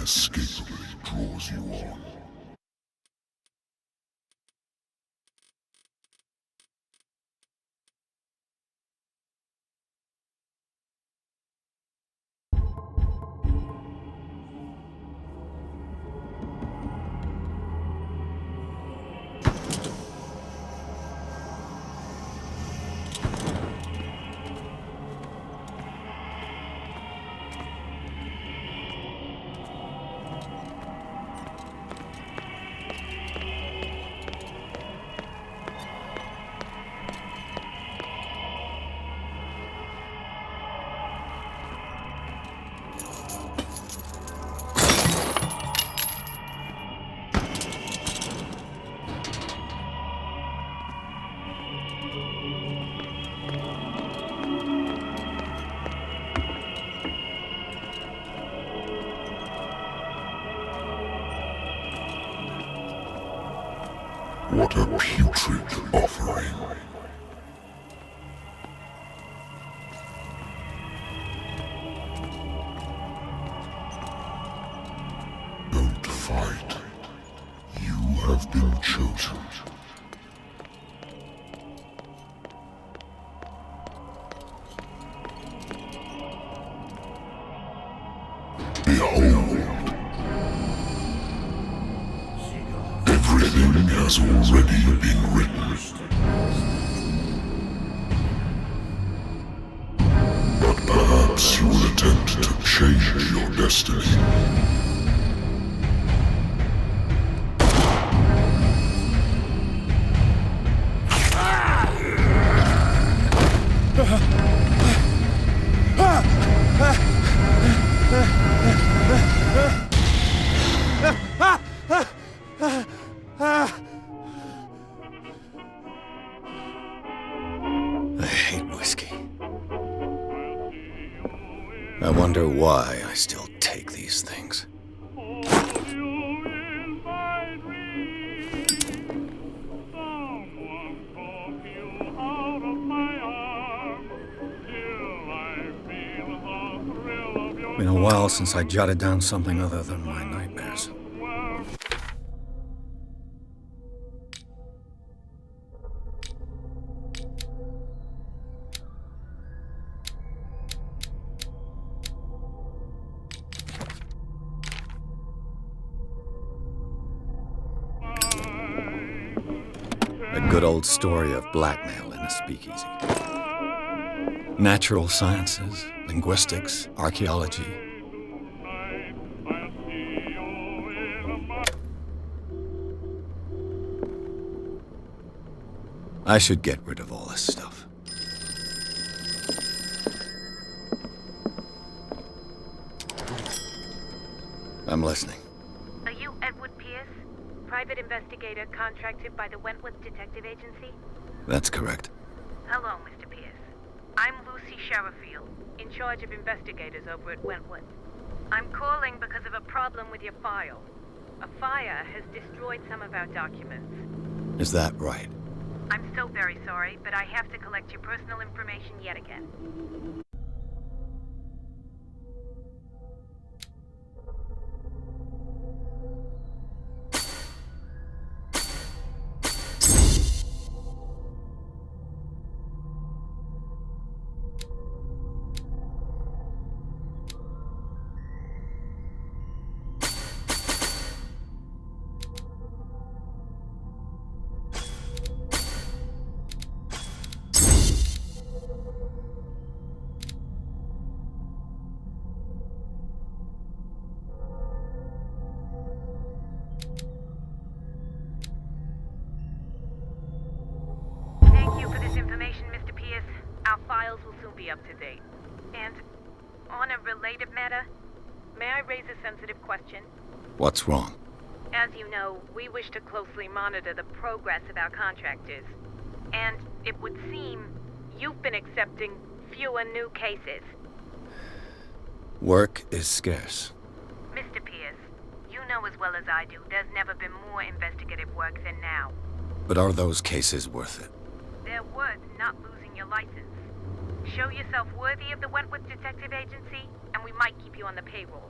inescapably draws you on. What a putrid offering. Don't fight. You have been chosen. Behold. Everything has already been written. But perhaps you will attempt to change your destiny. I hate whiskey. I wonder why I still take these things. Been a while since I jotted down something other than my nightmares. A good old story of blackmail in a speakeasy. Natural sciences, linguistics, archaeology. I should get rid of all this stuff. I'm listening. Are you Edward Pierce? Private investigator contracted by the Wentworth Detective Agency? That's correct. Hello, Mr. Pierce. I'm Lucy Sherifield, in charge of investigators over at Wentworth. I'm calling because of a problem with your file. A fire has destroyed some of our documents. Is that right? I'm so very sorry, but I have to collect your personal information yet again. Up to date. And on a related matter, may I raise a sensitive question? What's wrong? As you know, we wish to closely monitor the progress of our contractors. And it would seem you've been accepting fewer new cases. Work is scarce. Mr. Pierce, you know as well as I do, there's never been more investigative work than now. But are those cases worth it? They're worth not losing your license. Show yourself worthy of the Wentworth Detective Agency, and we might keep you on the payroll.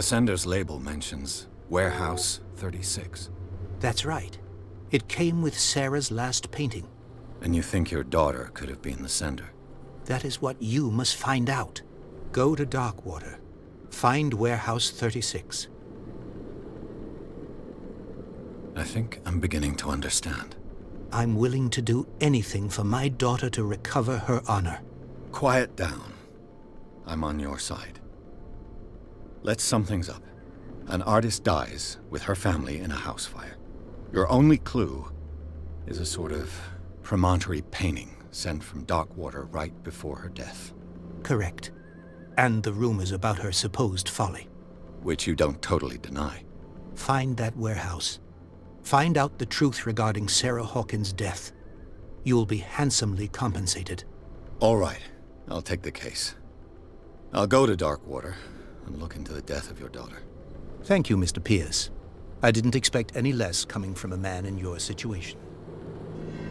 The sender's label mentions Warehouse 36. That's right. It came with Sarah's last painting. And you think your daughter could have been the sender? That is what you must find out. Go to Darkwater. Find Warehouse 36. I think I'm beginning to understand. I'm willing to do anything for my daughter to recover her honor. Quiet down. I'm on your side. Let's sum things up. An artist dies with her family in a house fire. Your only clue is a sort of promontory painting sent from Darkwater right before her death. Correct. And the rumors about her supposed folly. Which you don't totally deny. Find that warehouse. Find out the truth regarding Sarah Hawkins' death. You will be handsomely compensated. All right. I'll take the case. I'll go to Darkwater and look into the death of your daughter. Thank you, Mr. Pierce. I didn't expect any less coming from a man in your situation.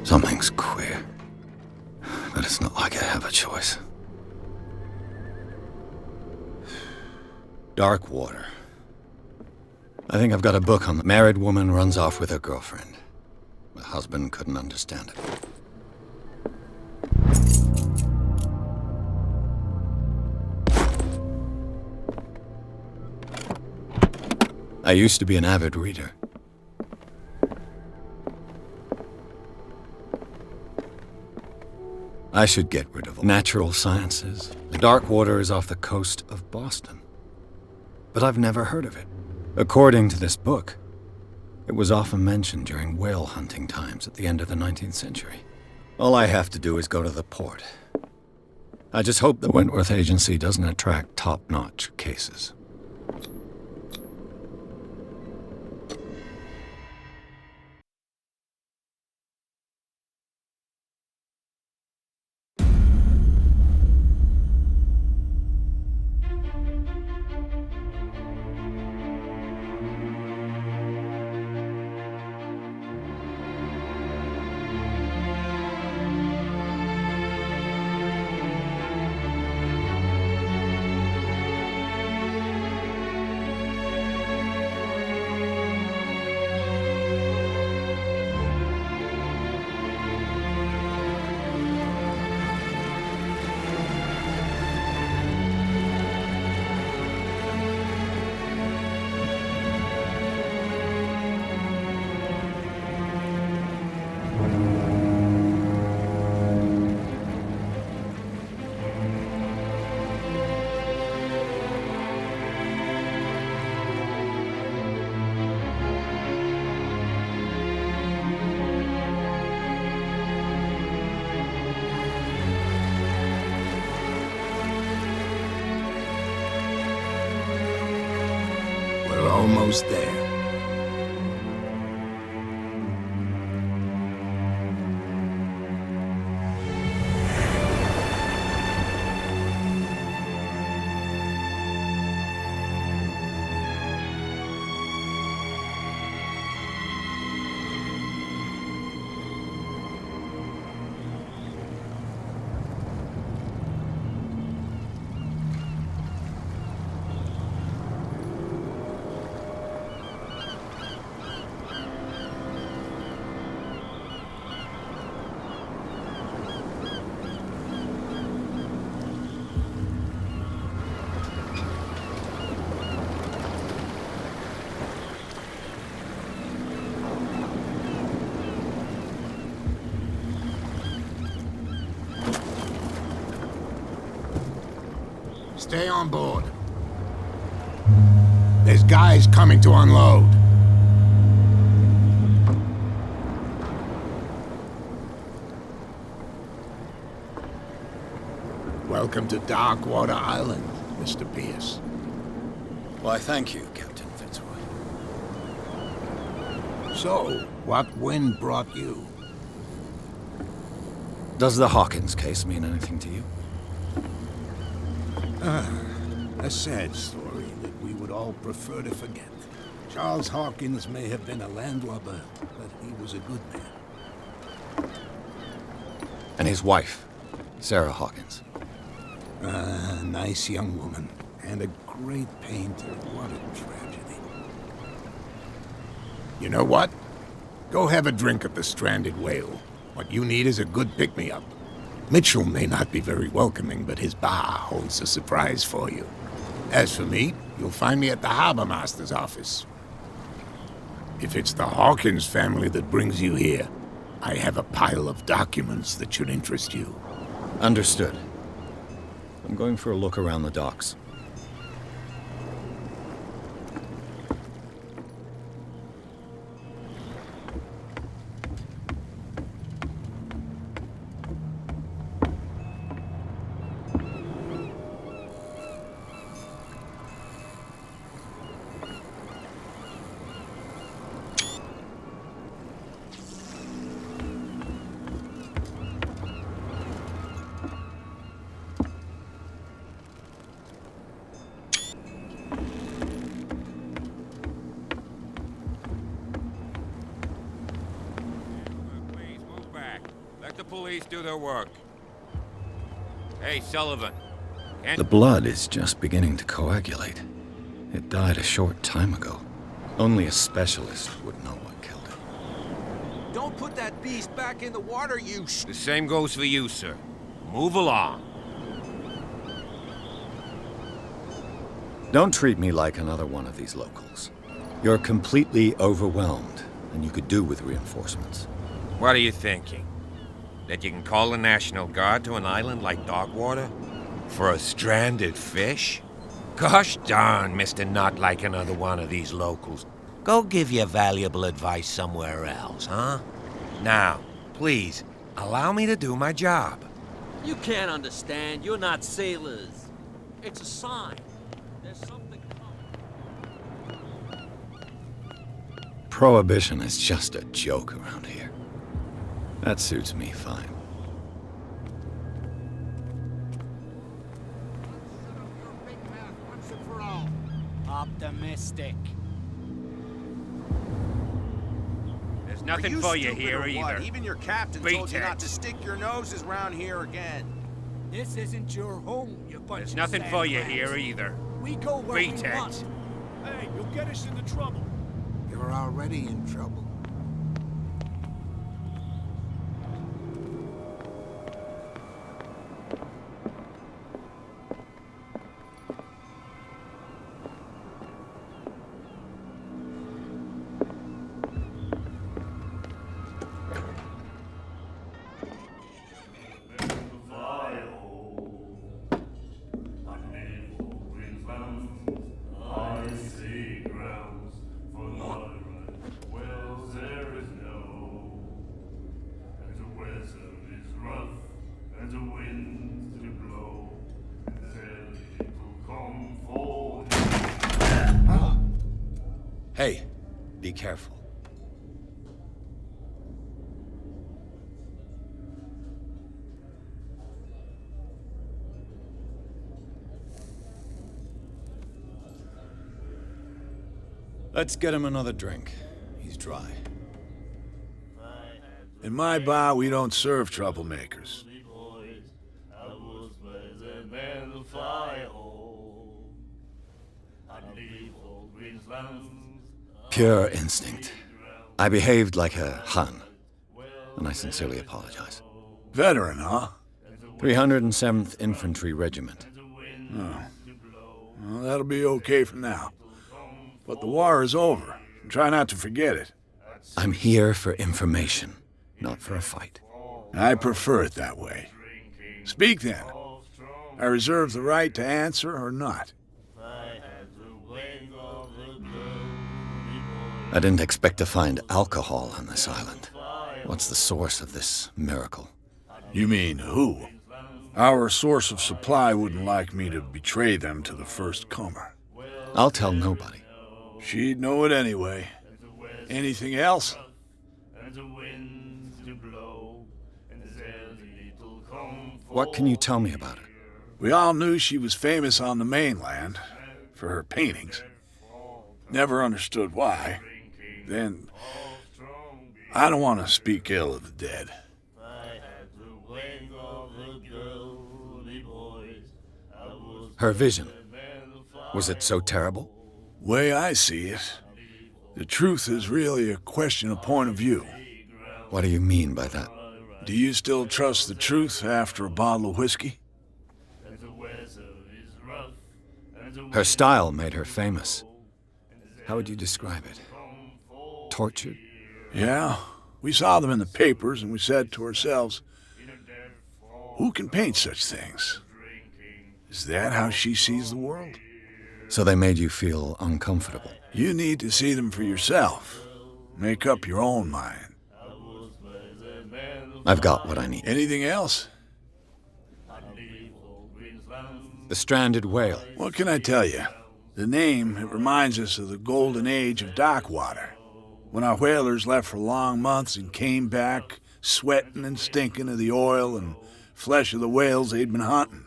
Something's queer. But it's not like I have a choice. Darkwater. I think I've got a book on the married woman runs off with her girlfriend. The husband couldn't understand it. I used to be an avid reader. I should get rid of natural sciences. The Darkwater is off the coast of Boston. But I've never heard of it. According to this book, it was often mentioned during whale hunting times at the end of the 19th century. All I have to do is go to the port. I just hope the Wentworth Agency doesn't attract top-notch cases. Almost there. Stay on board. There's guys coming to unload. Welcome to Darkwater Island, Mr. Pierce. Why, thank you, Captain Fitzroy. So, what wind brought you? Does the Hawkins case mean anything to you? A sad story that we would all prefer to forget. Charles Hawkins may have been a landlubber, but he was a good man. And his wife, Sarah Hawkins. A nice young woman, and a great painter. What a tragedy. You know what? Go have a drink at the Stranded Whale. What you need is a good pick-me-up. Mitchell may not be very welcoming, but his bar holds a surprise for you. As for me, you'll find me at the Harbor Master's office. If it's the Hawkins family that brings you here, I have a pile of documents that should interest you. Understood. I'm going for a look around the docks. Police do their work. Hey, Sullivan. The blood is just beginning to coagulate. It died a short time ago. Only a specialist would know what killed it. Don't put that beast back in the water, you The same goes for you, sir. Move along. Don't treat me like another one of these locals. You're completely overwhelmed, and you could do with reinforcements. What are you thinking? That you can call the National Guard to an island like Darkwater? For a stranded fish? Gosh darn, Mr. Not like another one of these locals. Go give your valuable advice somewhere else, huh? Now, please, allow me to do my job. You can't understand. You're not sailors. It's a sign. There's something coming. Prohibition is just a joke around here. That suits me fine. Optimistic. There's nothing for you here either. Even your captain told you not to stick your noses around here again. This isn't your home, you bunch There's of nothing for you sandbags. here either. We go where we Pretext. want. Hey, you'll get us into trouble. You're already in trouble. Hey, be careful. Let's get him another drink. He's dry. In my bar, we don't serve troublemakers. Pure instinct. I behaved like a Hun, and I sincerely apologize. Veteran, huh? 307th Infantry Regiment. Oh. Well, that'll be okay for now. But the war is over. Try not to forget it. I'm here for information, not for a fight. I prefer it that way. Speak then. I reserve the right to answer or not. I didn't expect to find alcohol on this island. What's the source of this miracle? You mean who? Our source of supply wouldn't like me to betray them to the first comer. I'll tell nobody. She'd know it anyway. Anything else? What can you tell me about it? We all knew she was famous on the mainland for her paintings. Never understood why. Then, I don't want to speak ill of the dead. Her vision. Was it so terrible? Way I see it, the truth is really a question of point of view. What do you mean by that? Do you still trust the truth after a bottle of whiskey? Her style made her famous. How would you describe it? Tortured? Yeah, we saw them in the papers and we said to ourselves, who can paint such things? Is that how she sees the world? So they made you feel uncomfortable? You need to see them for yourself. Make up your own mind. I've got what I need. Anything else? The stranded whale. What can I tell you? The name, it reminds us of the golden age of Darkwater, when our whalers left for long months and came back sweating and stinking of the oil and flesh of the whales they'd been hunting.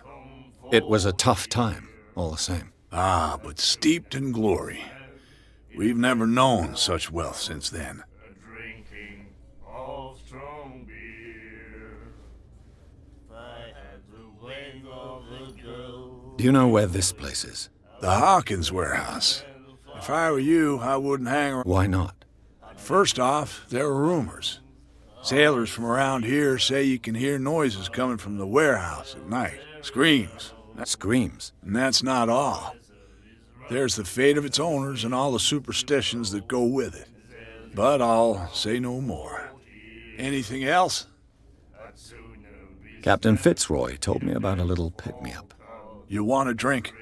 It was a tough time, all the same. Ah, but steeped in glory. We've never known such wealth since then. Do you know where this place is? The Hawkins warehouse. If I were you, I wouldn't hang around. Why not? First off, there are rumors. Sailors from around here say you can hear noises coming from the warehouse at night. Screams. Screams? And that's not all. There's the fate of its owners and all the superstitions that go with it. But I'll say no more. Anything else? Captain Fitzroy told me about a little pick-me-up. You want a drink?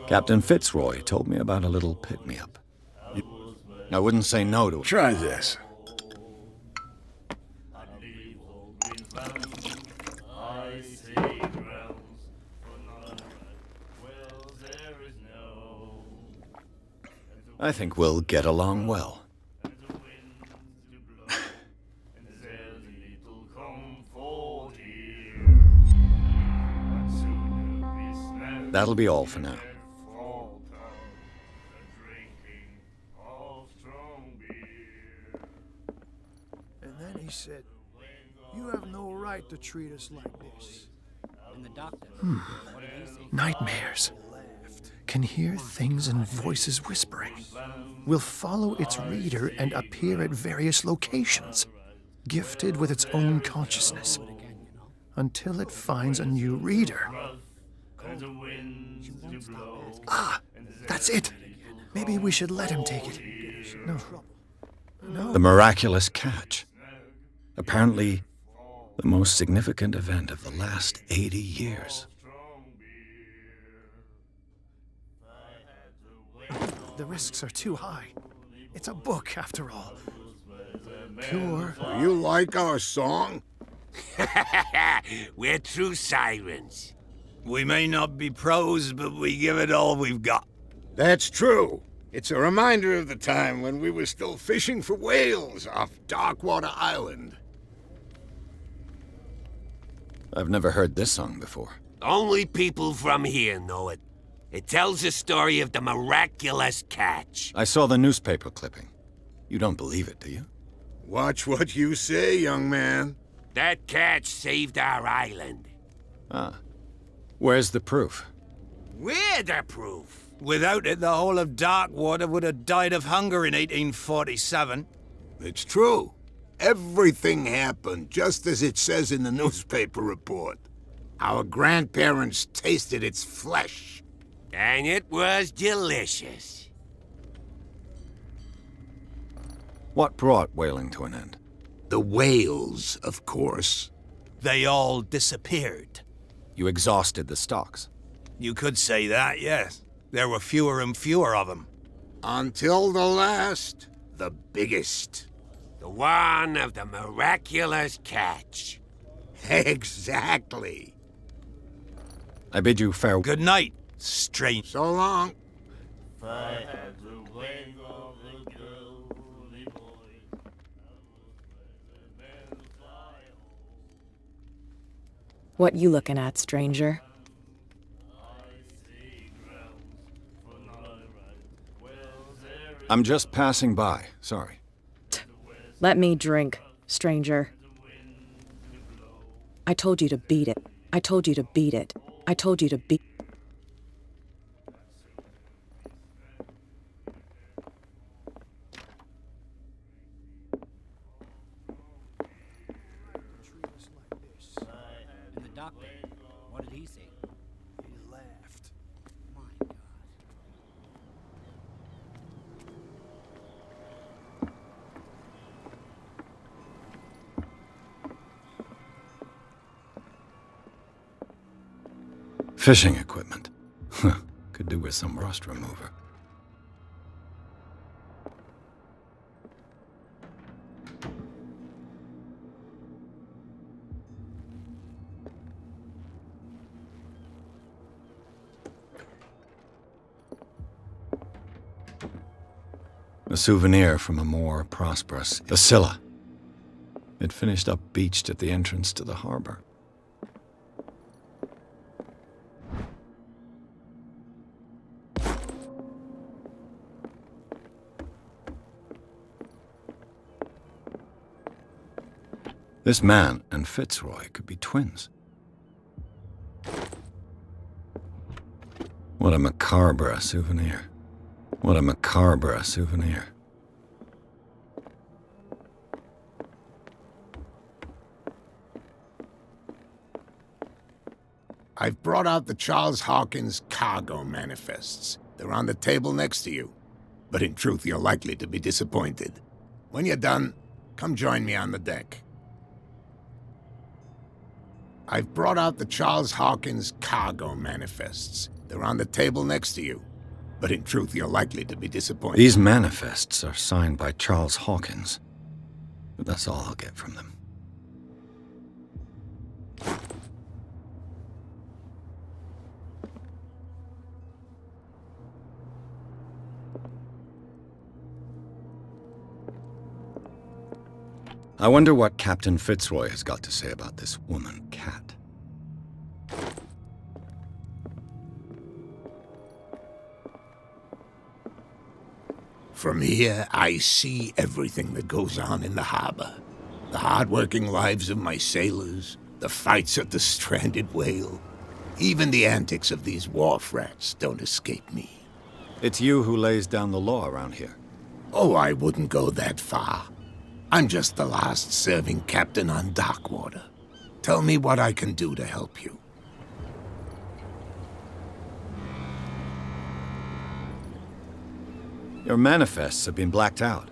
Captain Fitzroy told me about a little pick-me-up. I wouldn't say no to it. Try this. I think we'll get along well. That'll be all for now. And then he said, "You have no right to treat us like this." And the doctor. Nightmares. Can hear things and voices whispering. Will follow its reader and appear at various locations, gifted with its own consciousness, until it finds a new reader. Ah, that's it. Maybe we should let him take it. No. The miraculous catch. Apparently, the most significant event of the last 80 years. The risks are too high. It's a book, after all. Pure. You like our song? We're true sirens. We may not be pros, but we give it all we've got. That's true. It's a reminder of the time when we were still fishing for whales off Darkwater Island. I've never heard this song before. Only people from here know it. It tells the story of the miraculous catch. I saw the newspaper clipping. You don't believe it, do you? Watch what you say, young man. That catch saved our island. Ah. Where's the proof? We're the proof. Without it, the whole of Darkwater would have died of hunger in 1847. It's true. Everything happened just as it says in the newspaper report. Our grandparents tasted its flesh. And it was delicious. What brought whaling to an end? The whales, of course. They all disappeared. You exhausted the stocks. You could say that, yes. There were fewer and fewer of them. Until the last, the biggest. The one of the miraculous catch. Exactly. I bid you farewell. Good night, strange. So long. What you looking at, stranger? I'm just passing by. Sorry. Let me drink, stranger. I told you to beat it. I told you to beat it. I told you to beat... And the doctor, what did he say? He laughed. My God. Fishing equipment. Could do with some rust remover. A souvenir from a more prosperous Scylla. It finished up beached at the entrance to the harbor. This man and Fitzroy could be twins. What a macabre souvenir. What a macabre souvenir. I've brought out the Charles Hawkins cargo manifests. They're on the table next to you. But in truth, you're likely to be disappointed. When you're done, come join me on the deck. I've brought out the Charles Hawkins cargo manifests. They're on the table next to you. But in truth, you're likely to be disappointed. These manifests are signed by Charles Hawkins. But that's all I'll get from them. I wonder what Captain Fitzroy has got to say about this woman, Cat. From here, I see everything that goes on in the harbor. The hard-working lives of my sailors, the fights at the stranded whale. Even the antics of these wharf rats don't escape me. It's you who lays down the law around here. Oh, I wouldn't go that far. I'm just the last serving captain on Darkwater. Tell me what I can do to help you. Your manifests have been blacked out.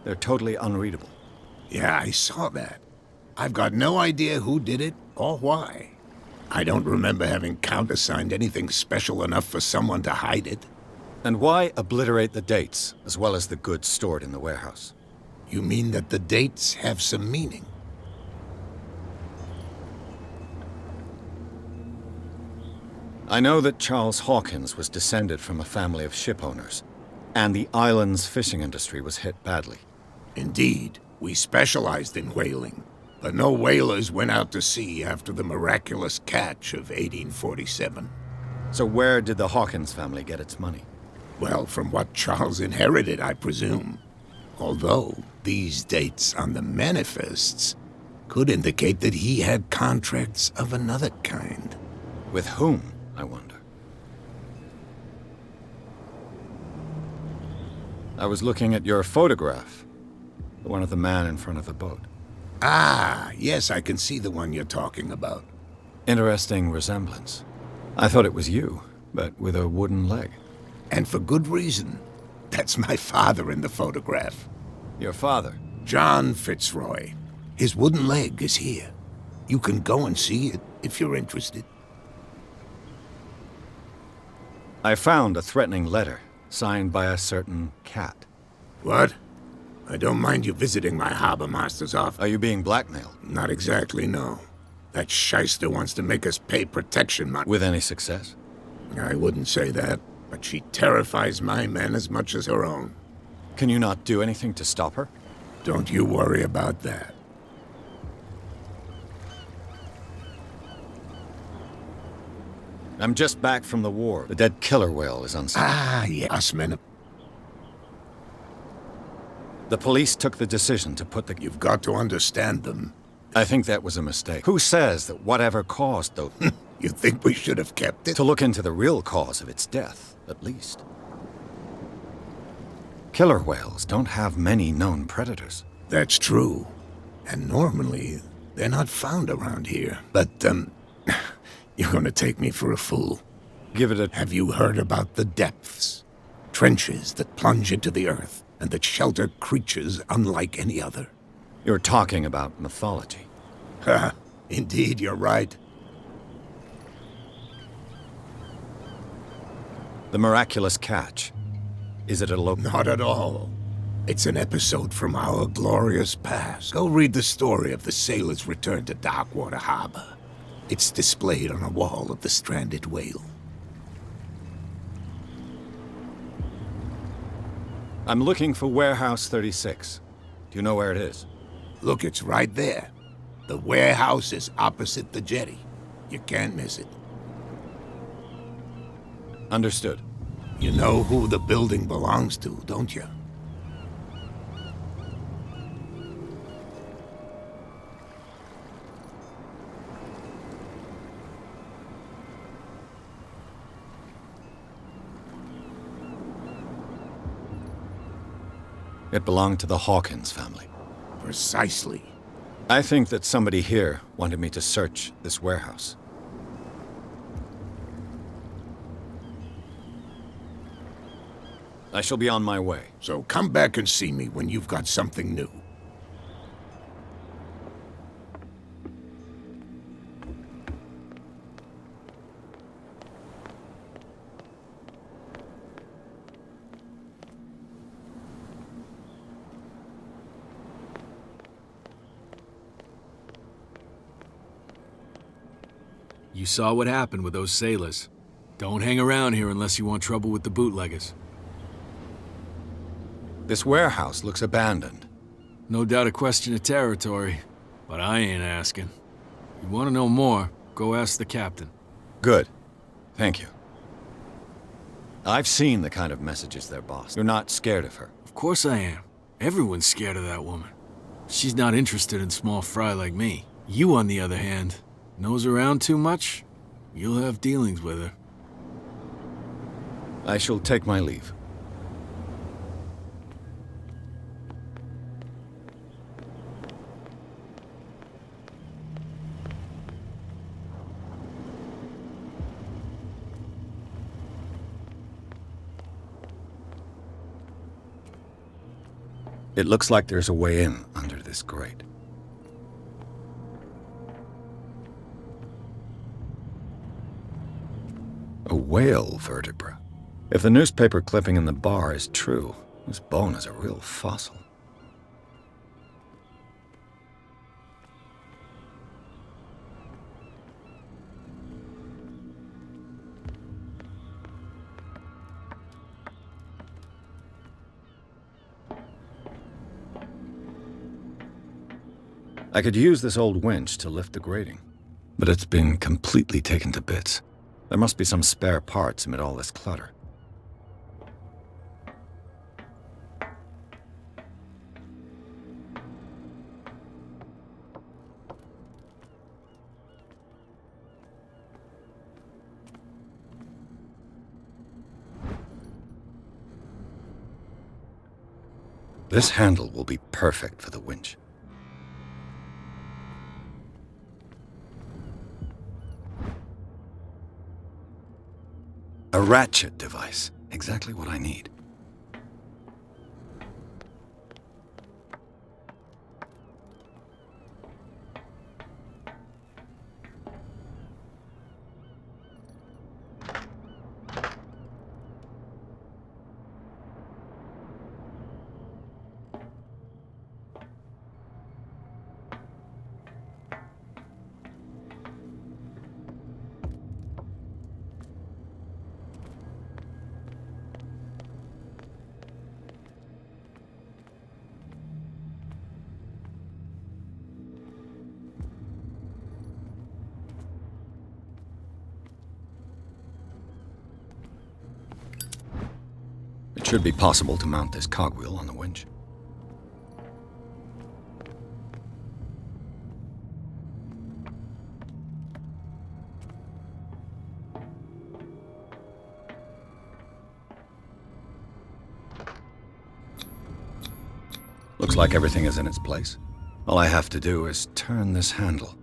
They're totally unreadable. Yeah, I saw that. I've got no idea who did it or why. I don't remember having countersigned anything special enough for someone to hide it. And why obliterate the dates, as well as the goods stored in the warehouse? You mean that the dates have some meaning? I know that Charles Hawkins was descended from a family of ship owners, and the island's fishing industry was hit badly. Indeed, we specialized in whaling, but no whalers went out to sea after the miraculous catch of 1847. So where did the Hawkins family get its money? Well, from what Charles inherited, I presume. Although, these dates on the manifests could indicate that he had contracts of another kind. With whom, I wonder? I was looking at your photograph. The one of the man in front of the boat. Ah, yes, I can see the one you're talking about. Interesting resemblance. I thought it was you, but with a wooden leg. And for good reason. That's my father in the photograph. Your father? John Fitzroy. His wooden leg is here. You can go and see it if you're interested. I found a threatening letter, signed by a certain Cat. What? I don't mind you visiting my harbor master's office. Are you being blackmailed? Not exactly, no. That shyster wants to make us pay protection money. With any success? I wouldn't say that, but she terrifies my men as much as her own. Can you not do anything to stop her? Don't you worry about that. I'm just back from the war. The dead killer whale is on site. Ah, yes, us men. The police took the decision to put the... You've got to understand them. I think that was a mistake. Who says that whatever caused the... You think we should have kept it? To look into the real cause of its death, at least. Killer whales don't have many known predators. That's true. And normally, they're not found around here. But, you're gonna take me for a fool. Give it a... Have you heard about the depths? Trenches that plunge into the earth, and that shelter creatures unlike any other. You're talking about mythology. Ha! Indeed, you're right. The miraculous catch. Is it a Not at all. It's an episode from our glorious past. Go read the story of the sailor's return to Darkwater Harbor. It's displayed on a wall of the stranded whale. I'm looking for Warehouse 36. Do you know where it is? Look, it's right there. The warehouse is opposite the jetty. You can't miss it. Understood. You know who the building belongs to, don't you? It belonged to the Hawkins family. Precisely. I think that somebody here wanted me to search this warehouse. I shall be on my way. So come back and see me when you've got something new. You saw what happened with those sailors. Don't hang around here unless you want trouble with the bootleggers. This warehouse looks abandoned. No doubt a question of territory, but I ain't asking. You want to know more, go ask the captain. Good. Thank you. I've seen the kind of messages their boss. You're not scared of her. Of course I am. Everyone's scared of that woman. She's not interested in small fry like me. You, on the other hand, nose around too much, you'll have dealings with her. I shall take my leave. It looks like there's a way in under this grate. A whale vertebra. If the newspaper clipping in the bar is true, this bone is a real fossil. I could use this old winch to lift the grating, but it's been completely taken to bits. There must be some spare parts amid all this clutter. This handle will be perfect for the winch. A ratchet device. Exactly what I need. It should be possible to mount this cogwheel on the winch. Looks like everything is in its place. All I have to do is turn this handle.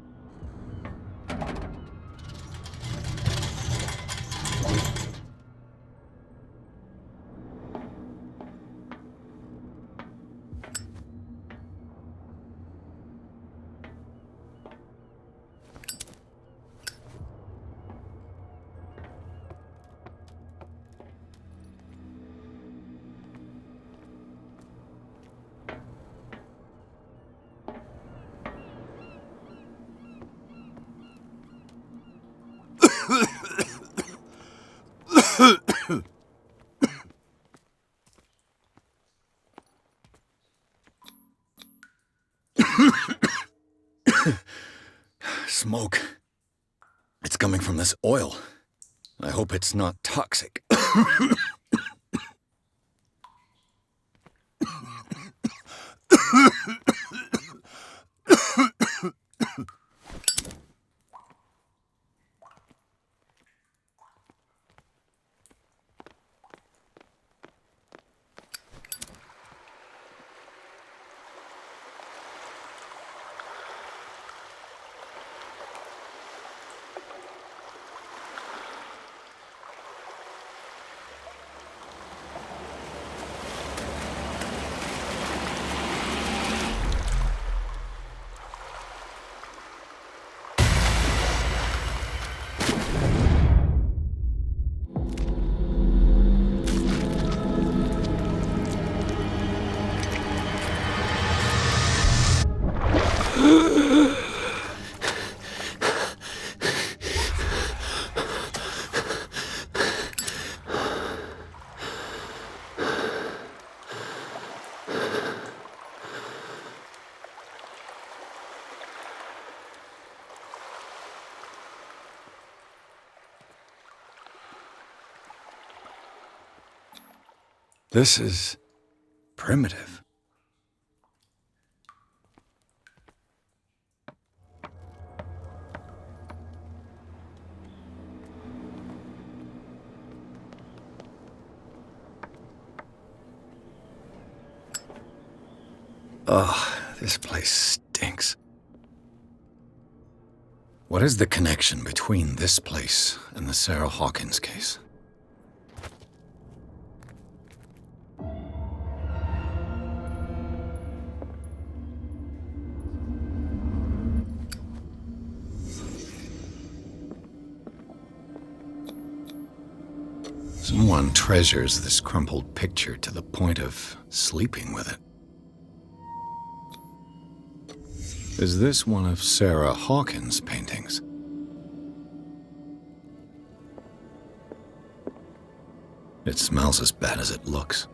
Smoke. It's coming from this oil. I hope it's not toxic. This is primitive. Ugh, this place stinks. What is the connection between this place and the Sarah Hawkins case? Someone treasures this crumpled picture to the point of sleeping with it. Is this one of Sarah Hawkins' paintings? It smells as bad as it looks.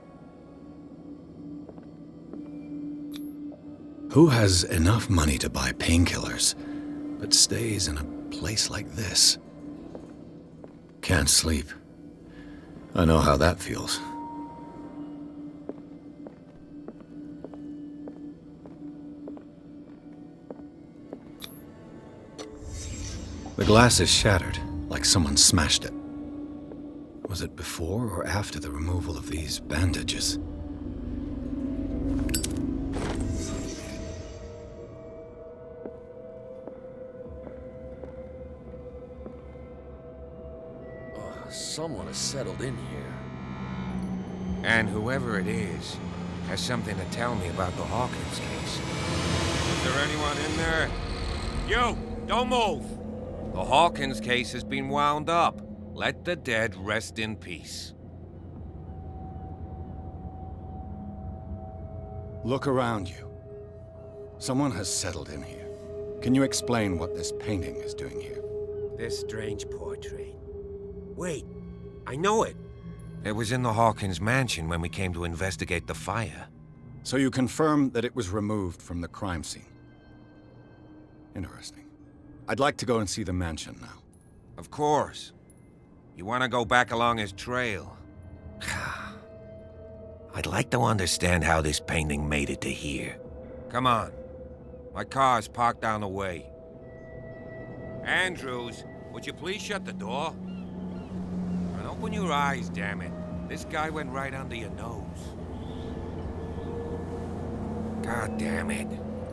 Who has enough money to buy painkillers, but stays in a place like this? Can't sleep. I know how that feels. The glass is shattered, like someone smashed it. Was it before or after the removal of these bandages? Someone has settled in here. And whoever it is has something to tell me about the Hawkins case. Is there anyone in there? You! Don't move! The Hawkins case has been wound up. Let the dead rest in peace. Look around you. Someone has settled in here. Can you explain what this painting is doing here? This strange portrait. Wait, I know it. It was in the Hawkins mansion when we came to investigate the fire. So you confirm that it was removed from the crime scene? Interesting. I'd like to go and see the mansion now. Of course. You want to go back along his trail? I'd like to understand how this painting made it to here. Come on. My car's parked down the way. Andrews, would you please shut the door? And open your eyes, damn it. This guy went right under your nose. God damn it.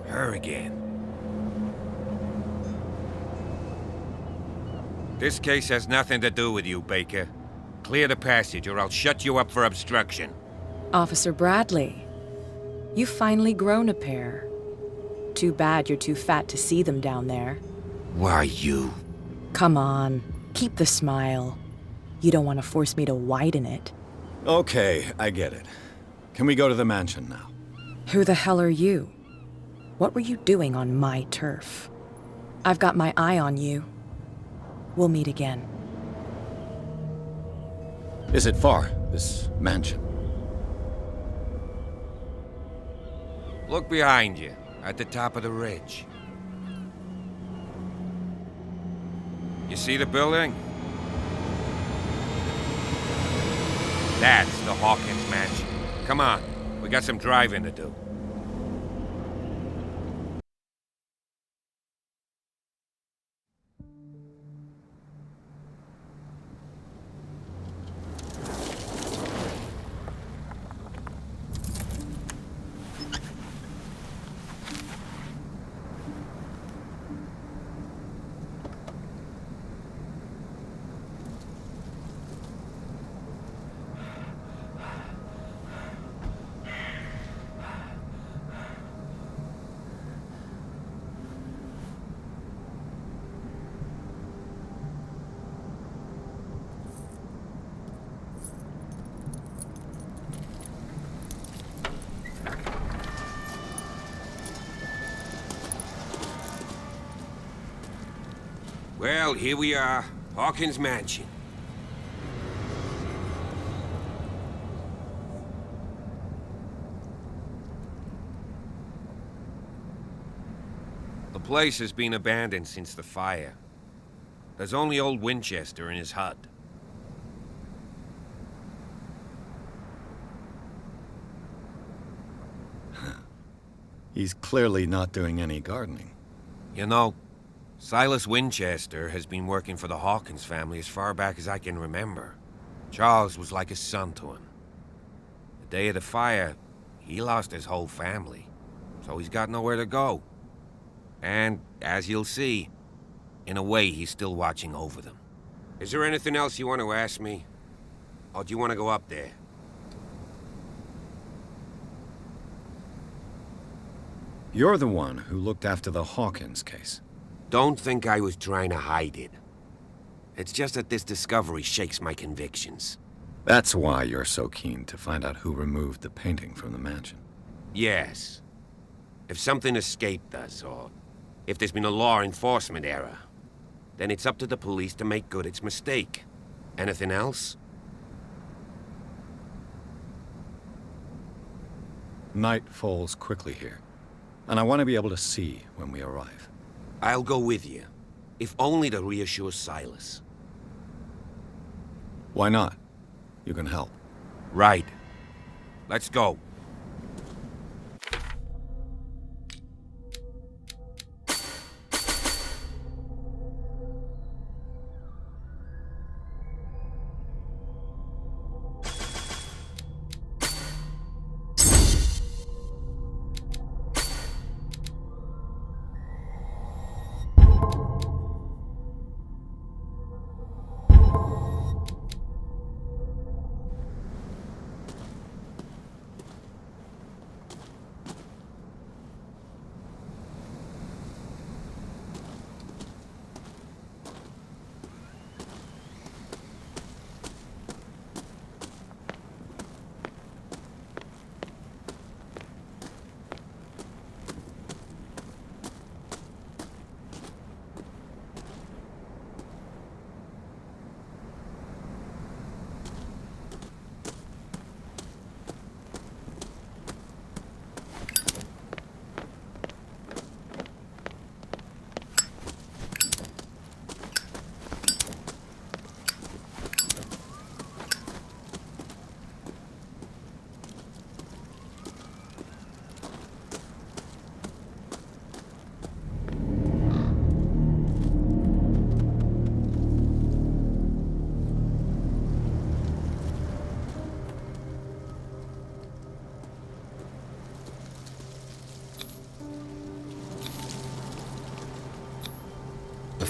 Her again. This case has nothing to do with you, Baker. Clear the passage or I'll shut you up for obstruction. Officer Bradley, you've finally grown a pair. Too bad you're too fat to see them down there. Why, you? Come on, keep the smile. You don't want to force me to widen it. Okay, I get it. Can we go to the mansion now? Who the hell are you? What were you doing on my turf? I've got my eye on you. We'll meet again. Is it far, this mansion? Look behind you, at the top of the ridge. You see the building? That's the Hawkins mansion. Come on, we got some driving to do. Well, here we are, Hawkins Mansion. The place has been abandoned since the fire. There's only old Winchester in his hut. He's clearly not doing any gardening. You know, Silas Winchester has been working for the Hawkins family as far back as I can remember. Charles was like a son to him. The day of the fire, he lost his whole family, so he's got nowhere to go. And, as you'll see, in a way, he's still watching over them. Is there anything else you want to ask me? Or do you want to go up there? You're the one who looked after the Hawkins case. Don't think I was trying to hide it. It's just that this discovery shakes my convictions. That's why you're so keen to find out who removed the painting from the mansion. Yes. If something escaped us, or if there's been a law enforcement error, then it's up to the police to make good its mistake. Anything else? Night falls quickly here, and I want to be able to see when we arrive. I'll go with you, if only to reassure Silas. Why not? You can help. Right. Let's go.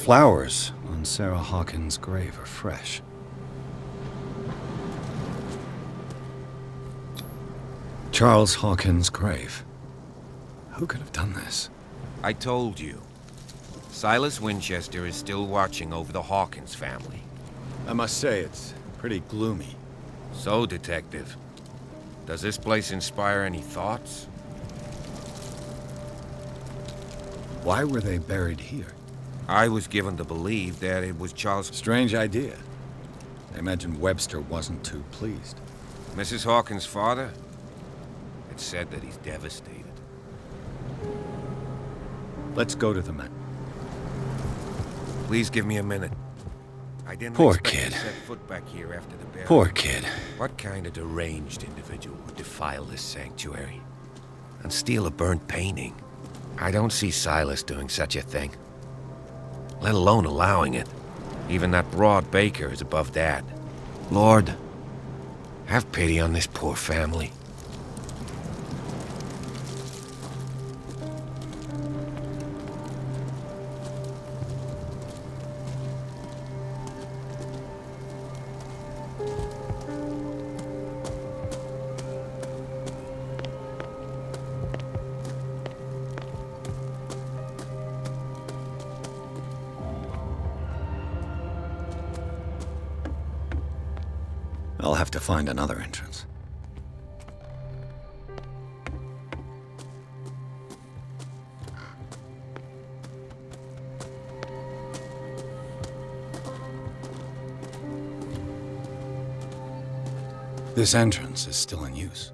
flowers on Sarah Hawkins' grave are fresh. Charles Hawkins' grave. Who could have done this? I told you. Silas Winchester is still watching over the Hawkins family. I must say, it's pretty gloomy. So, Detective, does this place inspire any thoughts? Why were they buried here? I was given to believe that it was Charles... Strange idea. I imagine Webster wasn't too pleased. Mrs. Hawkins' father? It's said that he's devastated. Let's go to the man. Please give me a minute. I didn't Poor expect kid. to set foot back here after the burial. Poor kid. What kind of deranged individual would defile this sanctuary and steal a burnt painting? I don't see Silas doing such a thing, let alone allowing it. Even that broad baker is above that. Lord, have pity on this poor family. I'll have to find another entrance. This entrance is still in use.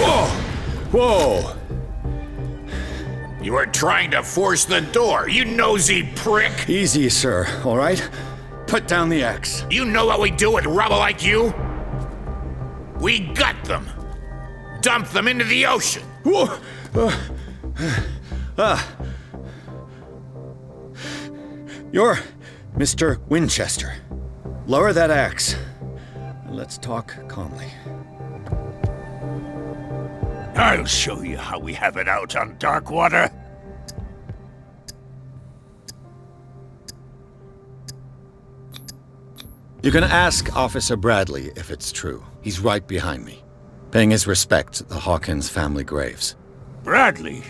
Whoa! Whoa! You were trying to force the door, you nosy prick! Easy, sir, all right? Put down the axe. You know what we do with rubble like you? We gut them. Dump them into the ocean. Whoa! You're Mr. Winchester. Lower that axe. Let's talk calmly. I'll show you how we have it out on Darkwater. You can ask Officer Bradley if it's true. He's right behind me, paying his respects at the Hawkins family graves. Bradley?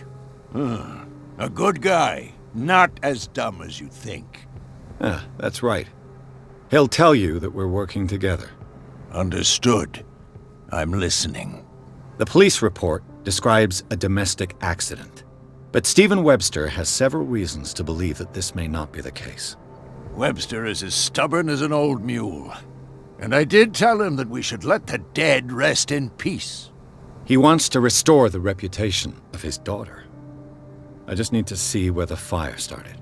A good guy. Not as dumb as you think. That's right. He'll tell you that we're working together. Understood. I'm listening. The police report describes a domestic accident, but Stephen Webster has several reasons to believe that this may not be the case. Webster is as stubborn as an old mule, and I did tell him that we should let the dead rest in peace. He wants to restore the reputation of his daughter. I just need to see where the fire started.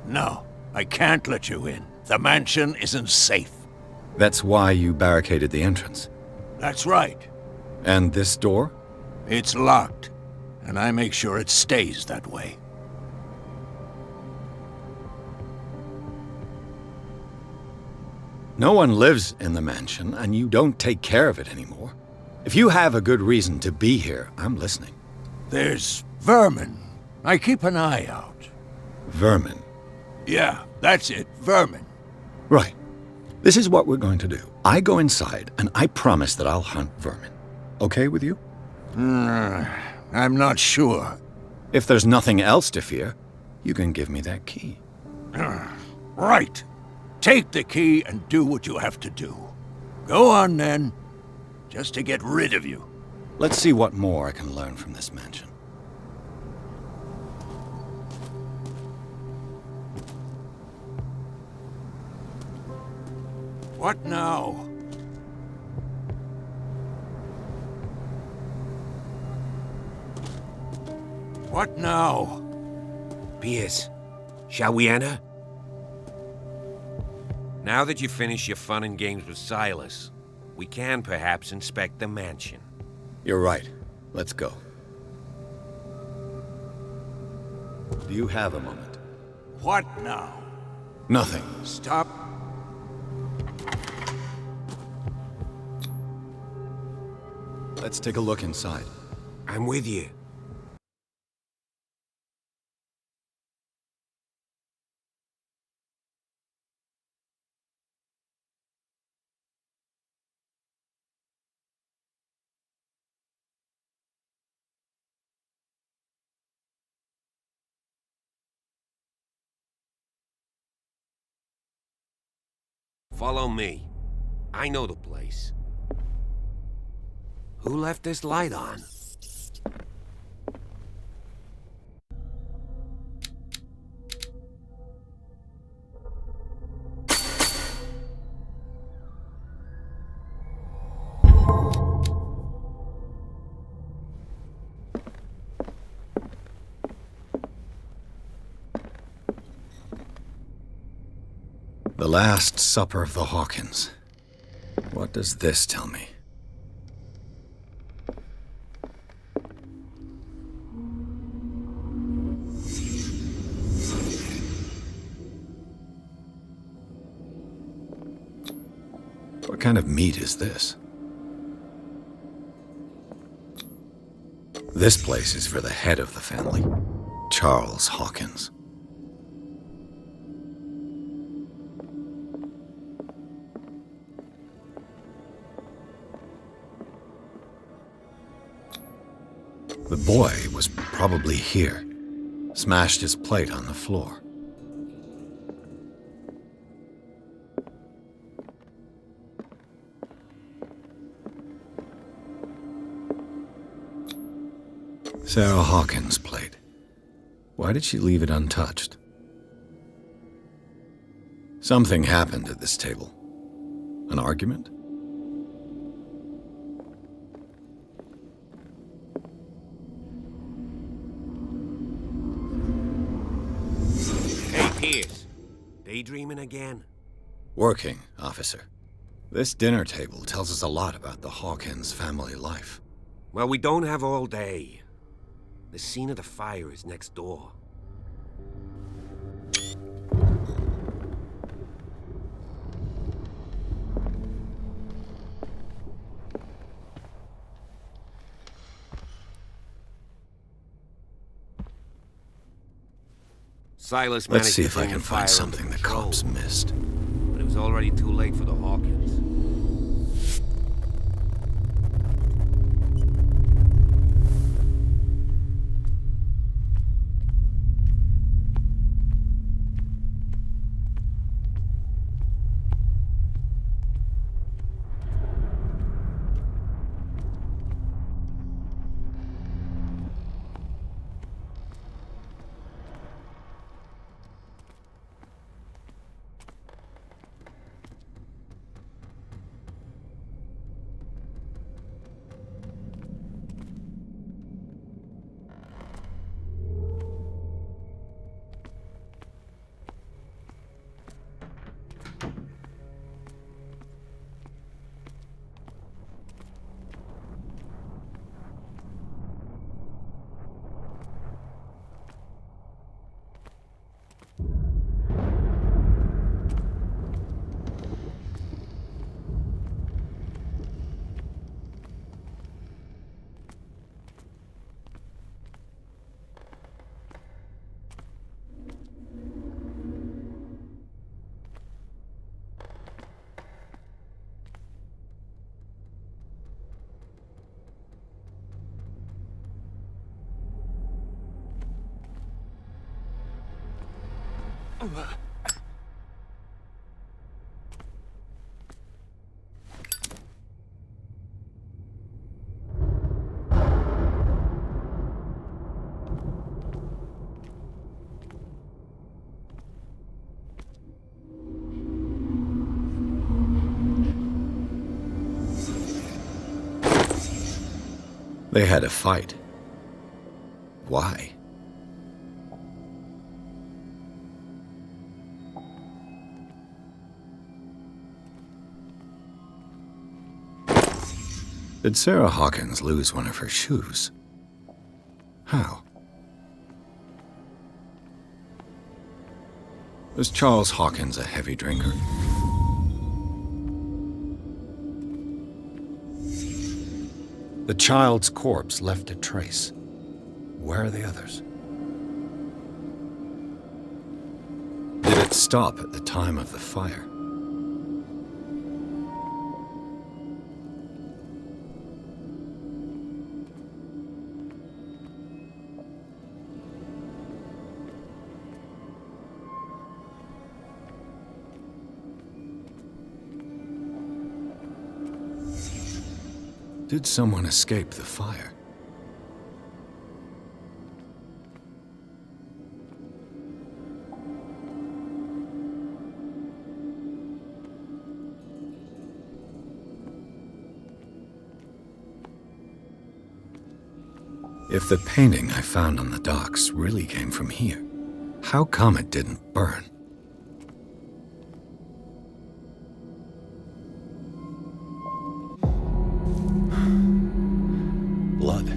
No, I can't let you in. The mansion isn't safe. That's why you barricaded the entrance. That's right. And this door? It's locked, and I make sure it stays that way. No one lives in the mansion, and you don't take care of it anymore. If you have a good reason to be here, I'm listening. There's vermin. I keep an eye out. Vermin? Yeah, that's it, vermin. Right. This is what we're going to do. I go inside, and I promise that I'll hunt vermin. Okay with you? I'm not sure. If there's nothing else to fear, you can give me that key. Right. Take the key and do what you have to do. Go on, then. Just to get rid of you. Let's see what more I can learn from this mansion. What now? What now? Pierce, shall we enter? Now that you've finished your fun and games with Silas, we can perhaps inspect the mansion. You're right. Let's go. Do you have a moment? What now? Nothing. Stop. Let's take a look inside. I'm with you. Follow me. I know the place. Who left this light on? The Last Supper of the Hawkins. What does this tell me? What kind of meat is this? This place is for the head of the family, Charles Hawkins. The boy was probably here, smashed his plate on the floor. Sarah Hawkins' plate. Why did she leave it untouched? Something happened at this table. An argument? Pierce, daydreaming again? Working, officer. This dinner table tells us a lot about the Hawkins family life. Well, we don't have all day. The scene of the fire is next door. Silas managed Let's see to if I bring can the fire find something under the control, cops missed. but it was already too late for the Hawkins. They had a fight. Why? Did Sarah Hawkins lose one of her shoes? How? Was Charles Hawkins a heavy drinker? The child's corpse left a trace. Where are the others? Did it stop at the time of the fire? Did someone escape the fire? If the painting I found on the docks really came from here, how come it didn't burn? Blood.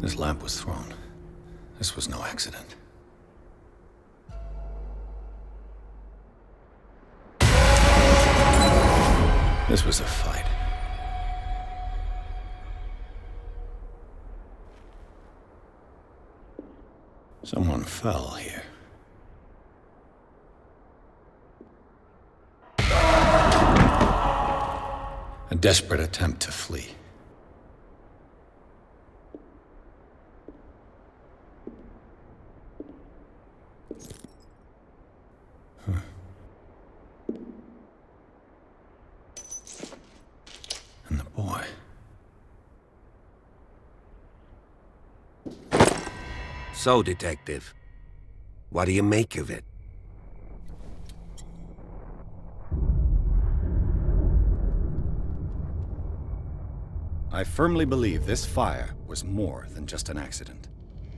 This lamp was thrown. This was no accident. This was a fight. Someone fell here. A desperate attempt to flee. And the boy. So, Detective, what do you make of it? I firmly believe this fire was more than just an accident.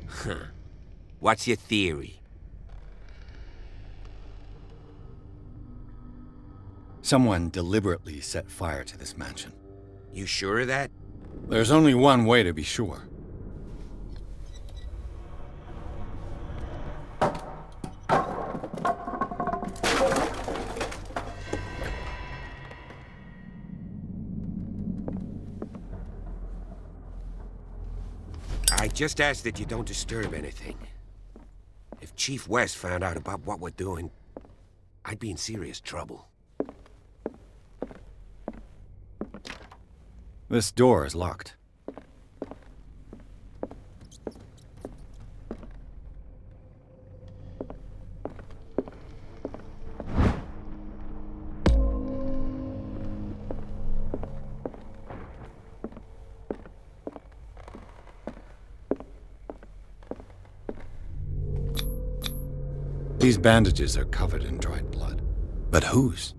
Huh. What's your theory? Someone deliberately set fire to this mansion. You sure of that? There's only one way to be sure. I just ask that you don't disturb anything. If Chief West found out about what we're doing, I'd be in serious trouble. This door is locked. These bandages are covered in dried blood. But whose?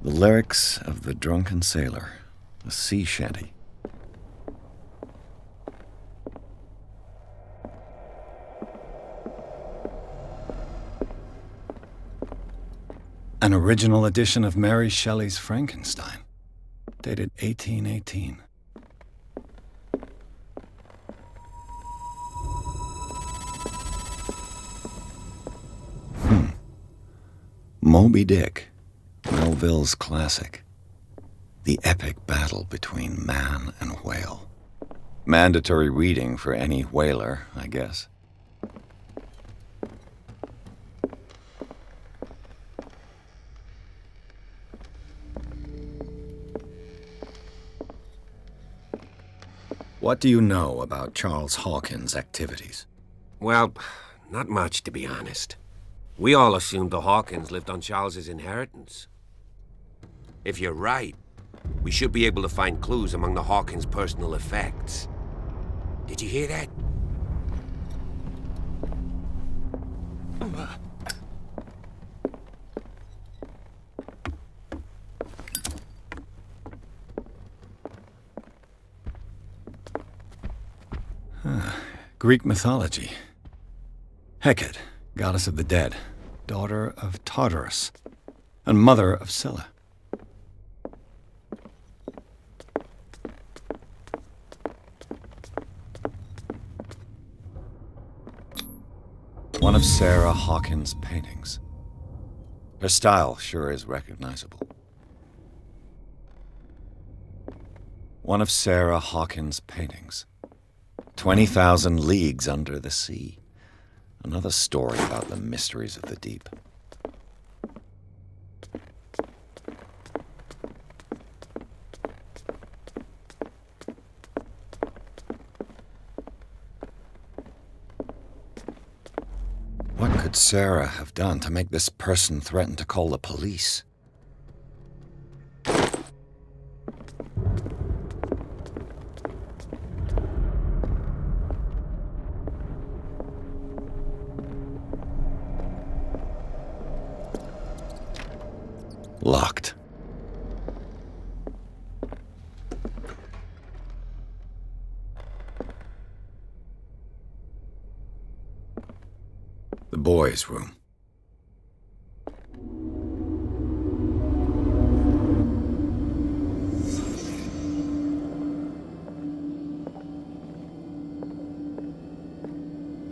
The lyrics of the drunken sailor, a sea shanty. An original edition of Mary Shelley's Frankenstein, dated 1818. Moby Dick, Melville's classic. The epic battle between man and whale. Mandatory reading for any whaler, I guess. What do you know about Charles Hawkins' activities? Well, not much, to be honest. We all assumed the Hawkins lived on Charles's inheritance. If you're right, we should be able to find clues among the Hawkins' personal effects. Did you hear that? Greek mythology. Hecate, goddess of the dead, daughter of Tartarus, and mother of Scylla. One of Sarah Hawkins' paintings. Her style sure is recognizable. One of Sarah Hawkins' paintings. 20,000 Leagues Under the Sea. Another story about the mysteries of the deep. could Sarah have done to make this person threaten to call the police? Locked. The boys' room.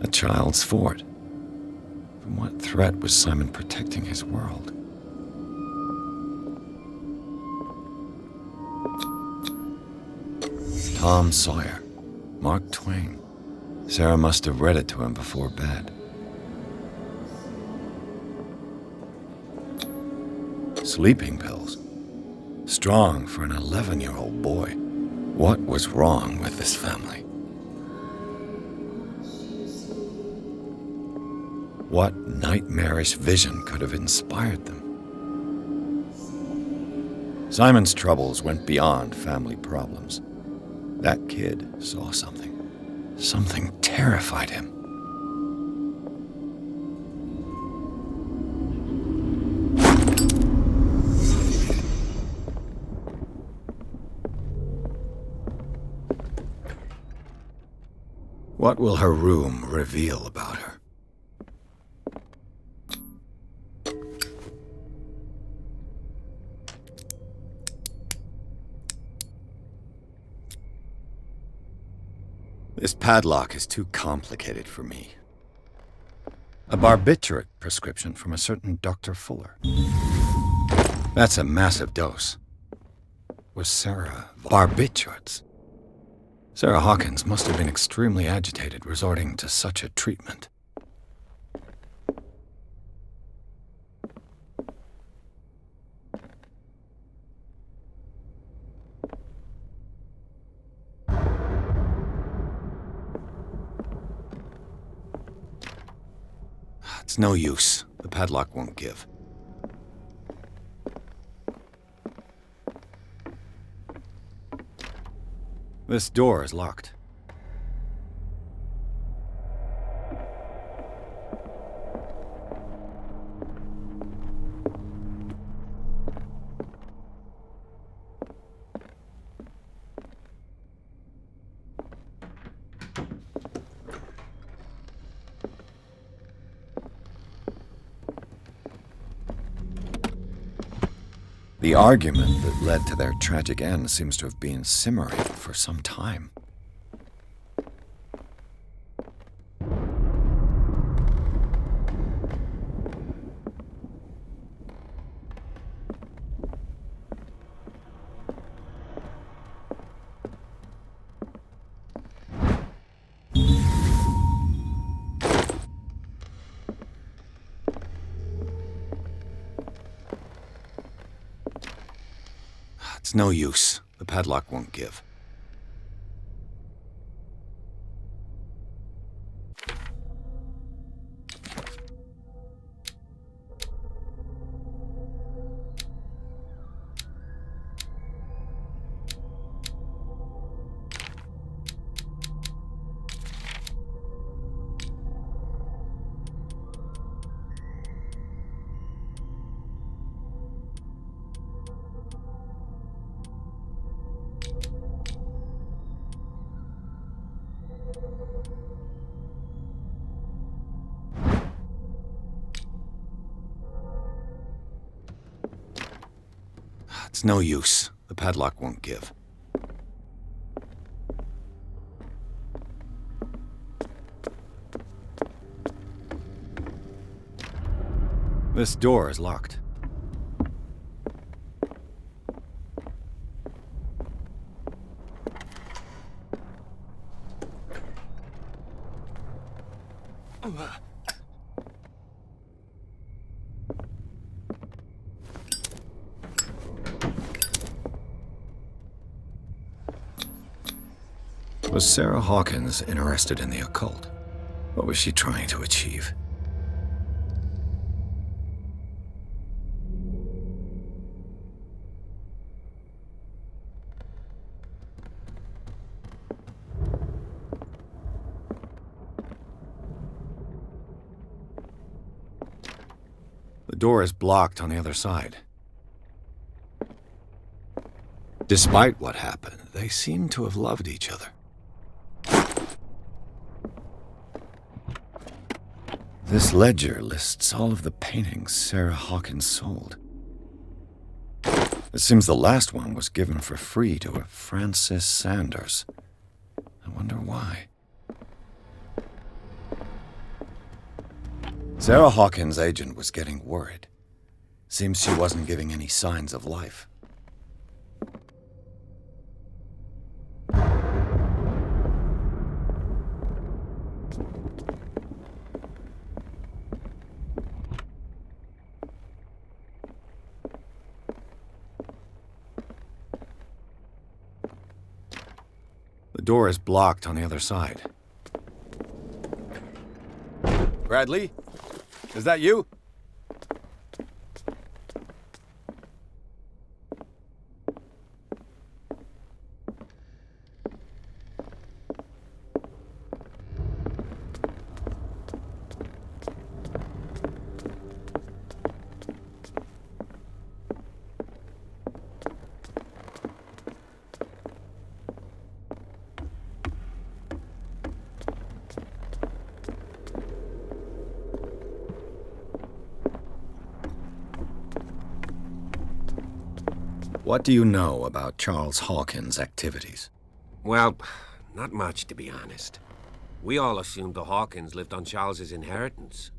A child's fort. From what threat was Simon protecting his world? Tom Sawyer, Mark Twain. Sarah must have read it to him before bed. Sleeping pills. Strong for an 11-year-old boy. What was wrong with this family? What nightmarish vision could have inspired them? Simon's troubles went beyond family problems. That kid saw something. Something terrified him. What will her room reveal about her? This padlock is too complicated for me. A barbiturate prescription from a certain Dr. Fuller. That's a massive dose. Was Sarah barbiturates? Sarah Hawkins must have been extremely agitated resorting to such a treatment. It's no use. The padlock won't give. This door is locked. The argument that led to their tragic end seems to have been simmering for some time. It's no use. The padlock won't give. It's no use. The padlock won't give. This door is locked. Was Sarah Hawkins interested in the occult? What was she trying to achieve? door is blocked on the other side. Despite what happened, they seem to have loved each other. This ledger lists all of the paintings Sarah Hawkins sold. It seems the last one was given for free to a Francis Sanders. I wonder why. Sarah Hawkins' agent was getting worried. Seems she wasn't giving any signs of life. The door is blocked on the other side. Bradley? Is that you? What do you know about Charles Hawkins' activities? Well, not much, to be honest. We all assumed the Hawkins lived on Charles's inheritance.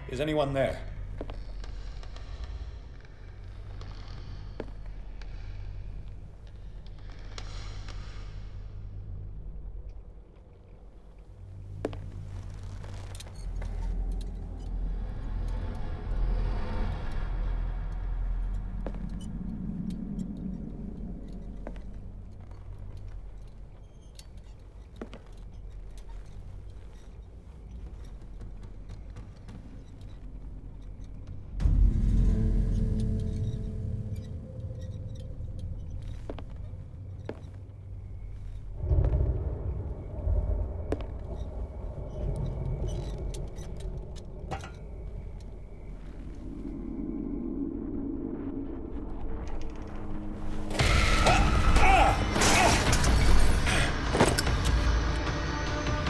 Is anyone there?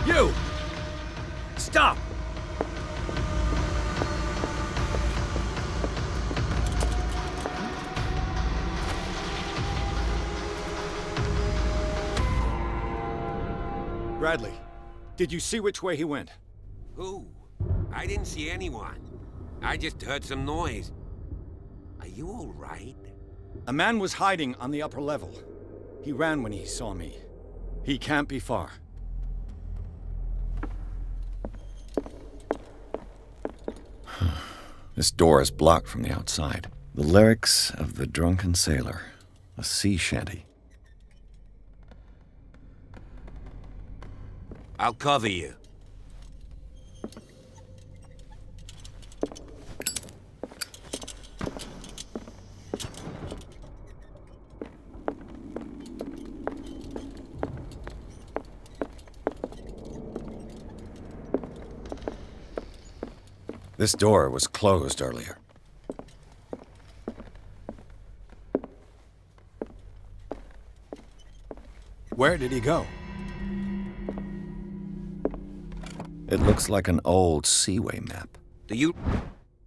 You! Stop! Bradley, did you see which way he went? Who? I didn't see anyone. I just heard some noise. Are you all right? A man was hiding on the upper level. He ran when he saw me. He can't be far. This door is blocked from the outside. The lyrics of The Drunken Sailor, a sea shanty. I'll cover you. This door was closed earlier. Where did he go? It looks like an old seaway map. Do you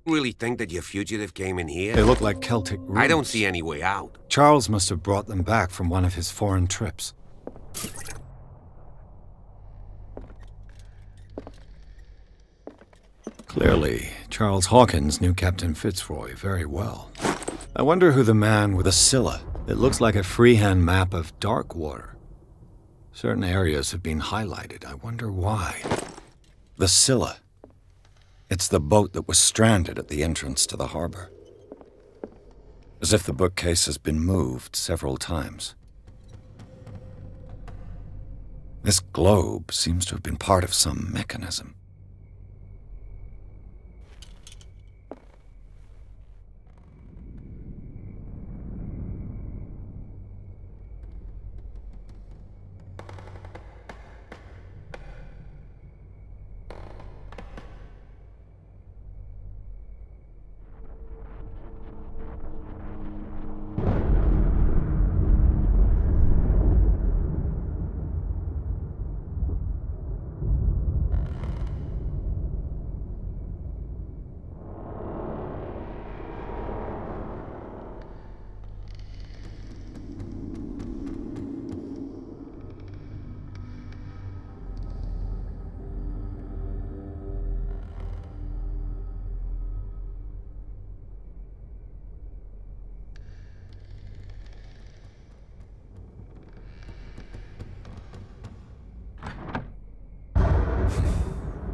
really think that your fugitive came in here? They look like Celtic ruins. I don't see any way out. Charles must have brought them back from one of his foreign trips. Clearly, Charles Hawkins knew Captain Fitzroy very well. I wonder who the man with the Scylla. It looks like a freehand map of Darkwater. Certain areas have been highlighted. I wonder why. The Scylla. It's the boat that was stranded at the entrance to the harbor. As if the bookcase has been moved several times. This globe seems to have been part of some mechanism.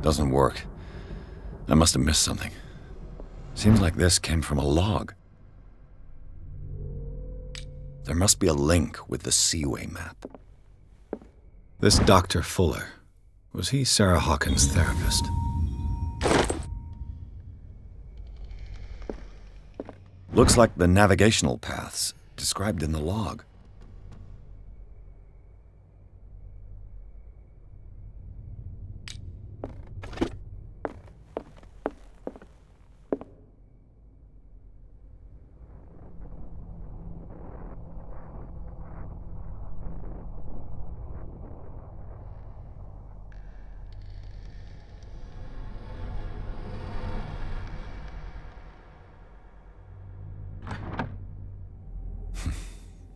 Doesn't work. I must have missed something. Seems like this came from a log. There must be a link with the Seaway map. This Dr. Fuller, was he Sarah Hawkins' therapist? Looks like the navigational paths described in the log.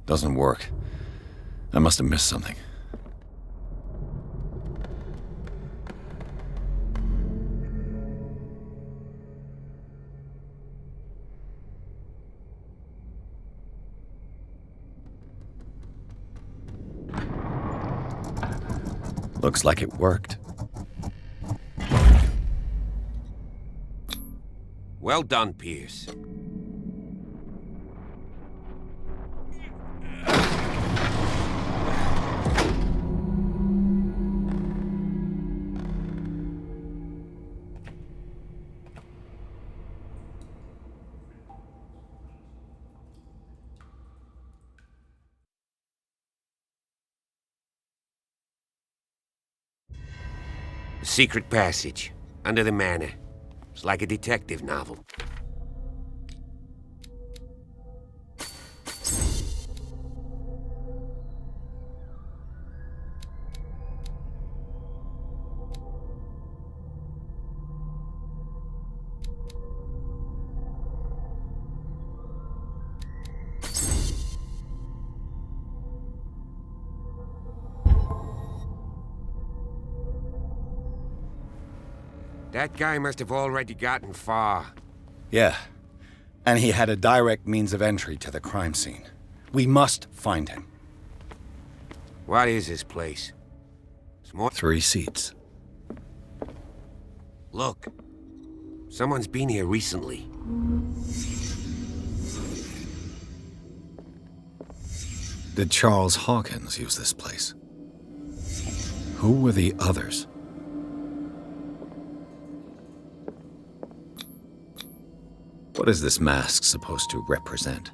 Doesn't work. I must have missed something. Looks like it worked. Well done, Pierce. Secret passage, under the manor. It's like a detective novel. That guy must have already gotten far. Yeah, and he had a direct means of entry to the crime scene. We must find him. What is this place? It's more... 3 seats. Look. Someone's been here recently. Did Charles Hawkins use this place? Who were the others? What is this mask supposed to represent?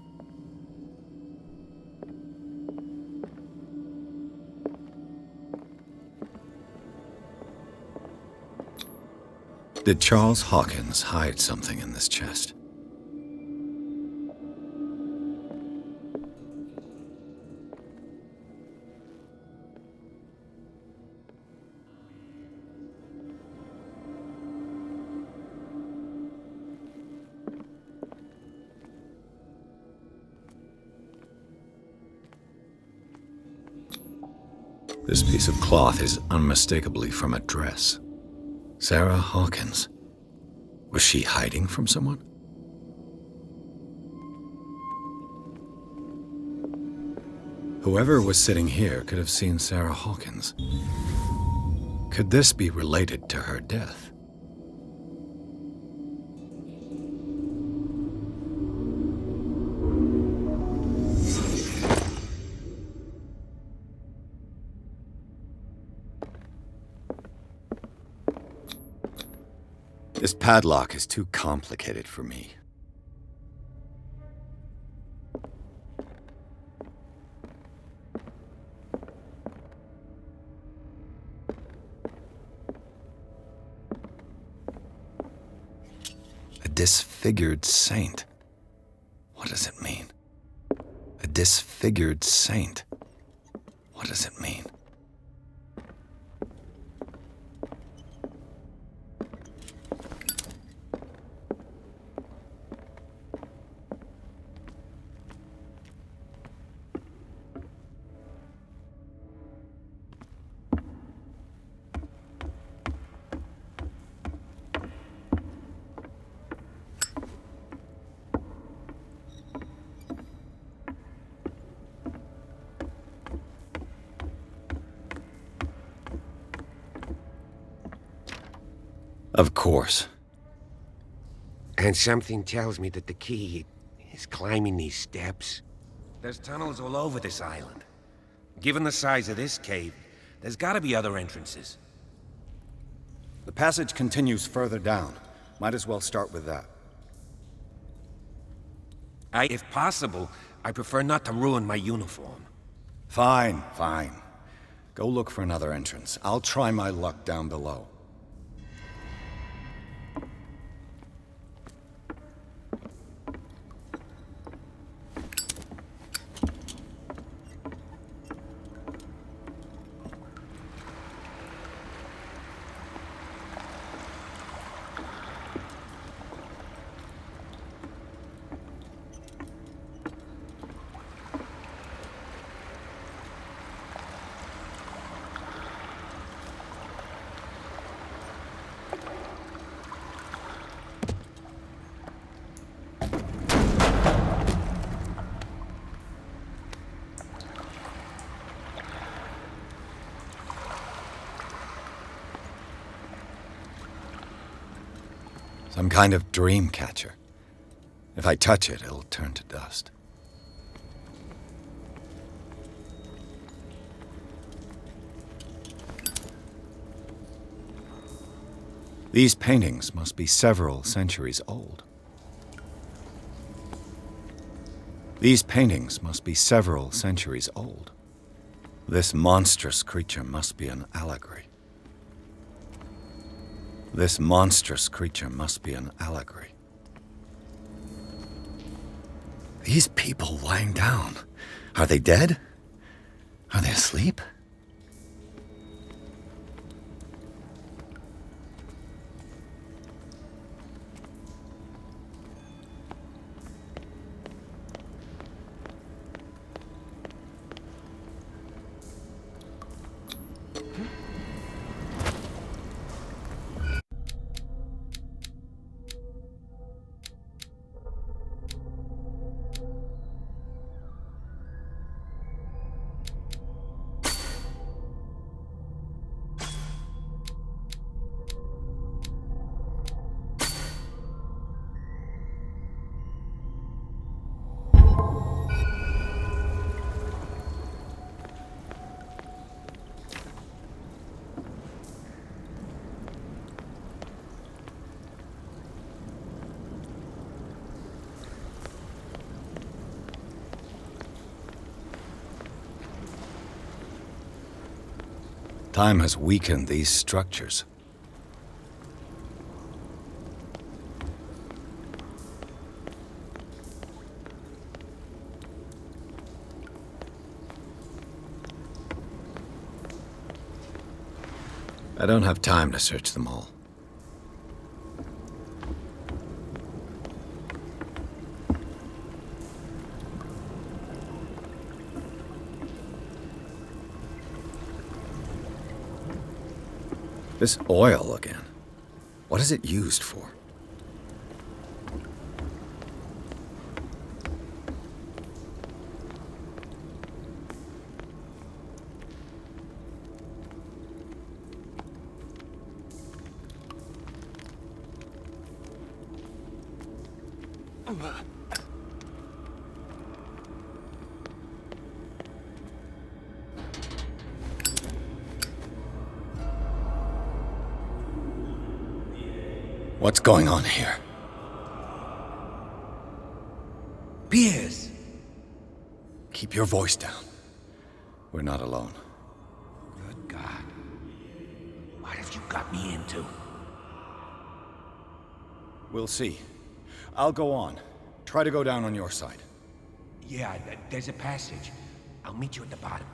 Did Charles Hawkins hide something in this chest? This piece of cloth is unmistakably from a dress. Sarah Hawkins. Was she hiding from someone? Whoever was sitting here could have seen Sarah Hawkins. Could this be related to her death? This padlock is too complicated for me. A disfigured saint. What does it mean? A disfigured saint. What does it mean? Of course. And something tells me that the key is climbing these steps. There's tunnels all over this island. Given the size of this cave, there's gotta be other entrances. The passage continues further down. Might as well start with that. If possible, I prefer not to ruin my uniform. Fine, fine. Go look for another entrance. I'll try my luck down below. Some kind of dream catcher. If I touch it, it'll turn to dust. These paintings must be several centuries old. These paintings must be several centuries old. This monstrous creature must be an allegory. This monstrous creature must be an allegory. These people lying down, are they dead? Are they asleep? Time has weakened these structures. I don't have time to search them all. This oil again. What is it used for? What's going on here? Pierce! Keep your voice down. We're not alone. Good God. What have you got me into? We'll see. I'll go on. Try to go down on your side. Yeah, there's a passage. I'll meet you at the bottom.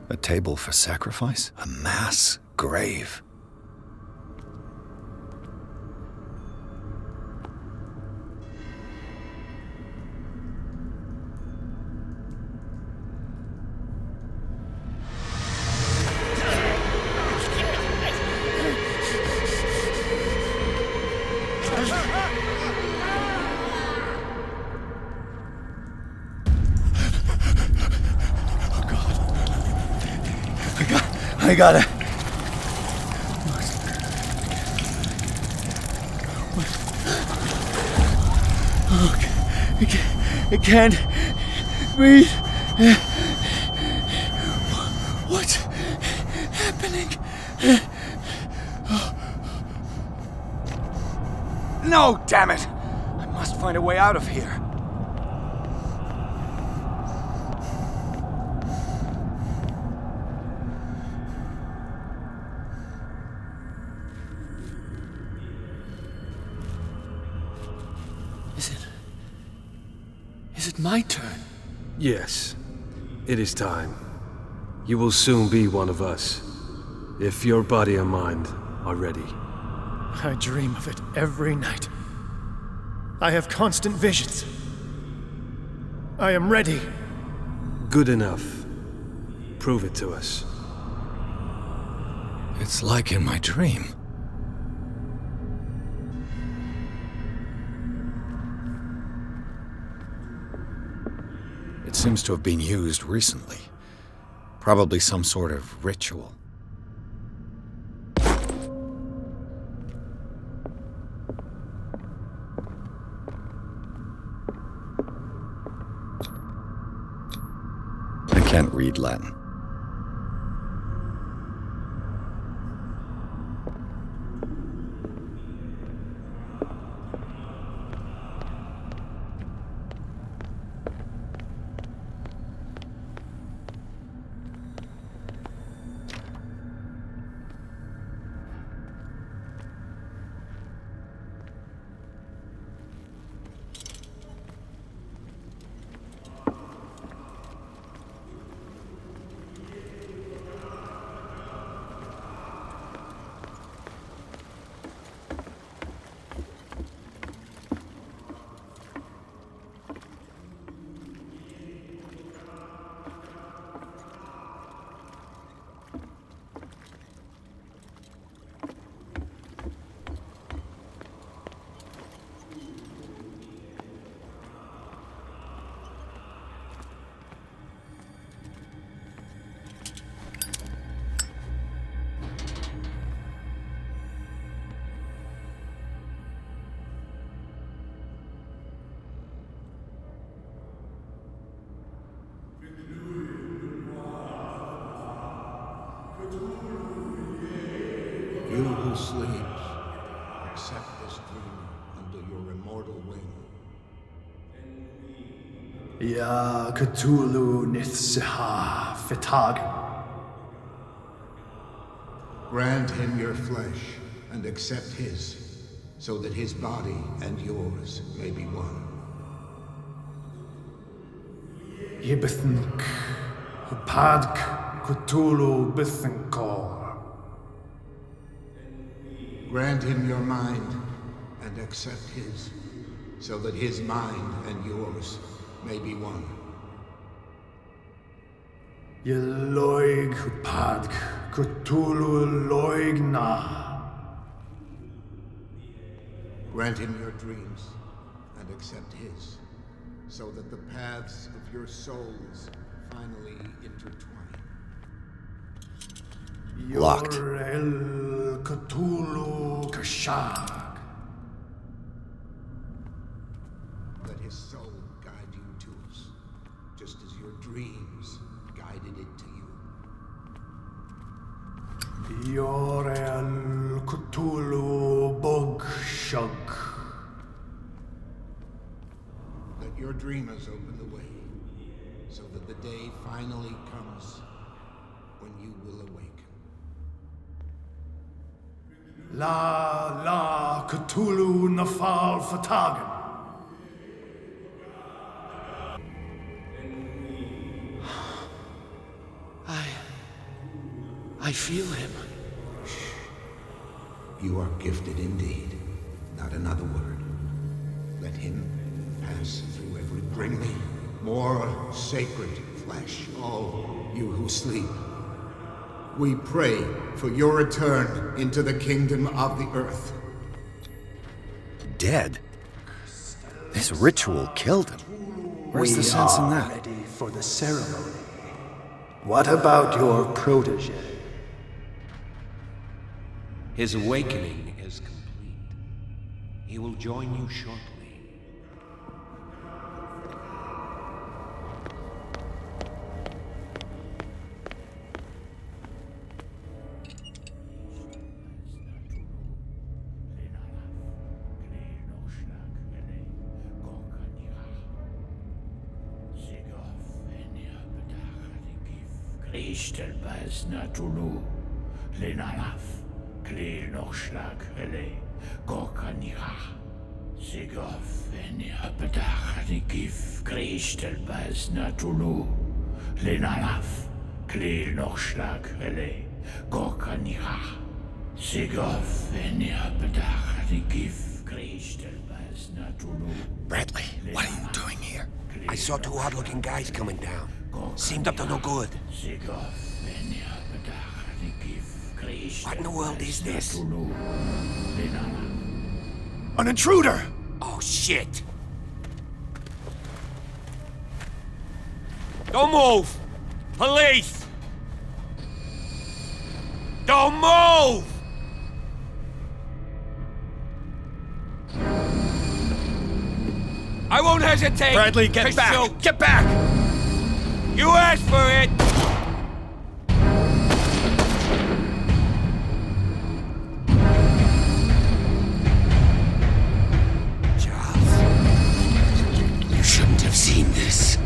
A table for sacrifice? A mass grave? I got it. I can't breathe. What's happening? No, damn it! I must find a way out of here. Is it my turn? Yes, it is time. You will soon be one of us, if your body and mind are ready. I dream of it every night. I have constant visions. I am ready. Good enough. Prove it to us. It's like in my dream. It seems to have been used recently. Probably some sort of ritual. I can't read Latin. You who sleeps, accept this dream under your immortal wing. Ya Cthulhu Nithsiha Fitag. Grant him your flesh and accept his, so that his body and yours may be one. Yibithink, Hupadk, Cthulhu, Bithinkor. Grant him your mind and accept his, so that his mind and yours may be one. Yeloig, Hupadk, Cthulhu, Loigna. Grant him your dreams and accept his, so that the paths of your souls finally intertwine. Locked. El Cthulhu Kashag. Let his soul guide you to us, just as your dreams guided it to you. Yorel Cthulhu Bogshug. Let your dreamers open the way, so that the day finally comes when you will awaken. La Cthulhu Nafal Fatagan. I feel him. You are gifted indeed. Not another word. Let him pass through every. Bring me more sacred flesh, all you who sleep. We pray for your return into the kingdom of the earth. Dead? This ritual killed him. Where's the sense in that? Ready for the ceremony. What about your protege? His awakening is complete. He will join you shortly. Ishtelbaz Natulu, Lenalaf, Klil Nochschlag, Rele, Gorkanira, Sigov, Enya Bedach, Nikif, Krishtelbaz Natulu, Lenalaf, Klil Nochschlag, Rele, Gorkanira, Sigov, Enya Bedach, Nikif, Krishtelbaz Natulu. Bradley, what are you doing here? I saw two odd-looking guys coming down. Seemed up to no good. What in the world is this? An intruder! Oh, shit! Don't move! Police! Don't move! I won't hesitate! Bradley, get back! Shoot. Get back! You asked for it! Charles, you shouldn't have seen this.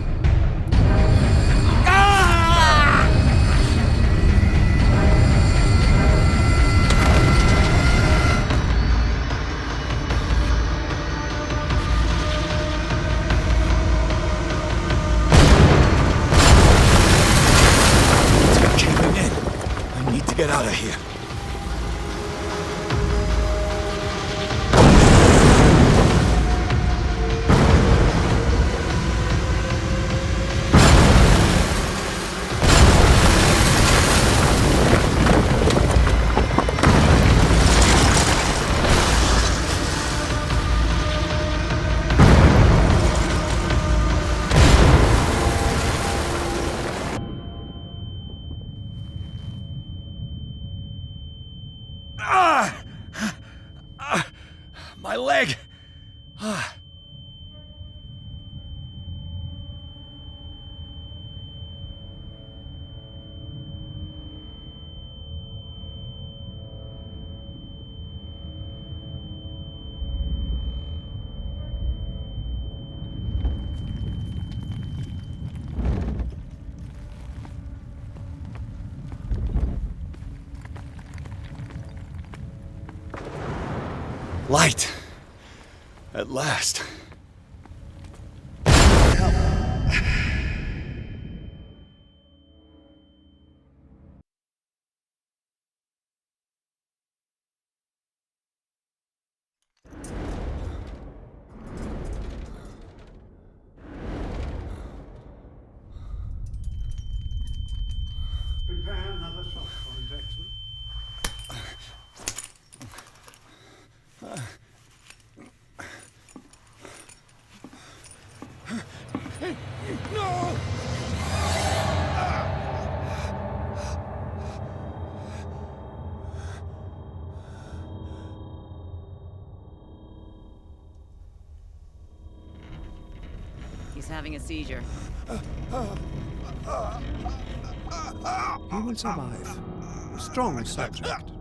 Get out of here. My leg! Light! At last. Prepare another shot for injection. No! He's having a seizure. He will survive. Strong subject.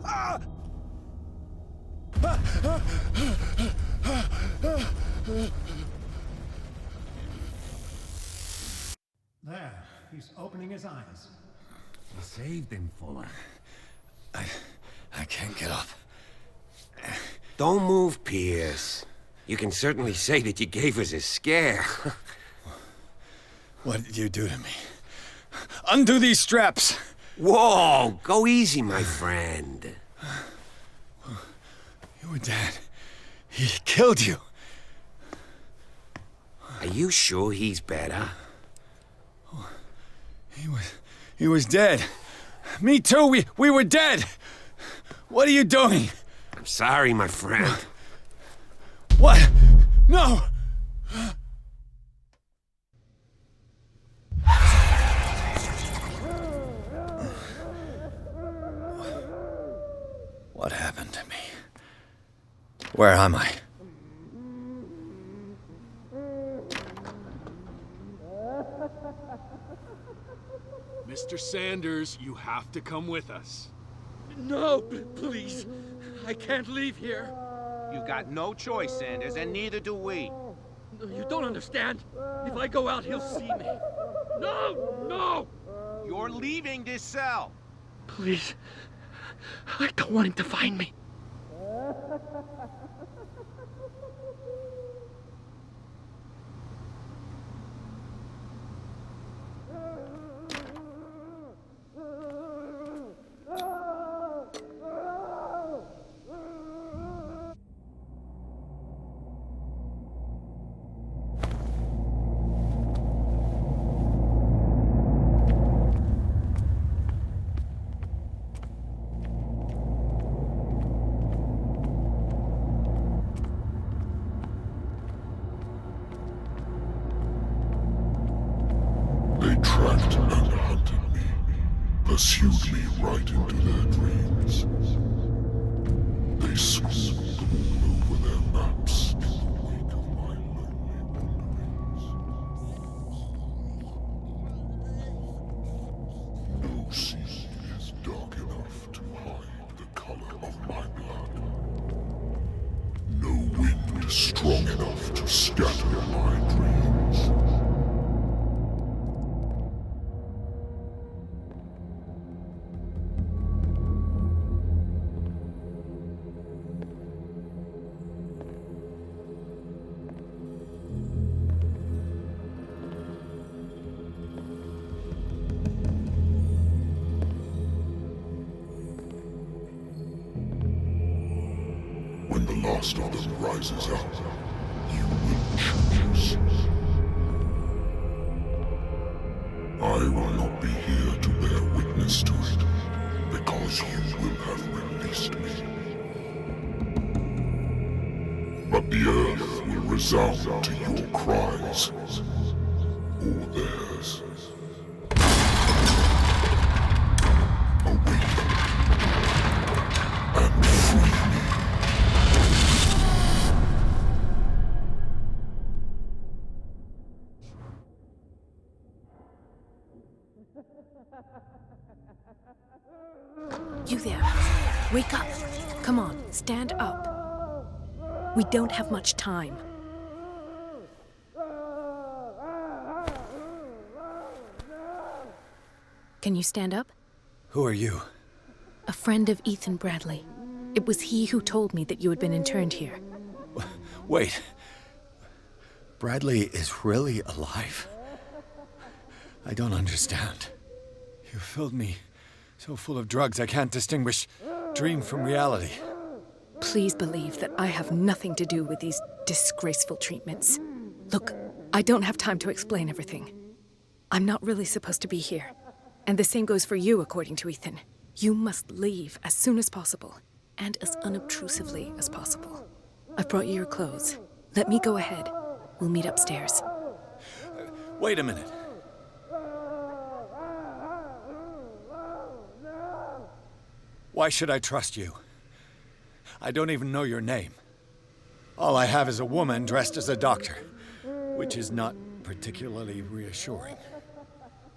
There, he's opening his eyes. You saved him, Fuller. I can't get up. Don't move, Pierce. You can certainly say that you gave us a scare. What did you do to me? Undo these straps! Whoa! Go easy, my friend. You were dead. He killed you. Are you sure he's better? He was dead. Me too, we were dead. What are you doing? I'm sorry, my friend. What? No! What happened to me? Where am I? Mr. Sanders, you have to come with us. No, please. I can't leave here. You got no choice, Sanders, and neither do we. No, you don't understand. If I go out, he'll see me. No! No! You're leaving this cell. Please. I don't want him to find me. Tracked and hunted me, pursued me right into their dreams. They scribbled all over their maps in the wake of my lonely wanderings. No sea is dark enough to hide the color of my blood. No wind strong enough to scatter my dreams. When the last of them rises up, you will choose. I will not be here to bear witness to it, because you will have released me. But the earth will resound to your cries, or theirs. Awaken and free me. You there. Wake up. Come on, stand up. We don't have much time. Can you stand up? Who are you? A friend of Ethan Bradley. It was he who told me that you had been interned here. Wait. Bradley is really alive? I don't understand. You filled me so full of drugs I can't distinguish dream from reality. Please believe that I have nothing to do with these disgraceful treatments. Look, I don't have time to explain everything. I'm not really supposed to be here. And the same goes for you, according to Ethan. You must leave as soon as possible, and as unobtrusively as possible. I've brought you your clothes. Let me go ahead. We'll meet upstairs. Wait a minute. Why should I trust you? I don't even know your name. All I have is a woman dressed as a doctor, which is not particularly reassuring.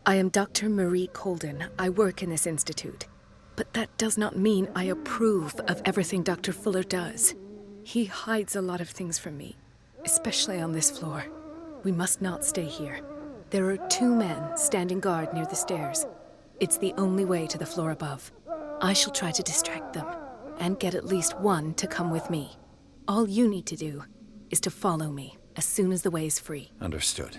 I am Dr. Marie Colden. I work in this institute. But that does not mean I approve of everything Dr. Fuller does. He hides a lot of things from me, especially on this floor. We must not stay here. There are 2 men standing guard near the stairs. It's the only way to the floor above. I shall try to distract them, and get at least one to come with me. All you need to do is to follow me as soon as the way is free. Understood.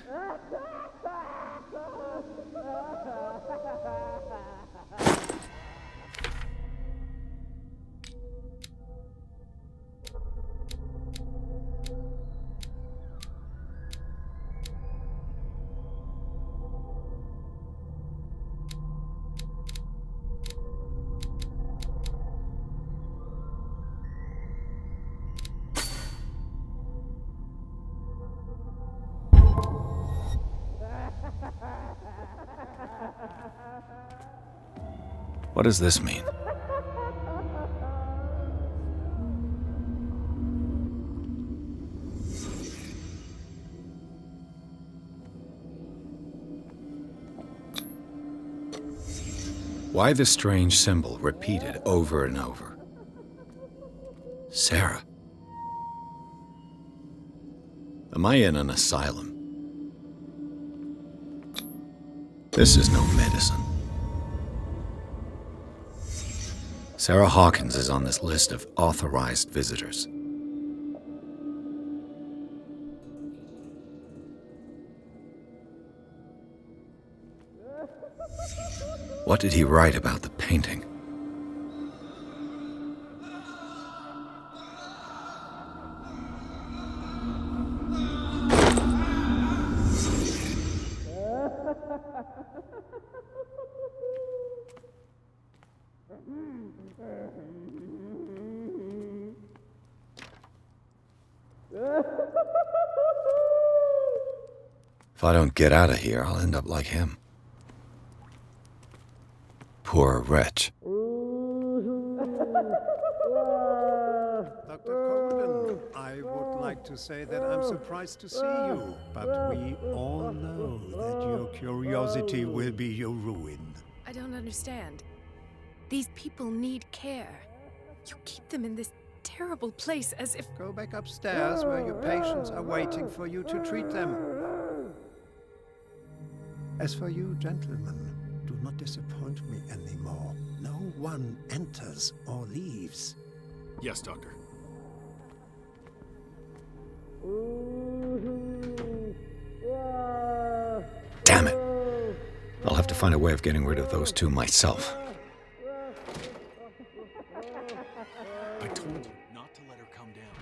What does this mean? Why the strange symbol repeated over and over? Sarah. Am I in an asylum? This is no medicine. Sarah Hawkins is on this list of authorized visitors. What did he write about the painting? If I don't get out of here, I'll end up like him. Poor wretch. Dr. Colden, I would like to say that I'm surprised to see you, but we all know that your curiosity will be your ruin. I don't understand. These people need care. You keep them in this terrible place as if... Go back upstairs where your patients are waiting for you to treat them. As for you, gentlemen, do not disappoint me anymore. No one enters or leaves. Yes, Doctor. Damn it. I'll have to find a way of getting rid of those 2 myself. I told you not to let her come down.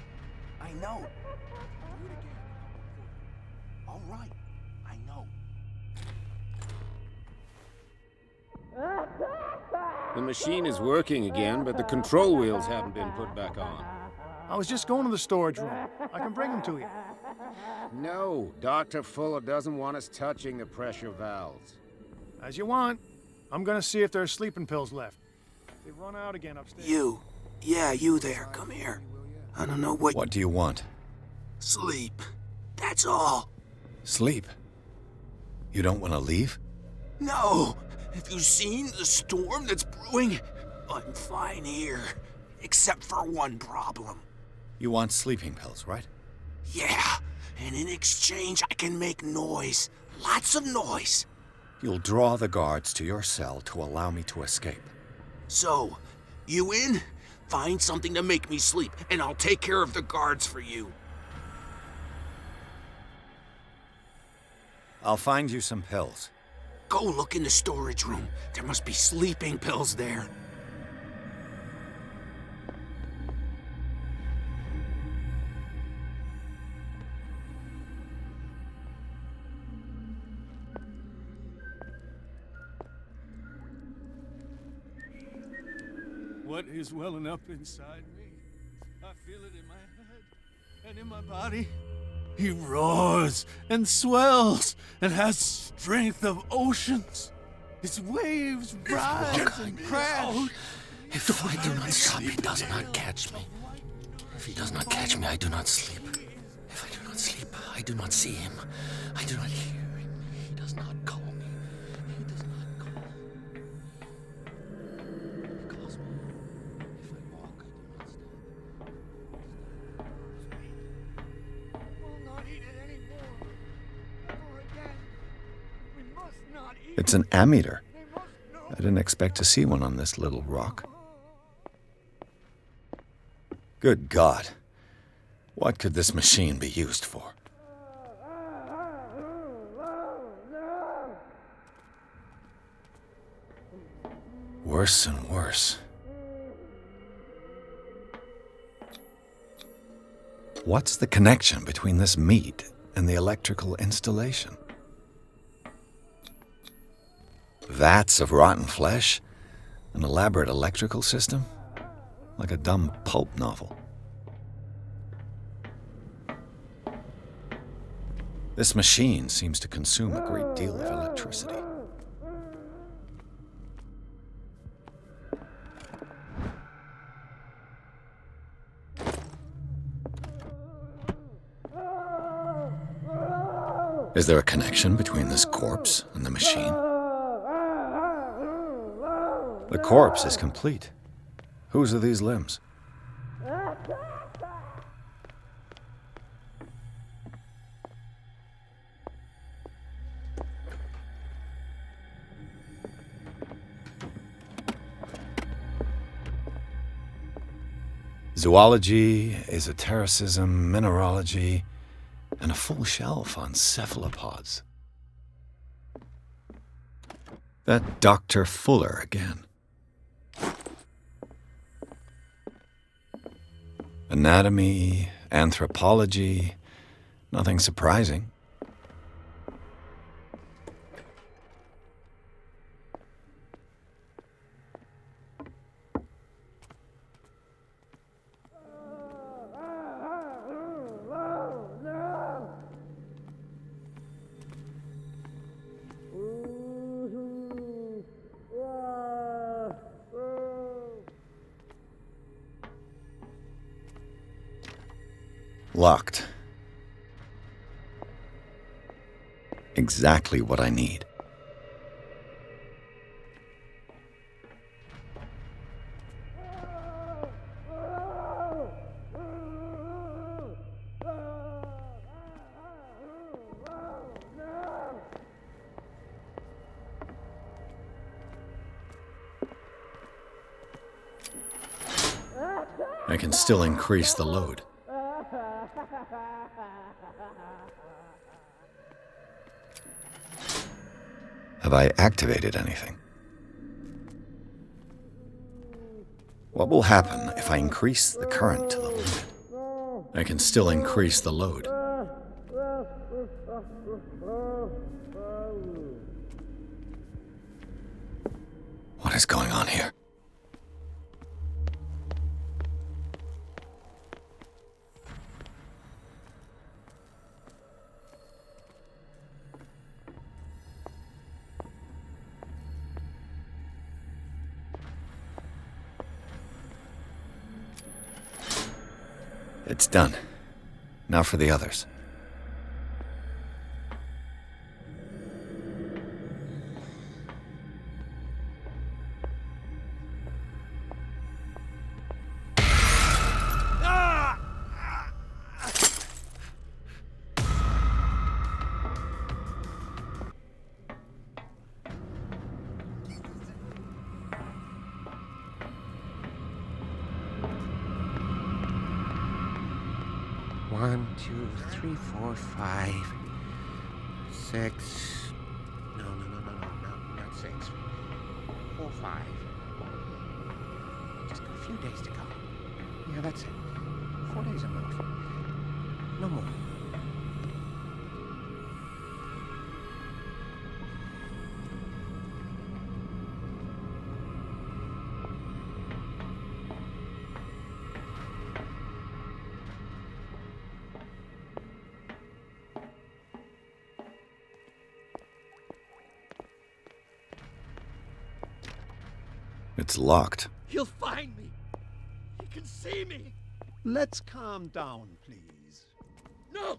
I know. Do it again. All right. I know. The machine is working again, but the control wheels haven't been put back on. I was just going to the storage room. I can bring them to you. No, Dr. Fuller doesn't want us touching the pressure valves. As you want. I'm gonna see if there's sleeping pills left. They've run out again upstairs. You. Yeah, you there. Come here. I don't know what... What do you want? Sleep. That's all. Sleep? You don't want to leave? No. Have you seen the storm that's brewing? I'm fine here. Except for one problem. You want sleeping pills, right? Yeah. And in exchange, I can make noise. Lots of noise. You'll draw the guards to your cell to allow me to escape. So, you in? Find something to make me sleep, and I'll take care of the guards for you. I'll find you some pills. Go look in the storage room. There must be sleeping pills there. What is welling up inside me? I feel it in my head and in my body. He roars and swells and has strength of oceans. His waves rise and crash. If I do not stop, he does not catch me. If he does not catch me, I do not sleep. If I do not sleep, I do not see him. I do not hear him. He does not call me. He does not call. He calls me. If I walk, I do not stand. We'll not eat it anymore. Never again. We must not eat It's an ammeter. I didn't expect to see one on this little rock. Good God. What could this machine be used for? Worse and worse. What's the connection between this meat and the electrical installation? Vats of rotten flesh? An elaborate electrical system? Like a dumb pulp novel. This machine seems to consume a great deal of electricity. Is there a connection between this corpse and the machine? The corpse is complete. Whose are these limbs? Zoology, esotericism, mineralogy, and a full shelf on cephalopods. That Dr. Fuller again. Anatomy, anthropology, nothing surprising. Locked. Exactly what I need. I can still increase the load. Have I activated anything? What will happen if I increase the current to the limit? I can still increase the load. What is going on here? It's done. Now for the others. 1, 2, 3, 4, 5, 6. No, not 6. 4, 5. Just got a few days to go. Yeah, that's it. 4 days a month. No more. It's locked. He'll find me. He can see me. Let's calm down, please. No.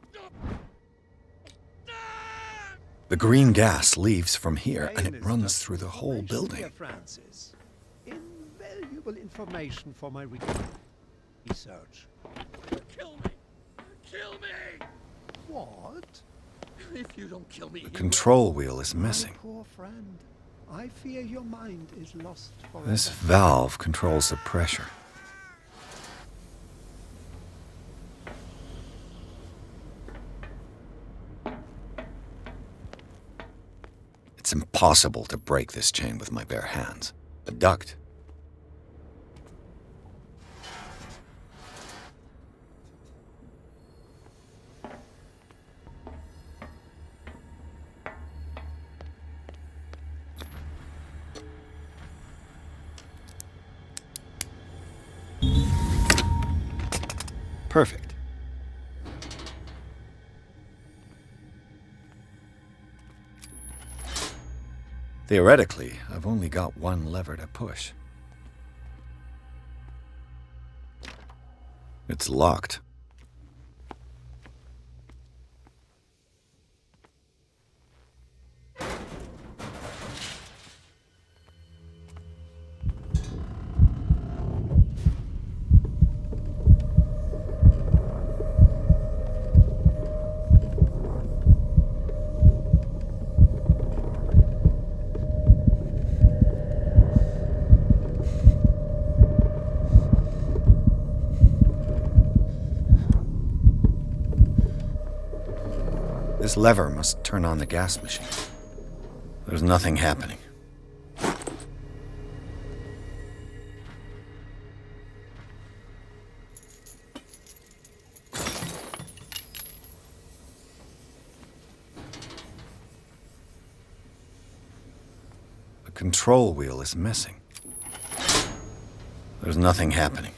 The green gas leaves from here, and it Pain is runs just through the whole information, building. dear Francis. Invaluable information for my research. Kill me. Kill me. What? If you don't kill me, The control wheel is missing. My poor friend, I fear your mind is lost forever. This valve controls the pressure. It's impossible to break this chain with my bare hands. A duct. Perfect. Theoretically, I've only got one lever to push. It's locked. This lever must turn on the gas machine. There's nothing happening. The control wheel is missing. There's nothing happening.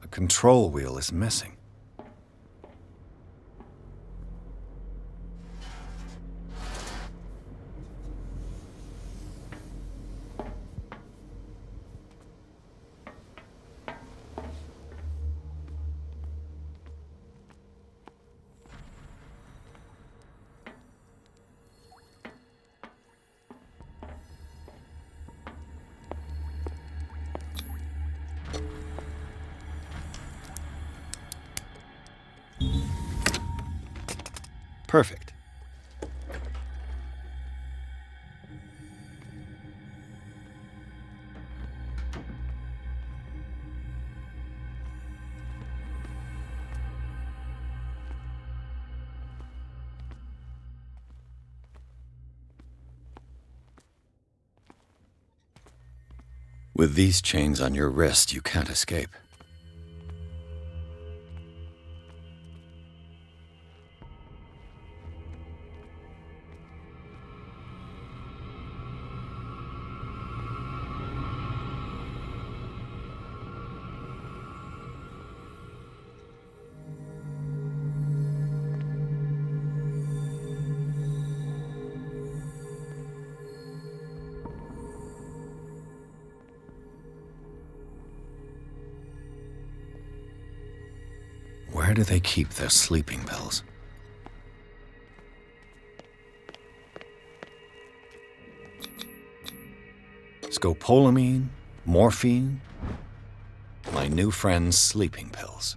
The control wheel is missing. Perfect. With these chains on your wrist, you can't escape. Where do they keep their sleeping pills? scopolamine, morphine, my new friend's sleeping pills.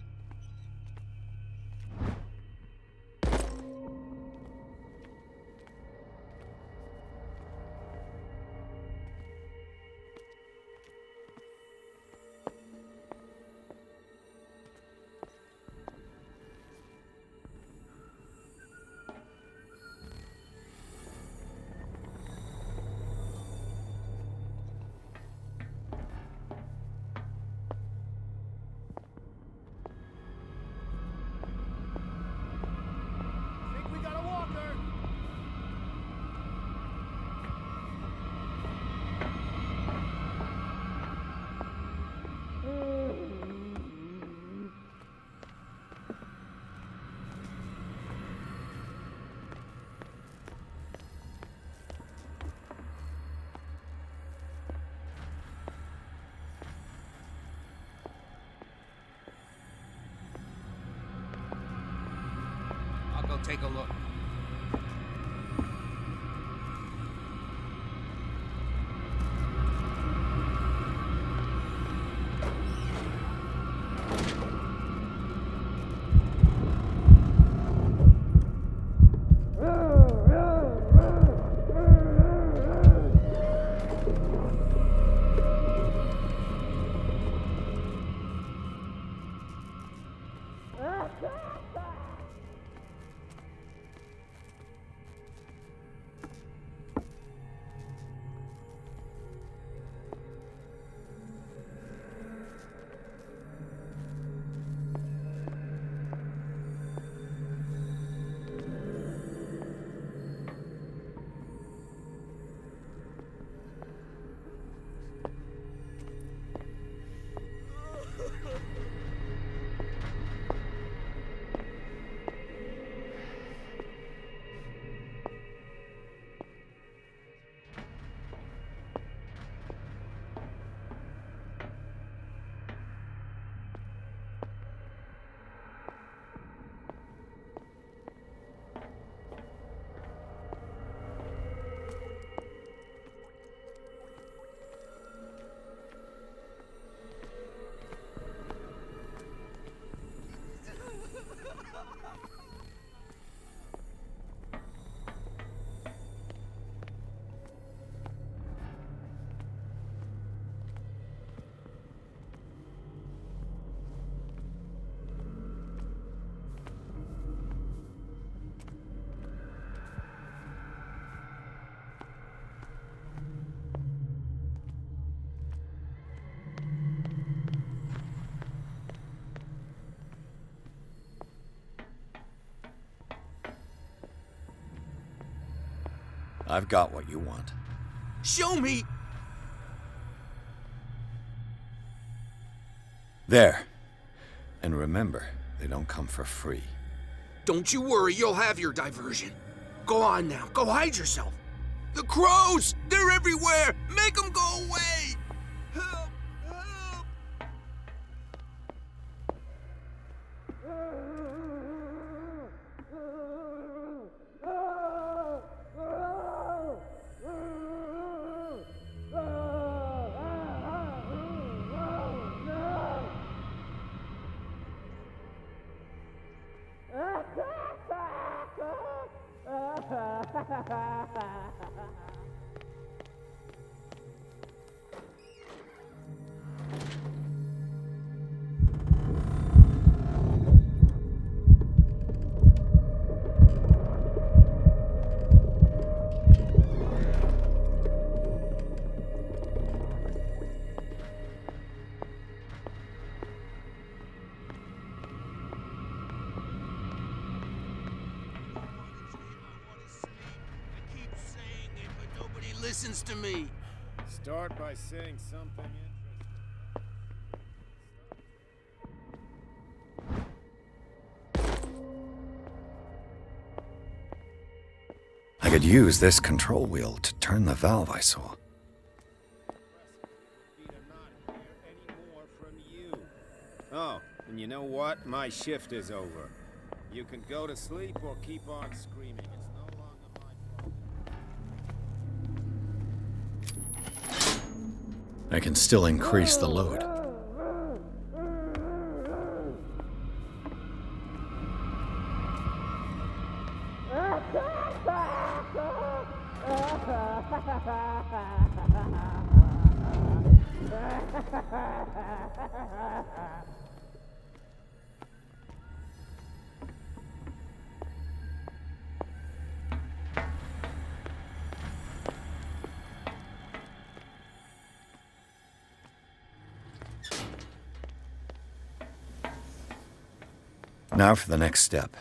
I'll go take a look. I've got what you want. Show me! There. And remember, they don't come for free. Don't you worry, you'll have your diversion. Go on now, go hide yourself. The crows! They're everywhere! Make them go away! Help! Help! Listens to me. Start by saying something interesting. I could use this control wheel to turn the valve I saw. Oh, and you know what? My shift is over. You can go to sleep or keep on screaming. It's no longer my problem. I can still increase the load. Now for the next step.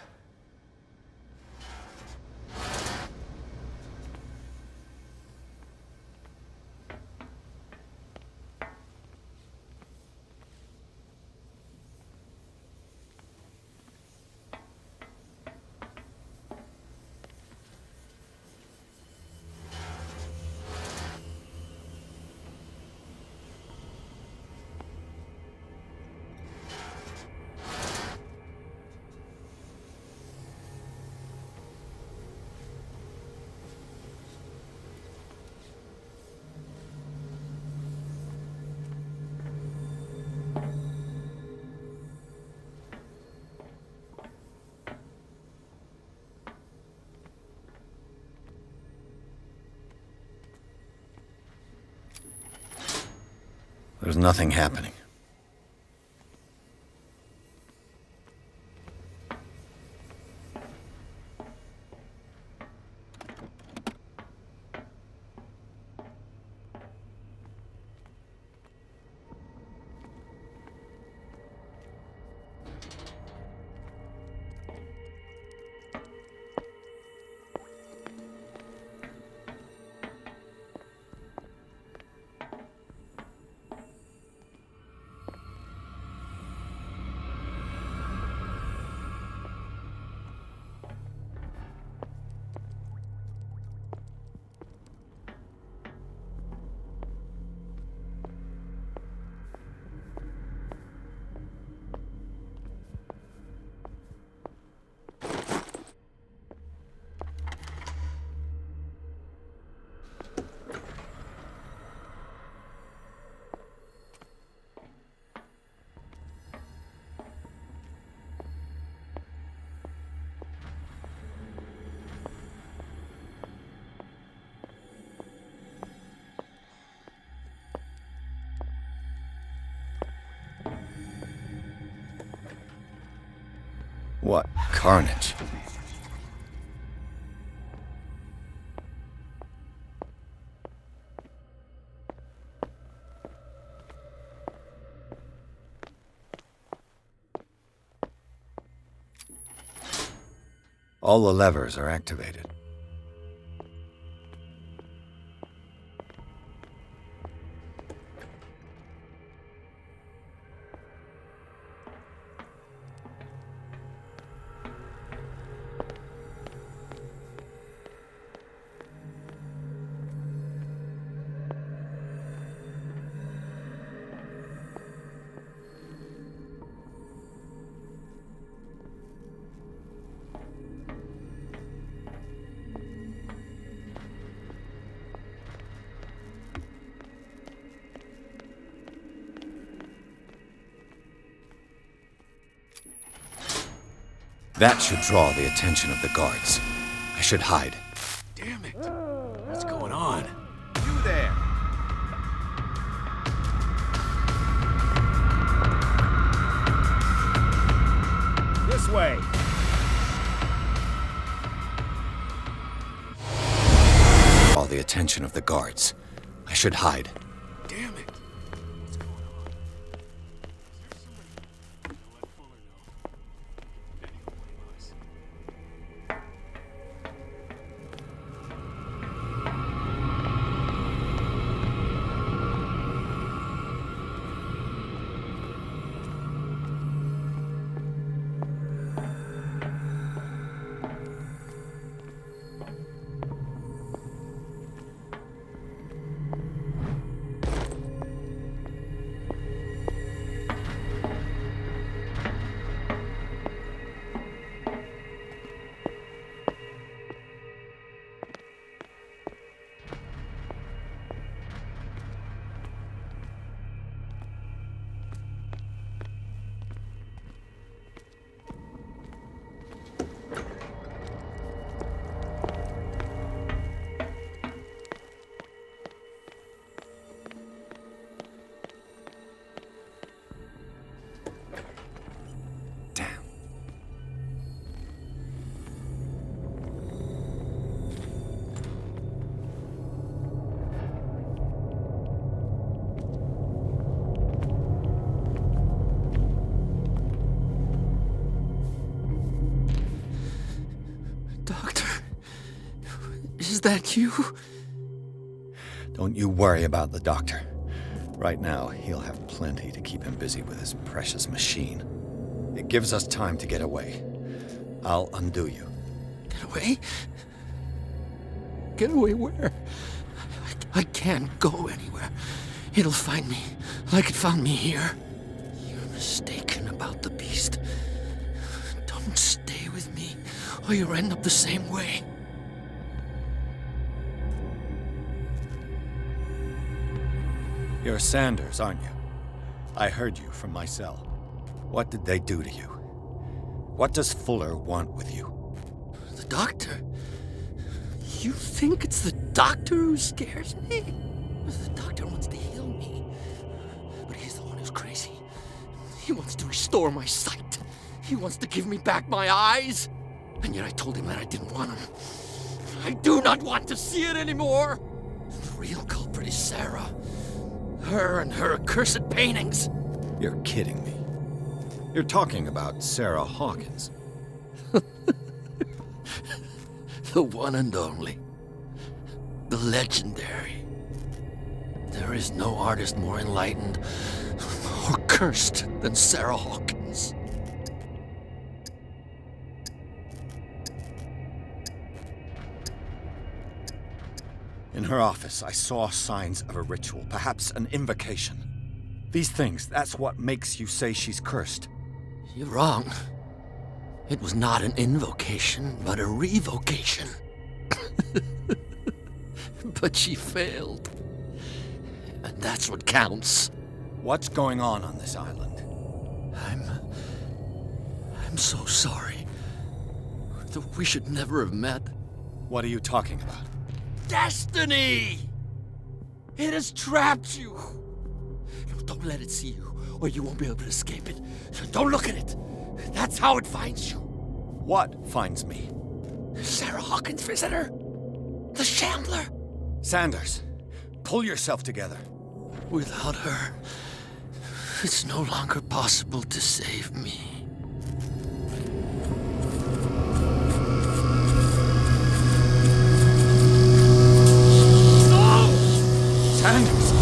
There's nothing happening. What carnage. All the levers are activated. That should draw the attention of the guards. I should hide. Damn it! What's going on? You there! This way! Draw the attention of the guards. I should hide. Damn it! Is that you? Don't you worry about the doctor. Right now, he'll have plenty to keep him busy with his precious machine. It gives us time to get away. I'll undo you. Get away? Get away where? I can't go anywhere. It'll find me, like it found me here. You're mistaken about the beast. Don't stay with me, or you'll end up the same way. You're Sanders, aren't you? I heard you from my cell. What did they do to you? What does Fuller want with you? The doctor? You think it's the doctor who scares me? The doctor wants to heal me. But he's the one who's crazy. He wants to restore my sight. He wants to give me back my eyes. And yet I told him that I didn't want him. I do not want to see it anymore. The real culprit is Sarah. Her and her accursed paintings. You're kidding me. You're talking about Sarah Hawkins. The one and only. The legendary. There is no artist more enlightened or cursed than Sarah Hawkins. In her office, I saw signs of a ritual, perhaps an invocation. These things, that's what makes you say she's cursed. You're wrong. It was not an invocation, but a revocation. But she failed. And that's what counts. What's going on this island? I'm so sorry. We should never have met. What are you talking about? Destiny! It has trapped you. Don't let it see you, or you won't be able to escape it. Don't look at it. That's how it finds you. What finds me? Sarah Hawkins' visitor. The Shambler. Sanders, pull yourself together. Without her, it's no longer possible to save me. No! Sanders!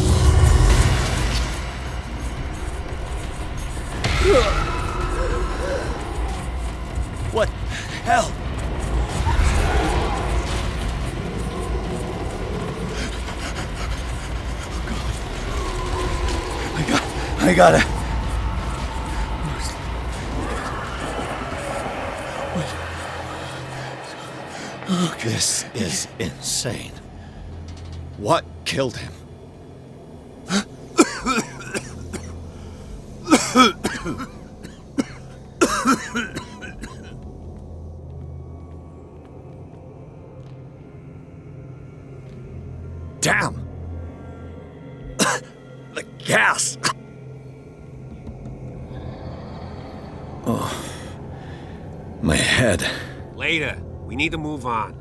What the hell? I gotta... This is insane. What killed him? Damn! The gas! Oh, my head. Later. We need to move on.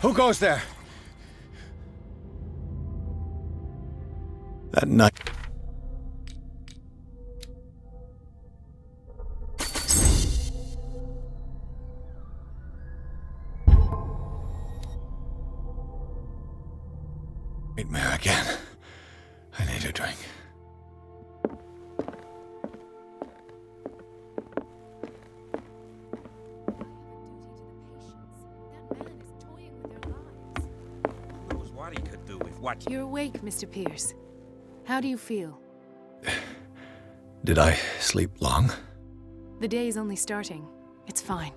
Who goes there? That night. Nightmare again. I need a drink. Who knows what he could do with what? You're awake, Mr. Pierce. How do you feel? Did I sleep long? The day's only starting. It's fine.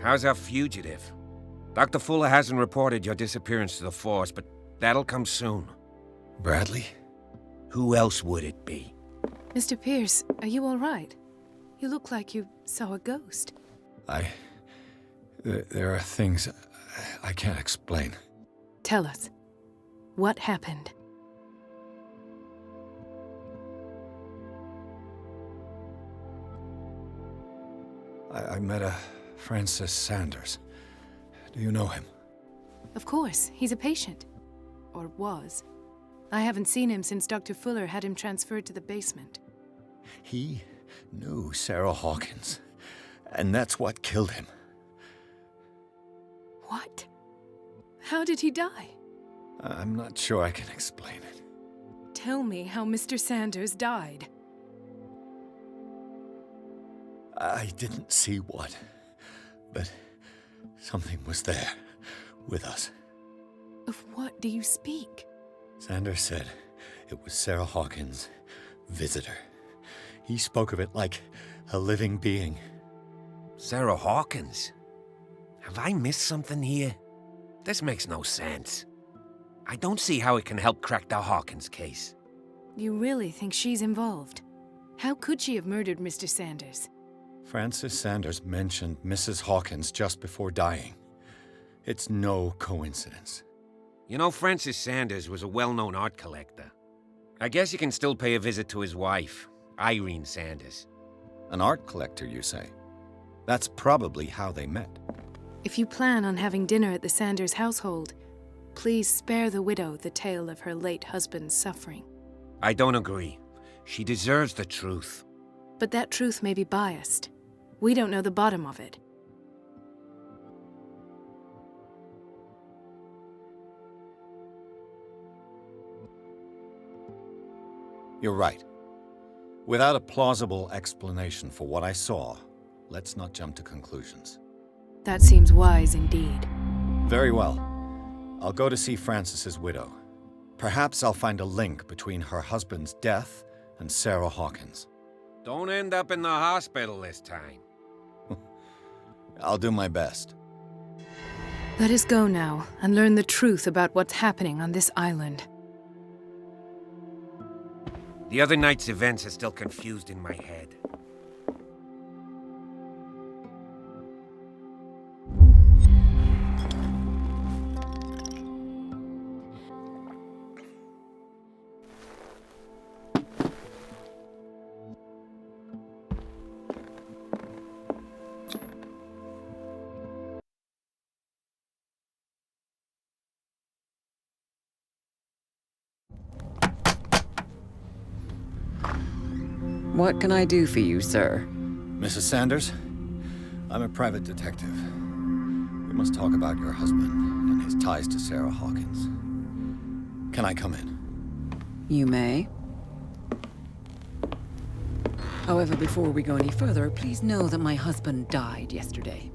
How's our fugitive? Dr. Fuller hasn't reported your disappearance to the force, but that'll come soon. Bradley? Who else would it be? Mr. Pierce, are you all right? You look like you saw a ghost. There are things I can't explain. Tell us. What happened? I met a Francis Sanders. Do you know him? Of course, he's a patient. Or was. I haven't seen him since Dr. Fuller had him transferred to the basement. He knew Sarah Hawkins, and that's what killed him. What? How did he die? I'm not sure I can explain it. Tell me how Mr. Sanders died. I didn't see what, but something was there, with us. Of what do you speak? Sanders said it was Sarah Hawkins' visitor. He spoke of it like a living being. Sarah Hawkins? Have I missed something here? This makes no sense. I don't see how it can help crack the Hawkins case. You really think she's involved? How could she have murdered Mr. Sanders? Francis Sanders mentioned Mrs. Hawkins just before dying. It's no coincidence. You know, Francis Sanders was a well-known art collector. I guess you can still pay a visit to his wife, Irene Sanders. An art collector, you say? That's probably how they met. If you plan on having dinner at the Sanders household, please spare the widow the tale of her late husband's suffering. I don't agree. She deserves the truth. But that truth may be biased. We don't know the bottom of it. You're right. Without a plausible explanation for what I saw, let's not jump to conclusions. That seems wise indeed. Very well. I'll go to see Francis's widow. Perhaps I'll find a link between her husband's death and Sarah Hawkins. Don't end up in the hospital this time. I'll do my best. Let us go now and learn the truth about what's happening on this island. The other night's events are still confused in my head. What can I do for you, sir? Mrs. Sanders, I'm a private detective. We must talk about your husband and his ties to Sarah Hawkins. Can I come in? You may. However, before we go any further, please know that my husband died yesterday.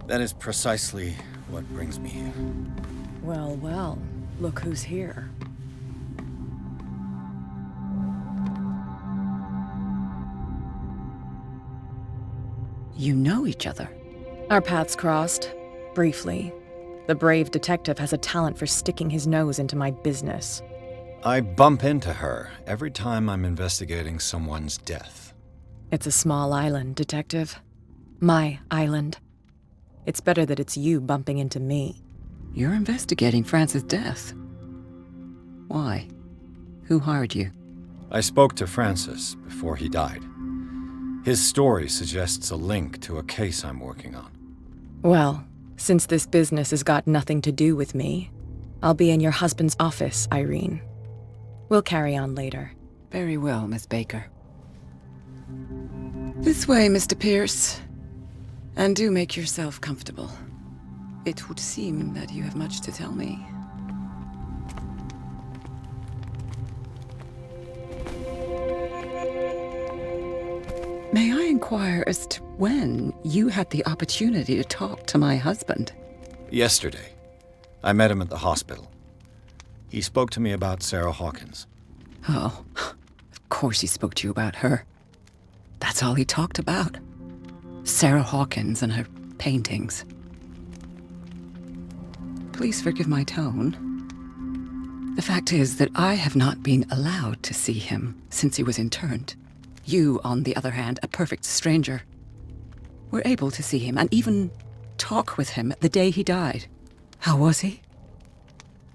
That is precisely what brings me here. Well, well, look who's here. You know each other. Our paths crossed, briefly. The brave detective has a talent for sticking his nose into my business. I bump into her every time I'm investigating someone's death. It's a small island, Detective. My island. It's better that it's you bumping into me. You're investigating Francis' death. Why? Who hired you? I spoke to Francis before he died. His story suggests a link to a case I'm working on. Well, since this business has got nothing to do with me, I'll be in your husband's office, Irene. We'll carry on later. Very well, Miss Baker. This way, Mr. Pierce. And do make yourself comfortable. It would seem that you have much to tell me. May I inquire as to when you had the opportunity to talk to my husband? Yesterday. I met him at the hospital. He spoke to me about Sarah Hawkins. Oh, of course he spoke to you about her. That's all he talked about. Sarah Hawkins and her paintings. Please forgive my tone. The fact is that I have not been allowed to see him since he was interned. You, on the other hand, a perfect stranger, were able to see him and even talk with him the day he died. How was he?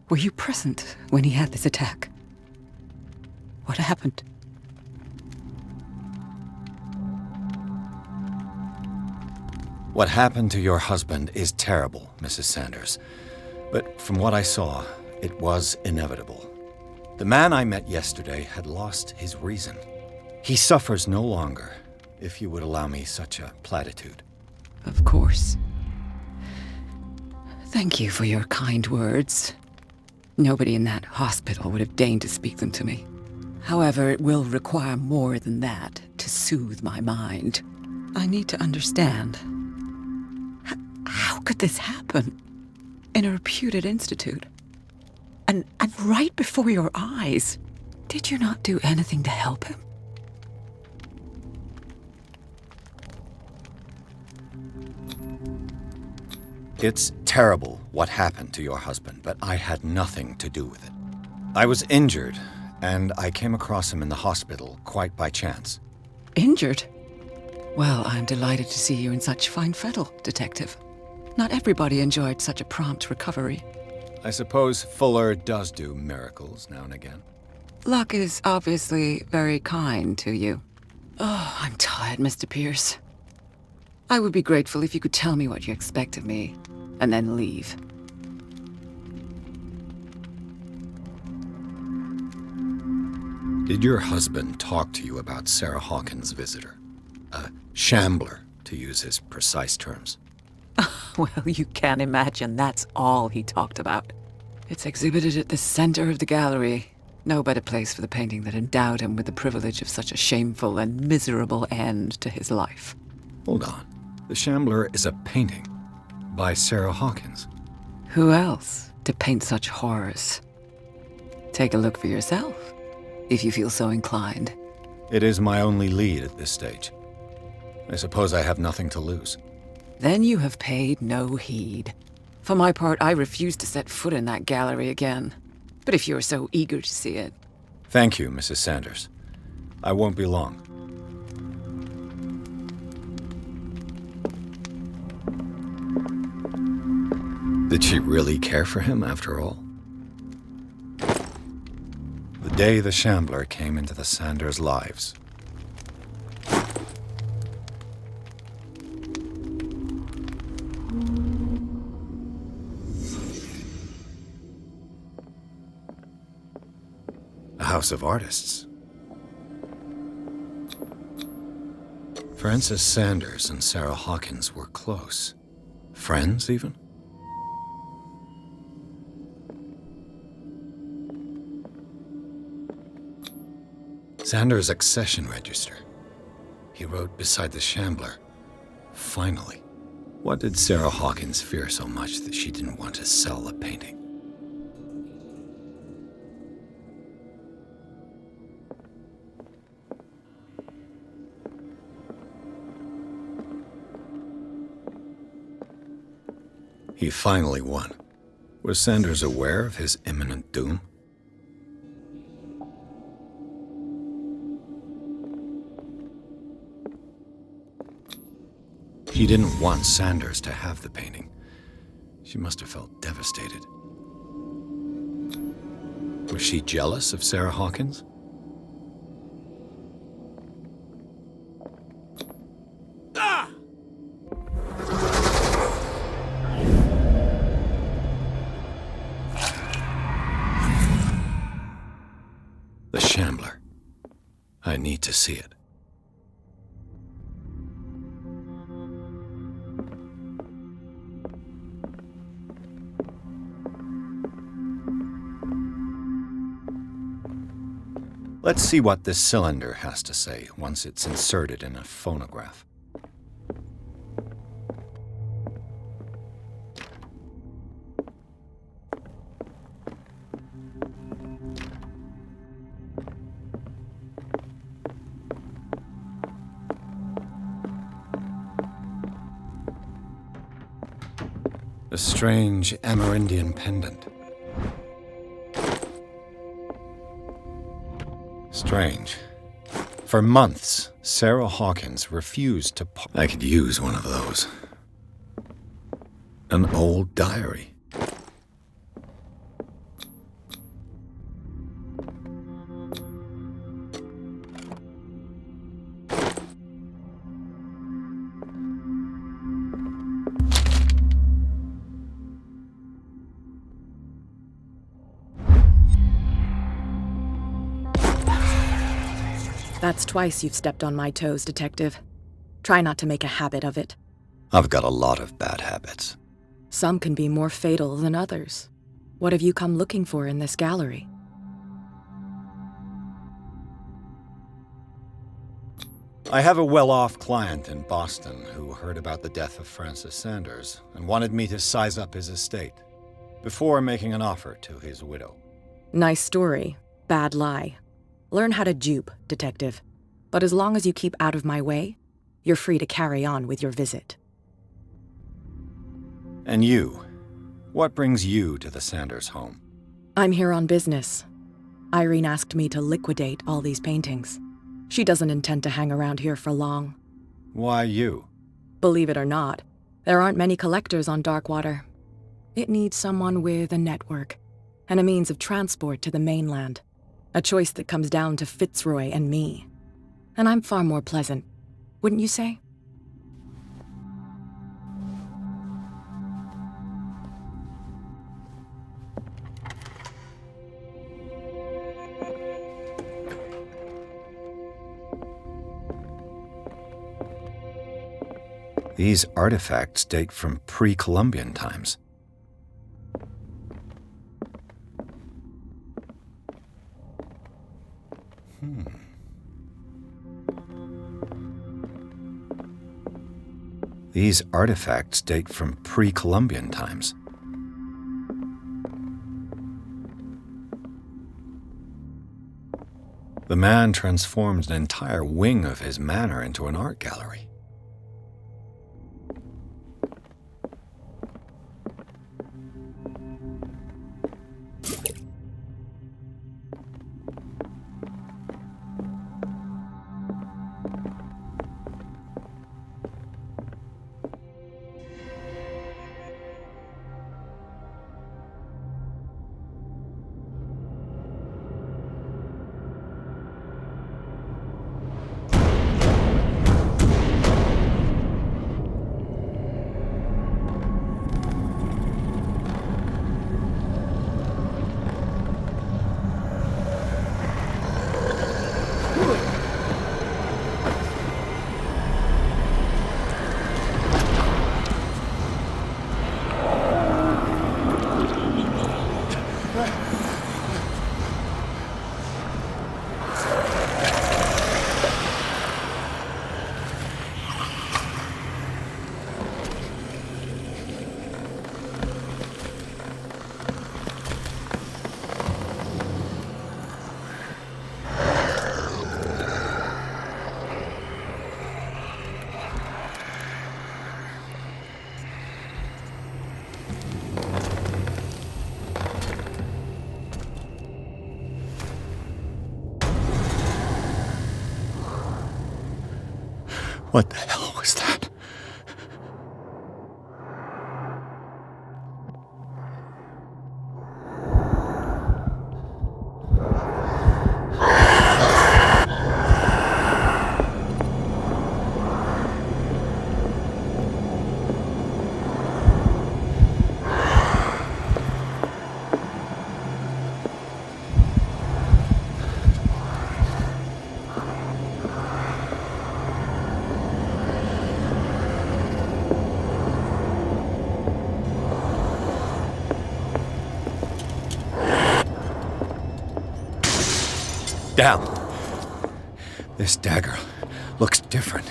Were you present when he had this attack? What happened? What happened to your husband is terrible, Mrs. Sanders. But from what I saw, it was inevitable. The man I met yesterday had lost his reason. He suffers no longer, if you would allow me such a platitude. Of course. Thank you for your kind words. Nobody in that hospital would have deigned to speak them to me. However, it will require more than that to soothe my mind. I need to understand. How could this happen? In a reputed institute? And right before your eyes? Did you not do anything to help him? It's terrible what happened to your husband, but I had nothing to do with it. I was injured, and I came across him in the hospital quite by chance. Injured? Well, I'm delighted to see you in such fine fettle, Detective. Not everybody enjoyed such a prompt recovery. I suppose Fuller does do miracles now and again. Luck is obviously very kind to you. Oh, I'm tired, Mr. Pierce. I would be grateful if you could tell me what you expect of me, and then leave. Did your husband talk to you about Sarah Hawkins' visitor? A shambler, to use his precise terms. Well, you can imagine that's all he talked about. It's exhibited at the center of the gallery. No better place for the painting that endowed him with the privilege of such a shameful and miserable end to his life. Hold on. The Shambler is a painting by Sarah Hawkins. Who else to paint such horrors? Take a look for yourself, if you feel so inclined. It is my only lead at this stage. I suppose I have nothing to lose. Then you have paid no heed. For my part, I refuse to set foot in that gallery again. But if you're so eager to see it... Thank you, Mrs. Sanders. I won't be long. Did she really care for him, after all? The day the Shambler came into the Sanders' lives. A house of artists. Frances Sanders and Sarah Hawkins were close. Friends, even? Sanders' accession register. He wrote beside the Shambler, "Finally." What did Sarah Hawkins fear so much that she didn't want to sell the painting? He finally won. Was Sanders aware of his imminent doom? He didn't want Sanders to have the painting. She must have felt devastated. Was she jealous of Sarah Hawkins? Ah! The Shambler. I need to see it. Let's see what this cylinder has to say once it's inserted in a phonograph. A strange Amerindian pendant. Strange. For months, Sarah Hawkins refused to I could use one of those. An old diary. That's twice you've stepped on my toes, Detective. Try not to make a habit of it. I've got a lot of bad habits. Some can be more fatal than others. What have you come looking for in this gallery? I have a well-off client in Boston who heard about the death of Francis Sanders and wanted me to size up his estate before making an offer to his widow. Nice story. Bad lie. Learn how to dupe, Detective. But as long as you keep out of my way, you're free to carry on with your visit. And you? What brings you to the Sanders home? I'm here on business. Irene asked me to liquidate all these paintings. She doesn't intend to hang around here for long. Why you? Believe it or not, there aren't many collectors on Darkwater. It needs someone with a network and a means of transport to the mainland. A choice that comes down to Fitzroy and me. And I'm far more pleasant, wouldn't you say? These artifacts date from pre-Columbian times. These artifacts date from pre-Columbian times. The man transformed an entire wing of his manor into an art gallery. What the hell was that? Down. This dagger looks different.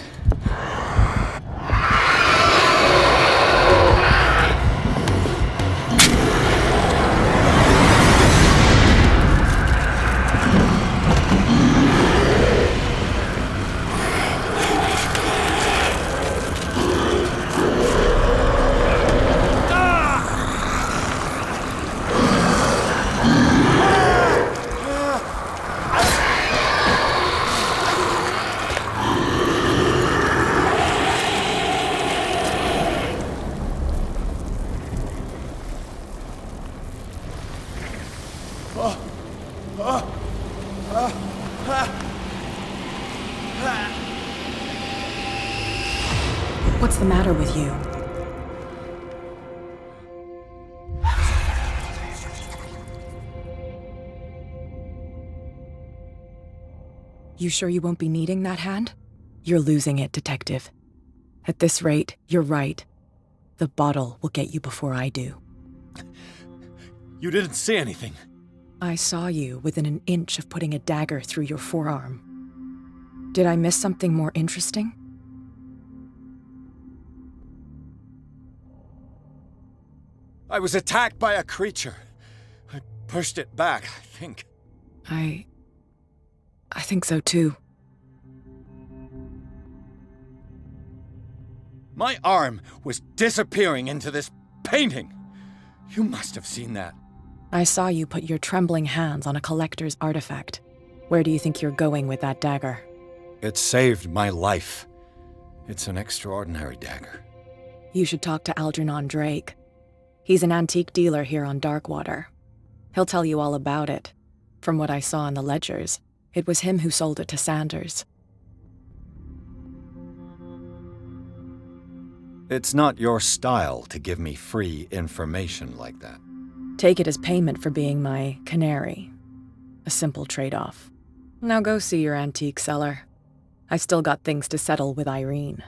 What's the matter with you? You sure you won't be needing that hand? You're losing it, Detective. At this rate, you're right. The bottle will get you before I do. You didn't see anything. I saw you within an inch of putting a dagger through your forearm. Did I miss something more interesting? I was attacked by a creature. I pushed it back, I think. I think so too. My arm was disappearing into this painting. You must have seen that. I saw you put your trembling hands on a collector's artifact. Where do you think you're going with that dagger? It saved my life. It's an extraordinary dagger. You should talk to Algernon Drake. He's an antique dealer here on Darkwater. He'll tell you all about it. From what I saw in the ledgers, it was him who sold it to Sanders. It's not your style to give me free information like that. Take it as payment for being my canary. A simple trade-off. Now go see your antique seller. I've still got things to settle with Irene.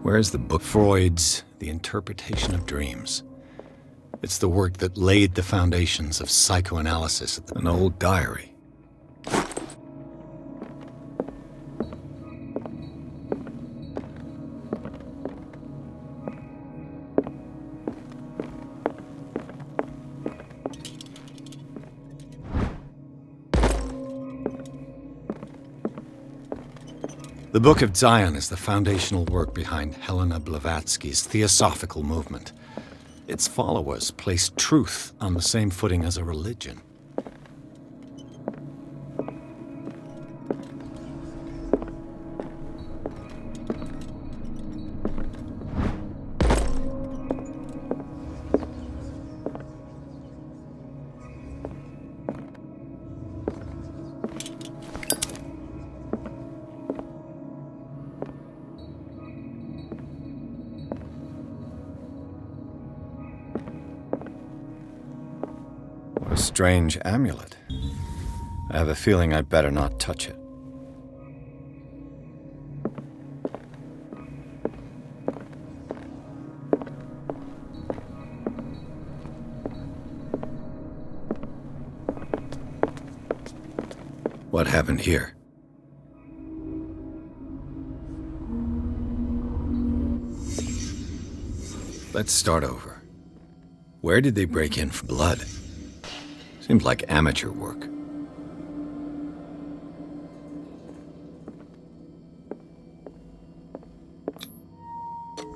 Where's the book? Freud's The Interpretation of Dreams. It's the work that laid the foundations of psychoanalysis. An old diary. The Book of Zion is the foundational work behind Helena Blavatsky's Theosophical movement. Its followers place truth on the same footing as a religion. Strange amulet. I have a feeling I'd better not touch it. What happened here? Let's start over. Where did they break in for blood? Seems like amateur work.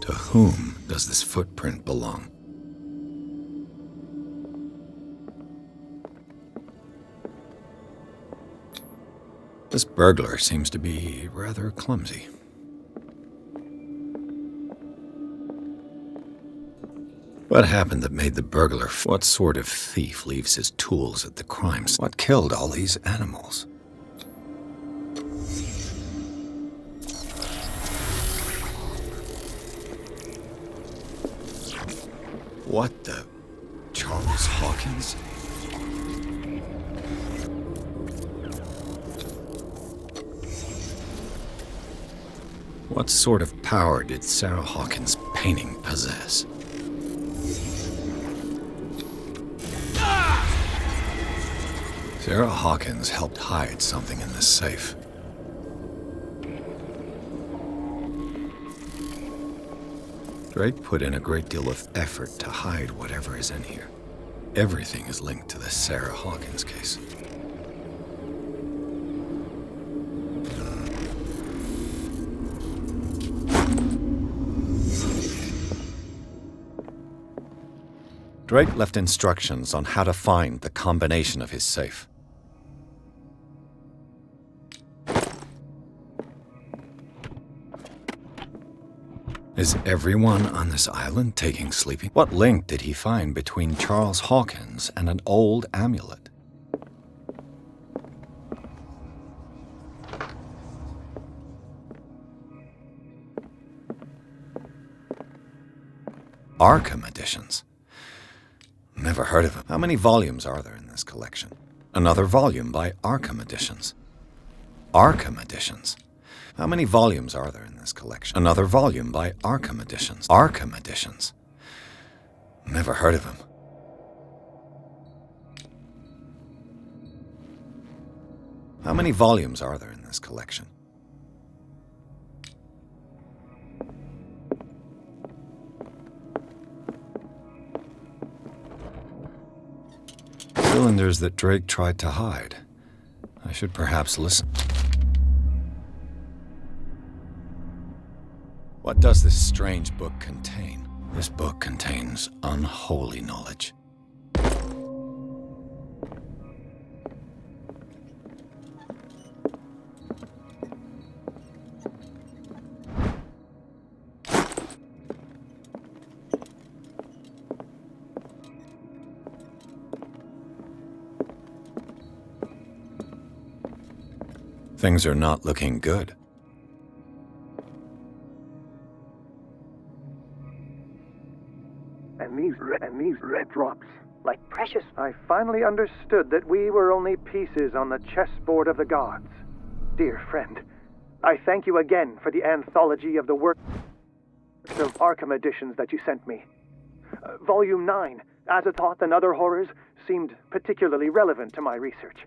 To whom does this footprint belong? This burglar seems to be rather clumsy. What happened that made the burglar? What sort of thief leaves his tools at the crime scene? What killed all these animals? What the? Charles Hawkins? What sort of power did Sarah Hawkins' painting possess? Sarah Hawkins helped hide something in this safe. Drake put in a great deal of effort to hide whatever is in here. Everything is linked to the Sarah Hawkins case. Drake left instructions on how to find the combination of his safe. Is everyone on this island taking sleeping? What link did he find between Charles Hawkins and an old amulet? Arkham editions. Never heard of him. How many volumes are there in this collection? Another volume by Arkham Editions. Arkham Editions. How many volumes are there in this collection? Another volume by Arkham Editions. Arkham Editions. Never heard of him. How many volumes are there in this collection? Cylinders that Drake tried to hide. I should perhaps listen. What does this strange book contain? This book contains unholy knowledge. Things are not looking good. And these red drops, like precious. I finally understood that we were only pieces on the chessboard of the gods. Dear friend, I thank you again for the anthology of the works of Arkham editions that you sent me. Volume 9, Azathoth and Other Horrors, seemed particularly relevant to my research.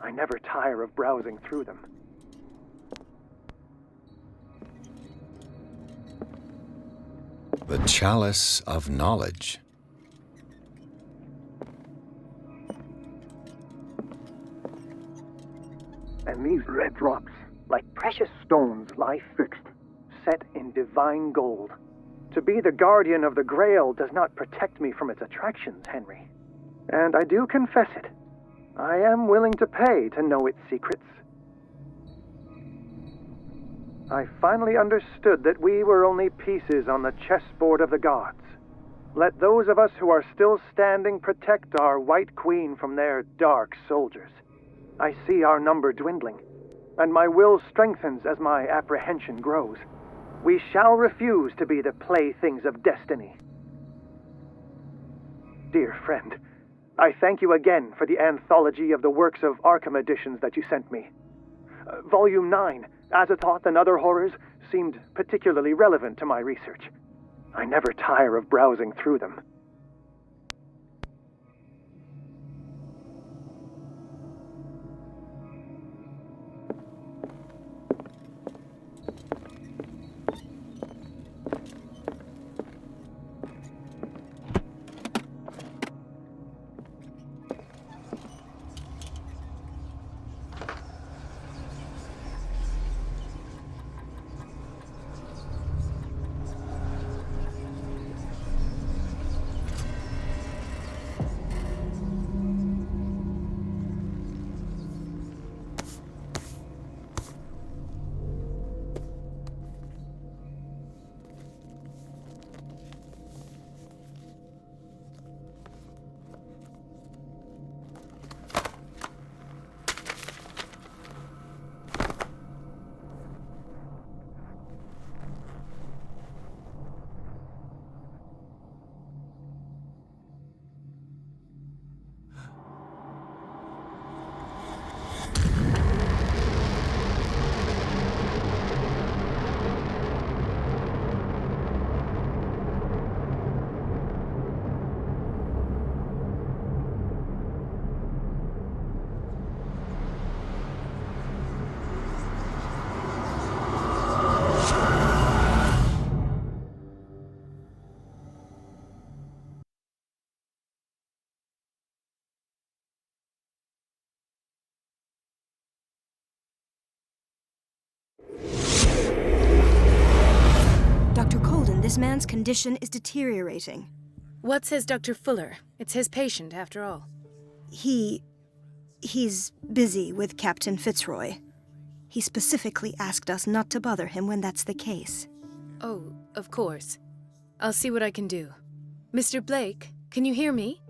I never tire of browsing through them. The Chalice of Knowledge. And these red drops, like precious stones, lie fixed, set in divine gold. To be the guardian of the Grail does not protect me from its attractions, Henry. And I do confess it. I am willing to pay to know its secrets. I finally understood that we were only pieces on the chessboard of the gods. Let those of us who are still standing protect our White Queen from their dark soldiers. I see our number dwindling, and my will strengthens as my apprehension grows. We shall refuse to be the playthings of destiny. Dear friend, I thank you again for the anthology of the works of Arkham editions that you sent me. Volume 9, Azathoth and Other Horrors, seemed particularly relevant to my research. I never tire of browsing through them. and this man's condition is deteriorating. What says Dr. Fuller? It's his patient, after all. He's busy with Captain Fitzroy. He specifically asked us not to bother him when that's the case. Oh, of course. I'll see what I can do. Mr. Blake, can you hear me?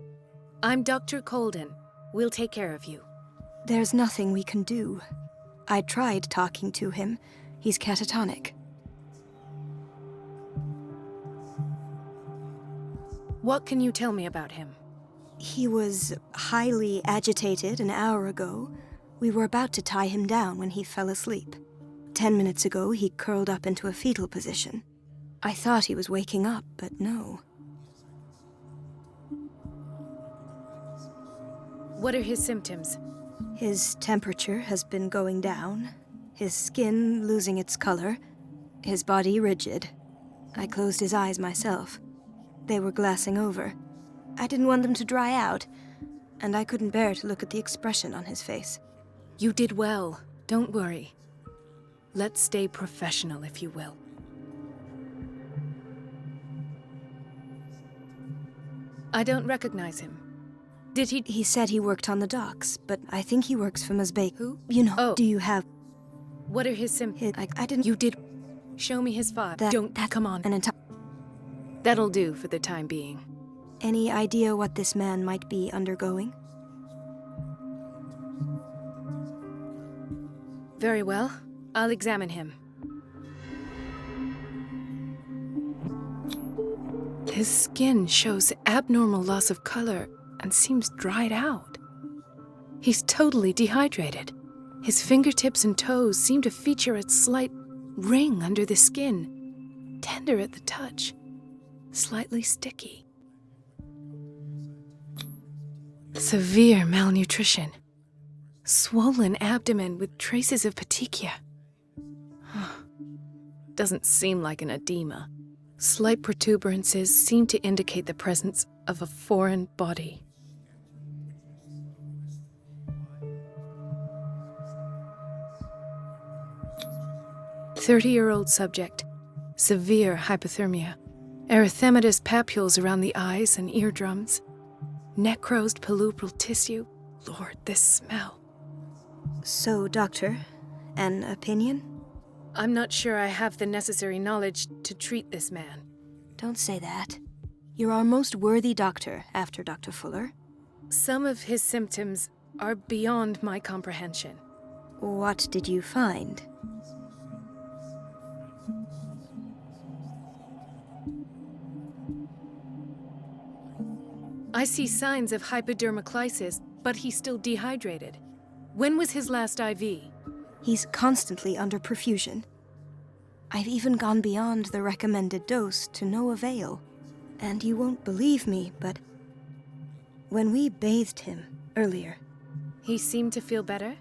I'm Dr. Colden. We'll take care of you. There's nothing we can do. I tried talking to him. He's catatonic. What can you tell me about him? He was highly agitated an hour ago. We were about to tie him down when he fell asleep. 10 minutes ago, he curled up into a fetal position. I thought he was waking up, but no. What are his symptoms? His temperature has been going down, his skin losing its color, his body rigid. I closed his eyes myself. They were glassing over. I didn't want them to dry out, and I couldn't bear to look at the expression on his face. You did well. Don't worry. Let's stay professional, if you will. I don't recognize him. Did he... He said he worked on the docks, but I think he works for Ms. Baker. Who? You know, Oh. do you have... What are his symptoms? I didn't... You did... Show me his file. Come on. That'll do for the time being. Any idea what this man might be undergoing? Very well. I'll examine him. His skin shows abnormal loss of color and seems dried out. He's totally dehydrated. His fingertips and toes seem to feature a slight ring under the skin, tender at the touch, slightly sticky. Severe malnutrition. Swollen abdomen with traces of petechia. Doesn't seem like an edema. Slight protuberances seem to indicate the presence of a foreign body. "30-year-old subject. Severe hypothermia. Erythematous papules around the eyes and eardrums. Necrosed palpebral tissue. Lord, this smell. So, Doctor, an opinion? I'm not sure I have the necessary knowledge to treat this man. Don't say that. You're our most worthy doctor after Dr. Fuller. Some of his symptoms are beyond my comprehension. What did you find? I see signs of hypodermoclysis, but he's still dehydrated. When was his last IV? He's constantly under perfusion. I've even gone beyond the recommended dose to no avail. And you won't believe me, but when we bathed him earlier... He seemed to feel better?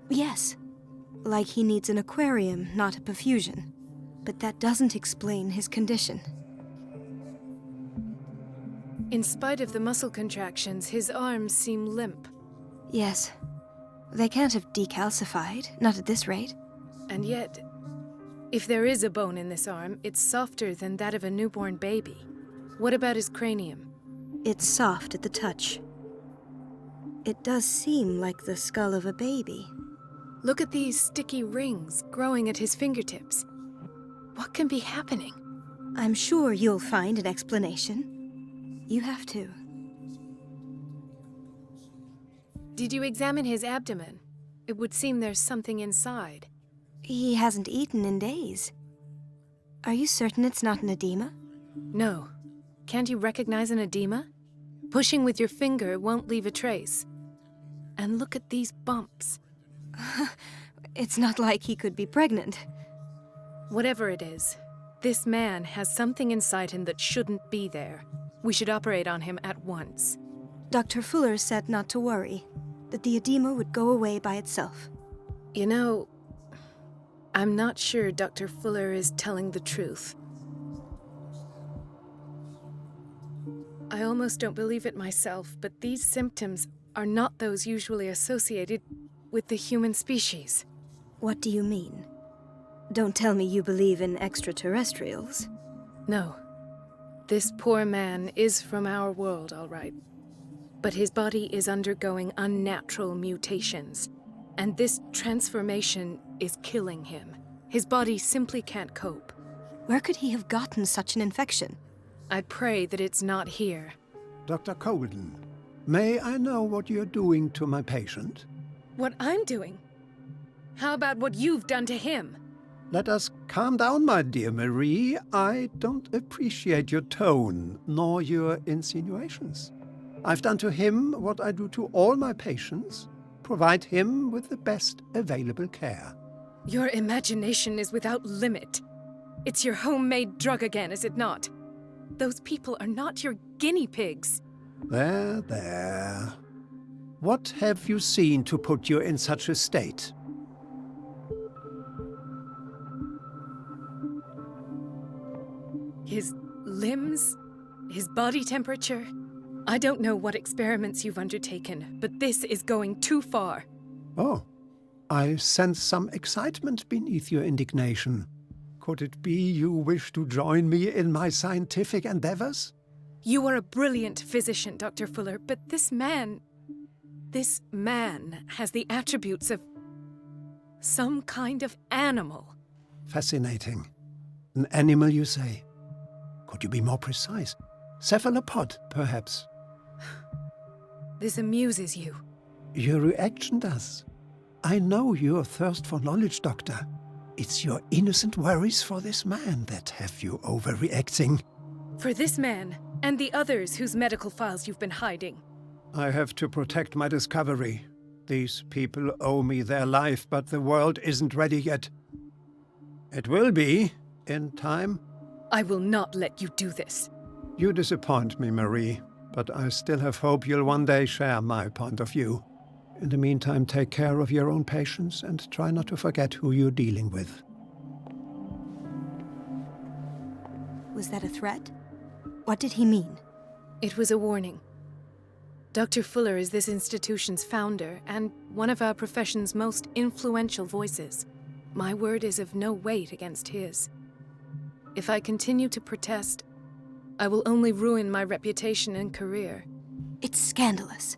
Yes. Like he needs an aquarium, not a perfusion. But that doesn't explain his condition. In spite of the muscle contractions, his arms seem limp. Yes. They can't have decalcified, not at this rate. And yet, if there is a bone in this arm, it's softer than that of a newborn baby. What about his cranium? It's soft at the touch. It does seem like the skull of a baby. Look at these sticky rings growing at his fingertips. What can be happening? I'm sure you'll find an explanation. You have to. Did you examine his abdomen? It would seem there's something inside. He hasn't eaten in days. Are you certain it's not an edema? No. Can't you recognize an edema? Pushing with your finger won't leave a trace. And look at these bumps. It's not like he could be pregnant. Whatever it is, this man has something inside him that shouldn't be there. We should operate on him at once. Dr. Fuller said not to worry, that the edema would go away by itself. You know, I'm not sure Dr. Fuller is telling the truth. I almost don't believe it myself, but these symptoms are not those usually associated with the human species. What do you mean? Don't tell me you believe in extraterrestrials. No. This poor man is from our world, all right. But his body is undergoing unnatural mutations, and this transformation is killing him. His body simply can't cope. Where could he have gotten such an infection? I pray that it's not here. Dr. Colden, may I know what you're doing to my patient? What I'm doing? How about what you've done to him? Let us calm down, my dear Marie. I don't appreciate your tone, nor your insinuations. I've done to him what I do to all my patients. Provide him with the best available care. Your imagination is without limit. It's your homemade drug again, is it not? Those people are not your guinea pigs. There, there. What have you seen to put you in such a state? His limbs? His body temperature? I don't know what experiments you've undertaken, but this is going too far. Oh, I sense some excitement beneath your indignation. Could it be you wish to join me in my scientific endeavors? You are a brilliant physician, Dr. Fuller, but this man has the attributes of some kind of animal. Fascinating. An animal, you say? Could you be more precise? Cephalopod, perhaps? This amuses you. Your reaction does. I know your thirst for knowledge, Doctor. It's your innocent worries for this man that have you overreacting. For this man, and the others whose medical files you've been hiding. I have to protect my discovery. These people owe me their life, but the world isn't ready yet. It will be, in time. I will not let you do this. You disappoint me, Marie, but I still have hope you'll one day share my point of view. In the meantime, take care of your own patients and try not to forget who you're dealing with. Was that a threat? What did he mean? It was a warning. Dr. Fuller is this institution's founder and one of our profession's most influential voices. My word is of no weight against his. If I continue to protest, I will only ruin my reputation and career. It's scandalous.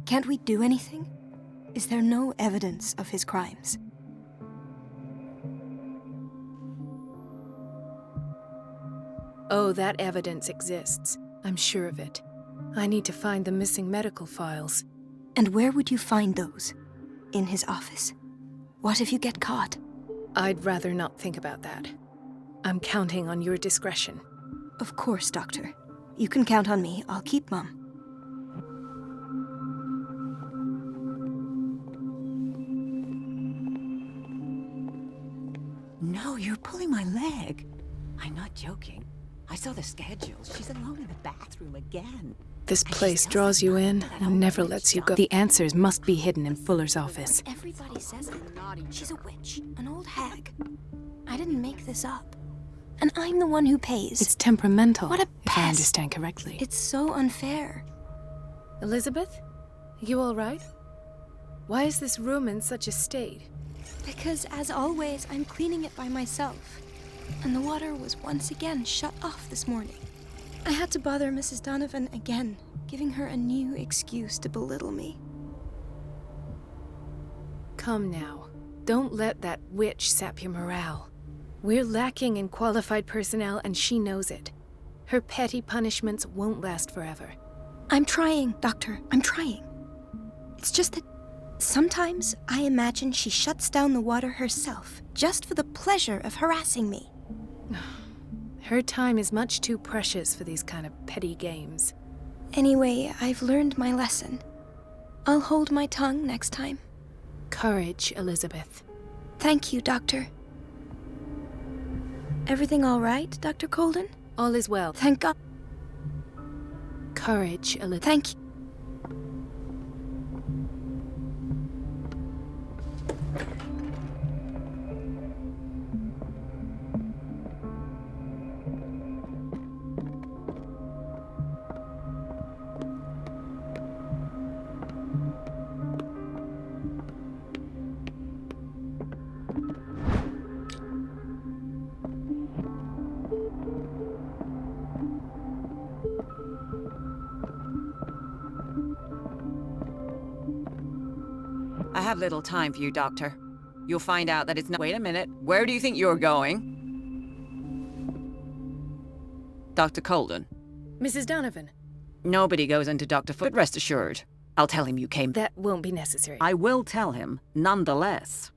Can't we do anything? Is there no evidence of his crimes? Oh, that evidence exists. I'm sure of it. I need to find the missing medical files. And where would you find those? In his office? What if you get caught? I'd rather not think about that. I'm counting on your discretion. Of course, Doctor. You can count on me. I'll keep Mum. No, you're pulling my leg. I'm not joking. I saw the schedule. She's alone in the bathroom again. This place draws you in and never lets you go. The answers must be hidden in Fuller's office. Everybody says it. She's a witch, an old hag. I didn't make this up. And I'm the one who pays. It's temperamental, what a if I understand correctly. It's so unfair. Elizabeth? You all right? Why is this room in such a state? Because, as always, I'm cleaning it by myself. And the water was once again shut off this morning. I had to bother Mrs. Donovan again, giving her a new excuse to belittle me. Come now. Don't let that witch sap your morale. We're lacking in qualified personnel, and she knows it. Her petty punishments won't last forever. I'm trying, Doctor. I'm trying. It's just that sometimes I imagine she shuts down the water herself, just for the pleasure of harassing me. Her time is much too precious for these kind of petty games. Anyway, I've learned my lesson. I'll hold my tongue next time. Courage, Elizabeth. Thank you, Doctor. Everything all right, Dr. Colden? All is well. Thank God. Courage, Elizabeth. Thank you. have little time for you, Doctor. You'll find out that it's not— Wait a minute. Where do you think you're going? Dr. Colden. Mrs. Donovan. Nobody goes into Dr. Foot, rest assured. I'll tell him you came— That won't be necessary. I will tell him, nonetheless.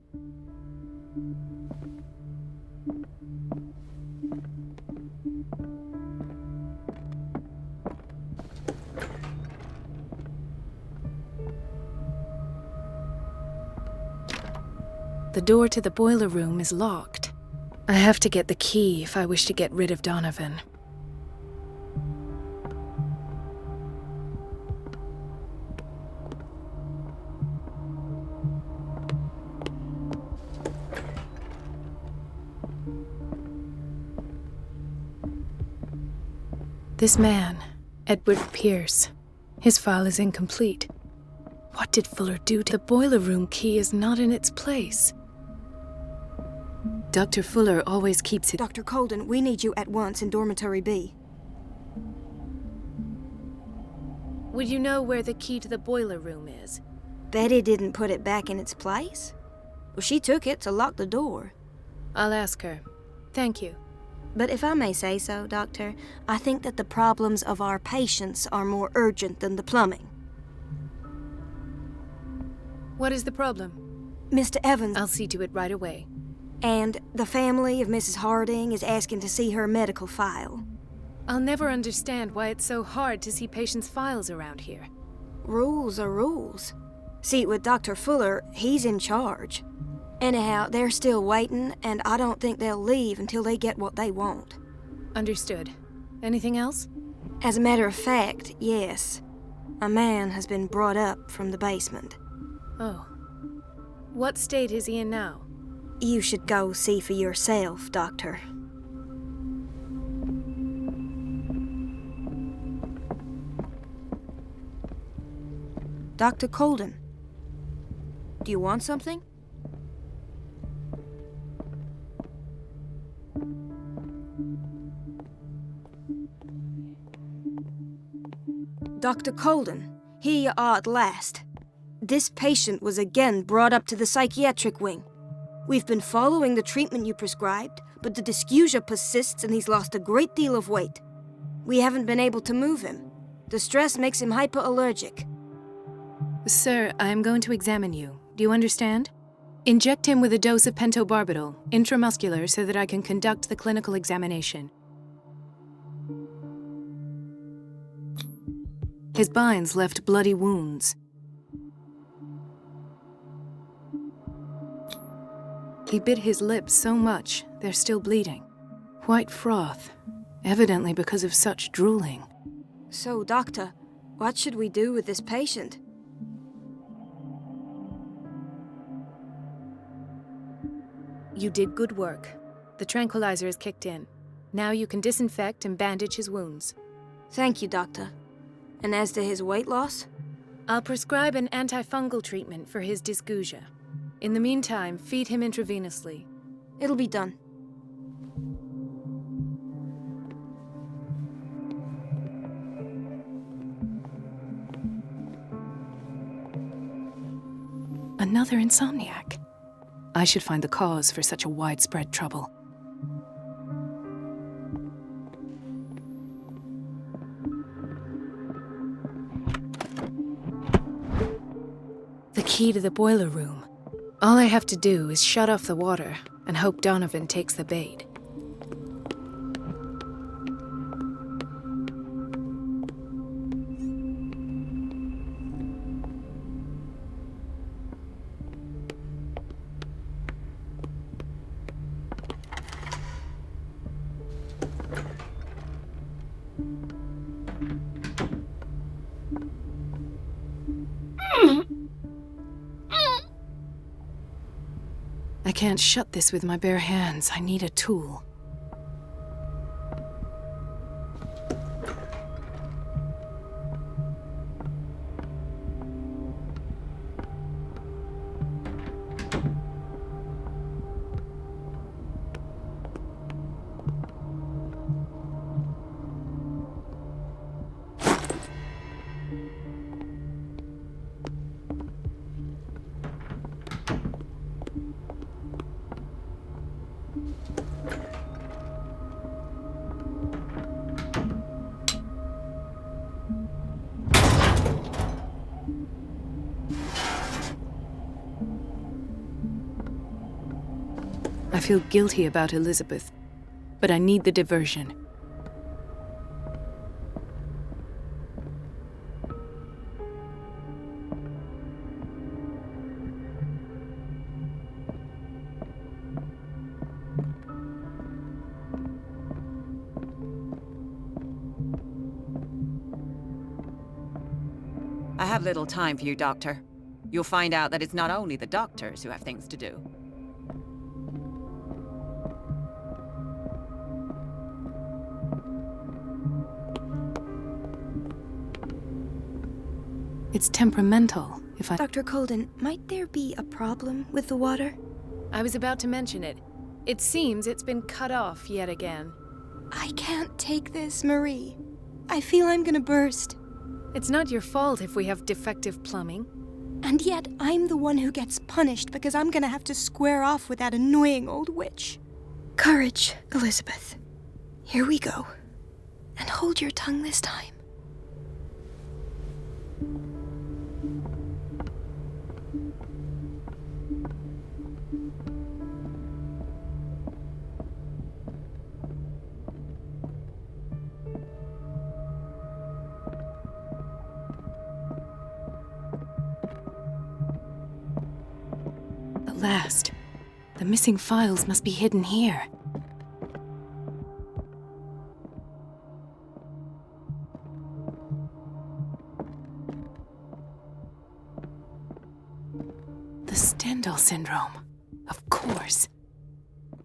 The door to the boiler room is locked. I have to get the key if I wish to get rid of Donovan. This man, Edward Pierce, his file is incomplete. What did Fuller do to— The boiler room key is not in its place. Dr. Fuller always keeps it— Dr. Colden, we need you at once in Dormitory B. Would you know where the key to the boiler room is? Betty didn't put it back in its place? Well, she took it to lock the door. I'll ask her. Thank you. But if I may say so, Doctor, I think that the problems of our patients are more urgent than the plumbing. What is the problem? Mr. Evans— I'll see to it right away. And the family of Mrs. Harding is asking to see her medical file. I'll never understand why it's so hard to see patients' files around here. Rules are rules. See, with Dr. Fuller, he's in charge. Anyhow, they're still waiting, and I don't think they'll leave until they get what they want. Understood. Anything else? As a matter of fact, yes. A man has been brought up from the basement. Oh. What state is he in now? You should go see for yourself, Doctor. Dr. Colden, do you want something? Dr. Colden, here you are at last. This patient was again brought up to the psychiatric wing. We've been following the treatment you prescribed, but the dysgeusia persists and he's lost a great deal of weight. We haven't been able to move him. The stress makes him hyperallergic. Sir, I am going to examine you. Do you understand? Inject him with a dose of pentobarbital, intramuscular, so that I can conduct the clinical examination. His binds left bloody wounds. He bit his lips so much, they're still bleeding. White froth, evidently because of such drooling. So, Doctor, what should we do with this patient? You did good work. The tranquilizer is kicked in. Now you can disinfect and bandage his wounds. Thank you, Doctor. And as to his weight loss? I'll prescribe an antifungal treatment for his dysgeusia. In the meantime, feed him intravenously. It'll be done. Another insomniac. I should find the cause for such a widespread trouble. The key to the boiler room. All I have to do is shut off the water and hope Donovan takes the bait. I can't shut this with my bare hands. I need a tool. I feel guilty about Elizabeth, but I need the diversion. I have little time for you, Doctor. You'll find out that it's not only the doctors who have things to do. It's temperamental, if I— Dr. Colden, might there be a problem with the water? I was about to mention it. It seems it's been cut off yet again. I can't take this, Marie. I feel I'm gonna burst. It's not your fault if we have defective plumbing. And yet, I'm the one who gets punished because I'm gonna have to square off with that annoying old witch. Courage, Elizabeth. Here we go. And hold your tongue this time. At last. The missing files must be hidden here. The Stendhal syndrome. Of course.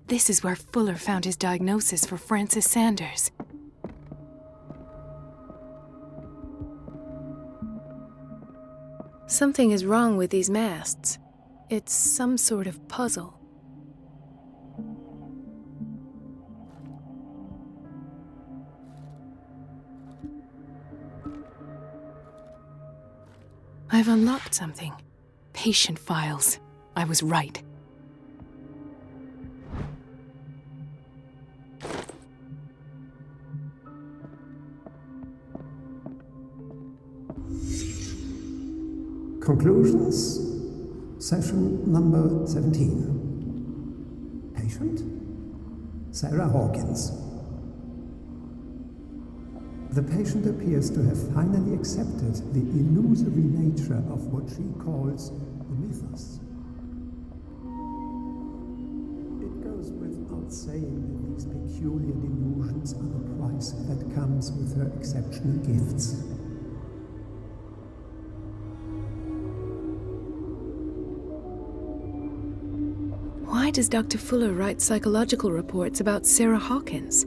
This is where Fuller found his diagnosis for Francis Sanders. Something is wrong with these masts. It's some sort of puzzle. I've unlocked something. Patient files. I was right. Conclusions. Session number 17. Patient? Sarah Hawkins. The patient appears to have finally accepted the illusory nature of what she calls the mythos. It goes without saying that these peculiar delusions are the price that comes with her exceptional gifts. Why does Dr. Fuller write psychological reports about Sarah Hawkins?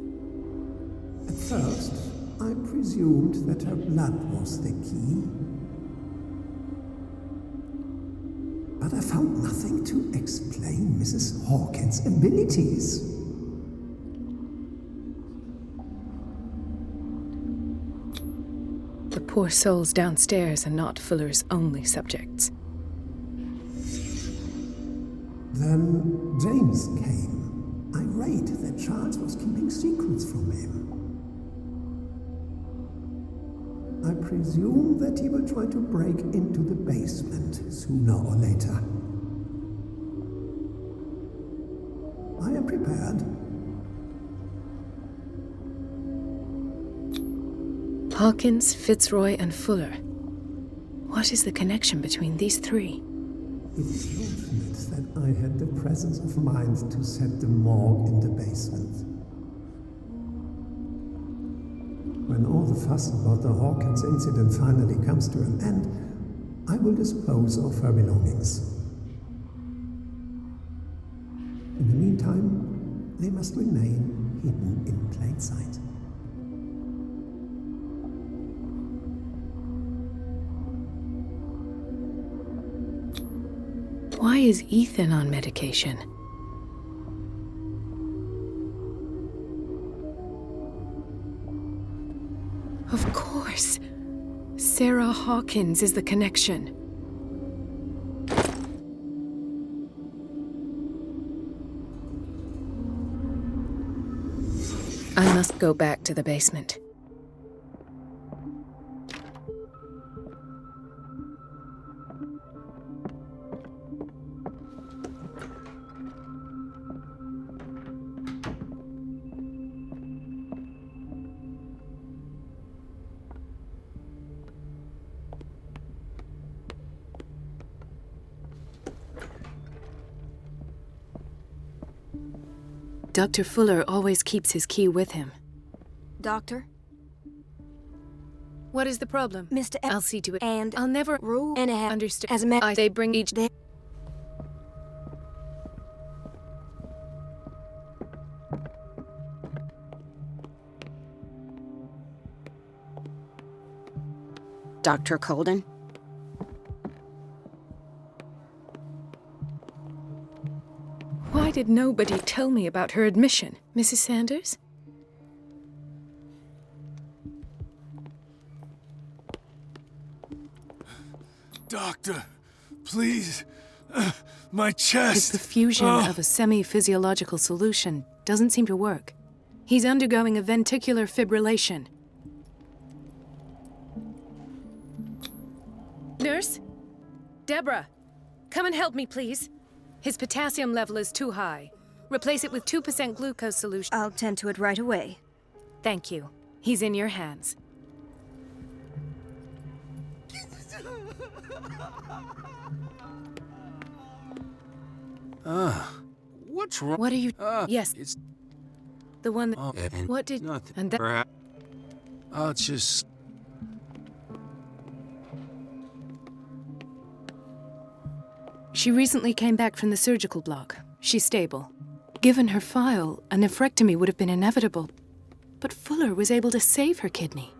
At first, I presumed that her blood was the key. But I found nothing to explain Mrs. Hawkins' abilities. The poor souls downstairs are not Fuller's only subjects. Then James came, irate that Charles was keeping secrets from him. I presume that he will try to break into the basement sooner or later. I am prepared. Hawkins, Fitzroy, and Fuller. What is the connection between these three? It's fortunate that I had the presence of mind to set the morgue in the basement. When all the fuss about the Hawkins incident finally comes to an end, I will dispose of her belongings. In the meantime, they must remain hidden in plain sight. Why is Ethan on medication? Of course! Sarah Hawkins is the connection. I must go back to the basement. Dr. Fuller always keeps his key with him. Doctor? What is the problem? Mr. I'll see to it. And I'll never rule and have understood. As a man, They bring each day. Dr. Colden? Why did nobody tell me about her admission, Mrs. Sanders? Doctor, please. My chest. His perfusion of a semi-physiological solution doesn't seem to work. He's undergoing a ventricular fibrillation. Nurse? Deborah, come and help me, please. His potassium level is too high. Replace it with 2% glucose solution. I'll tend to it right away. Thank you. He's in your hands. What's wrong? What are you... yes. It's... The one that... what did... Nothing. And that... Perhaps... I'll just... She recently came back from the surgical block. She's stable. Given her file, a nephrectomy would have been inevitable. But Fuller was able to save her kidney.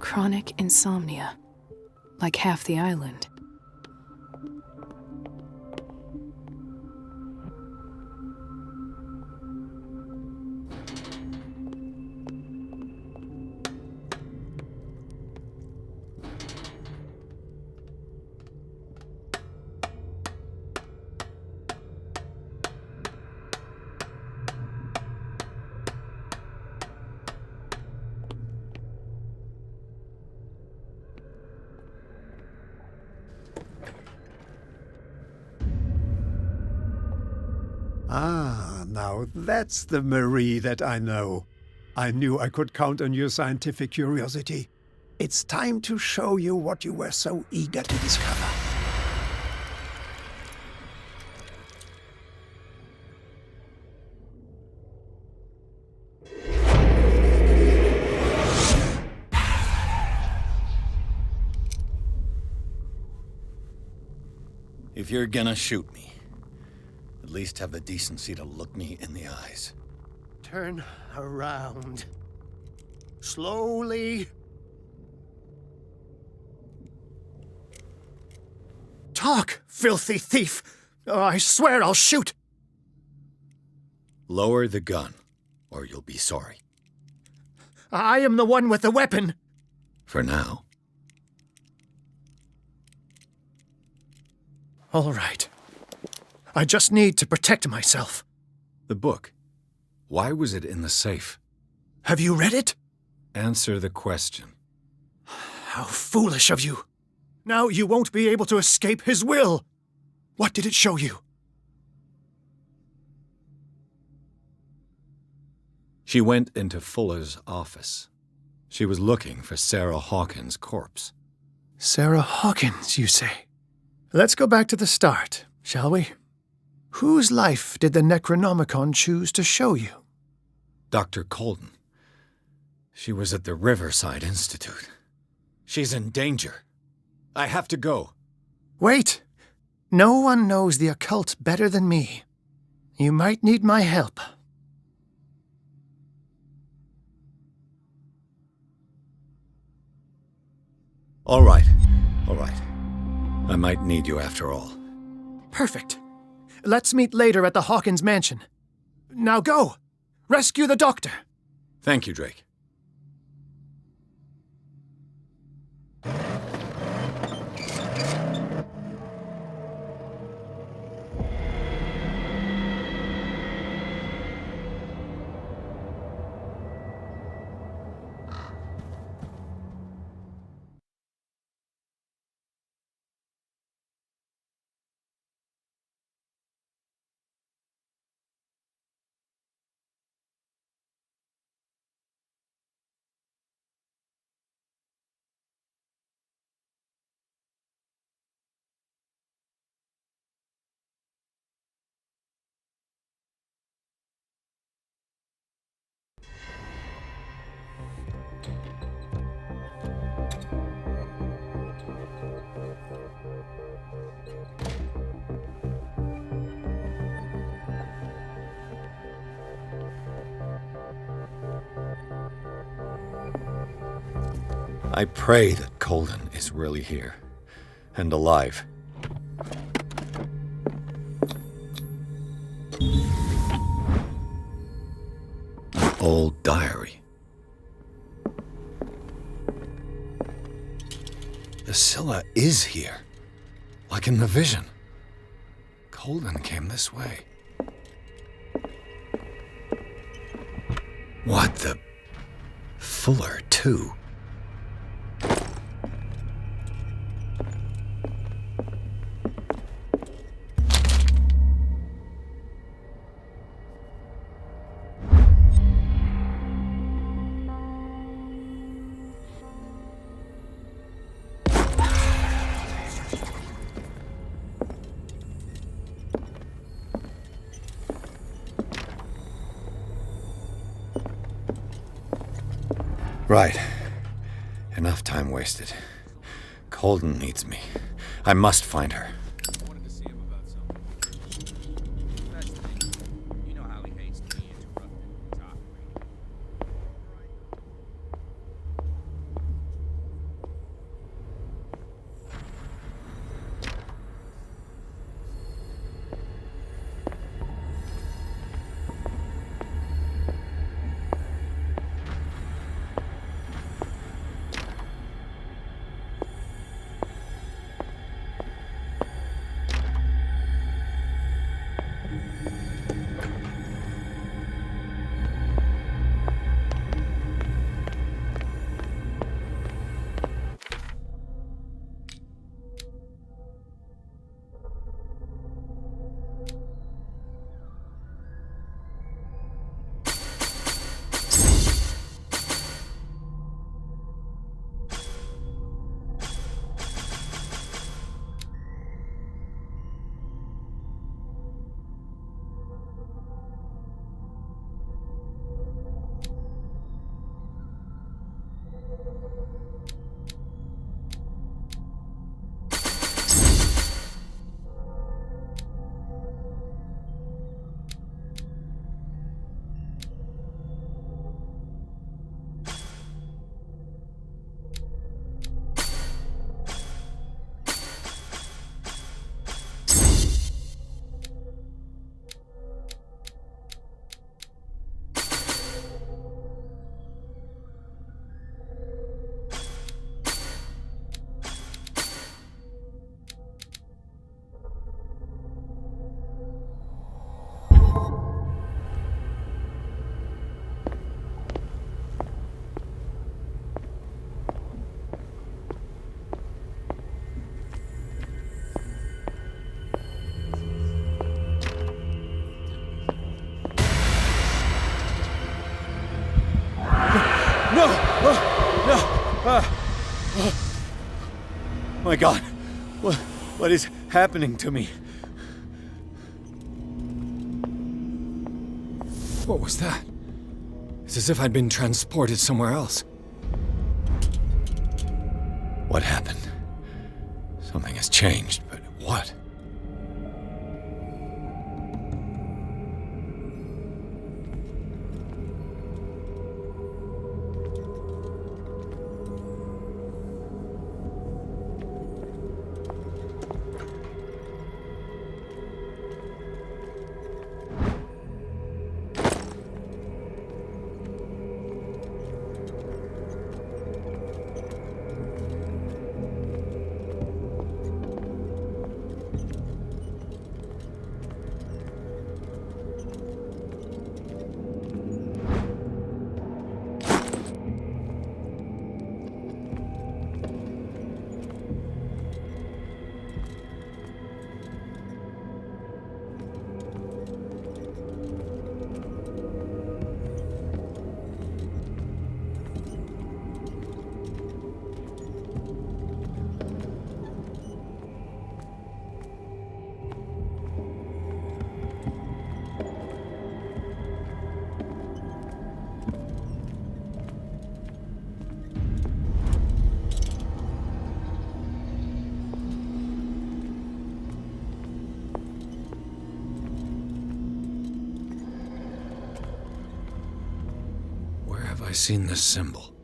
Chronic insomnia. Like half the island. Ah, now that's the Marie that I know. I knew I could count on your scientific curiosity. It's time to show you what you were so eager to discover. If you're gonna shoot me, at least have the decency to look me in the eyes. Turn around. Slowly. Talk, filthy thief! Oh, I swear I'll shoot! Lower the gun, or you'll be sorry. I am the one with the weapon! For now. All right. I just need to protect myself. The book. Why was it in the safe? Have you read it? Answer the question. How foolish of you. Now you won't be able to escape his will. What did it show you? She went into Fuller's office. She was looking for Sarah Hawkins' corpse. Sarah Hawkins, you say? Let's go back to the start, shall we? Whose life did the Necronomicon choose to show you? Dr. Colden. She was at the Riverside Institute. She's in danger. I have to go. Wait! No one knows the occult better than me. You might need my help. All right. All right. I might need you after all. Perfect. Let's meet later at the Hawkins mansion. Now go! Rescue the doctor! Thank you, Drake. I pray that Colden is really here. And alive. An old diary. Priscilla is here. Like in the vision. Colden came this way. What the... Fuller, too. Right. Enough time wasted. Colden needs me. I must find her. My God, what is happening to me? What was that? It's as if I'd been transported somewhere else. What happened? Something has changed, but what? Where have I seen this symbol?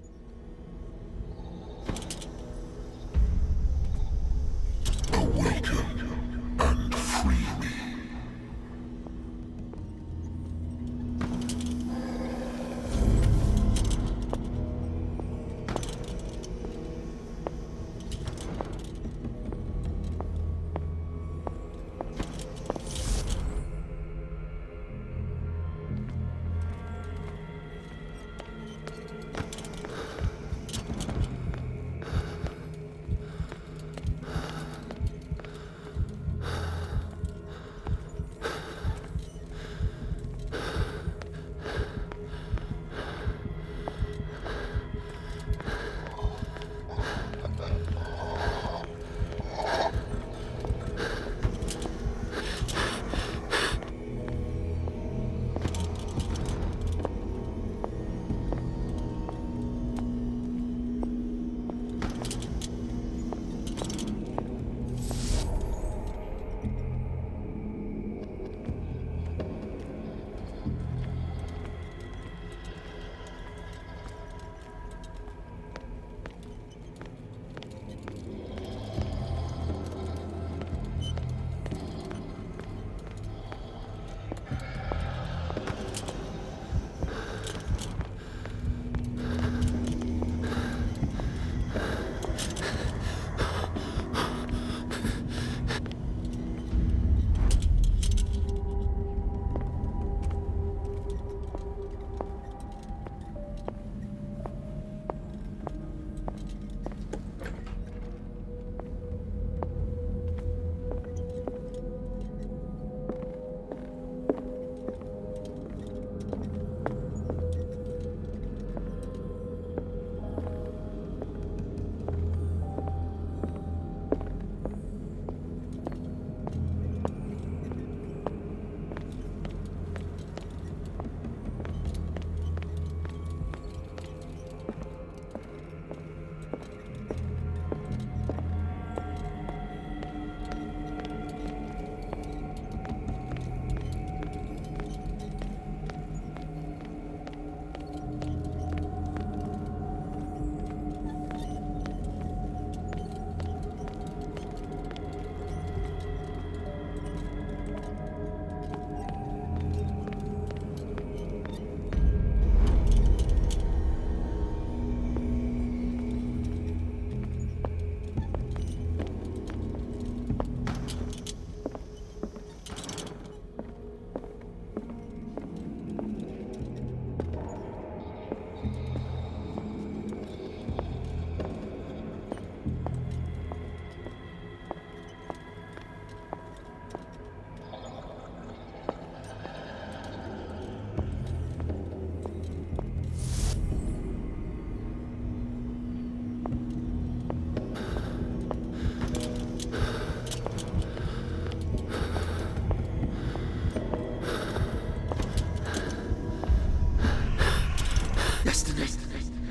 Destiny,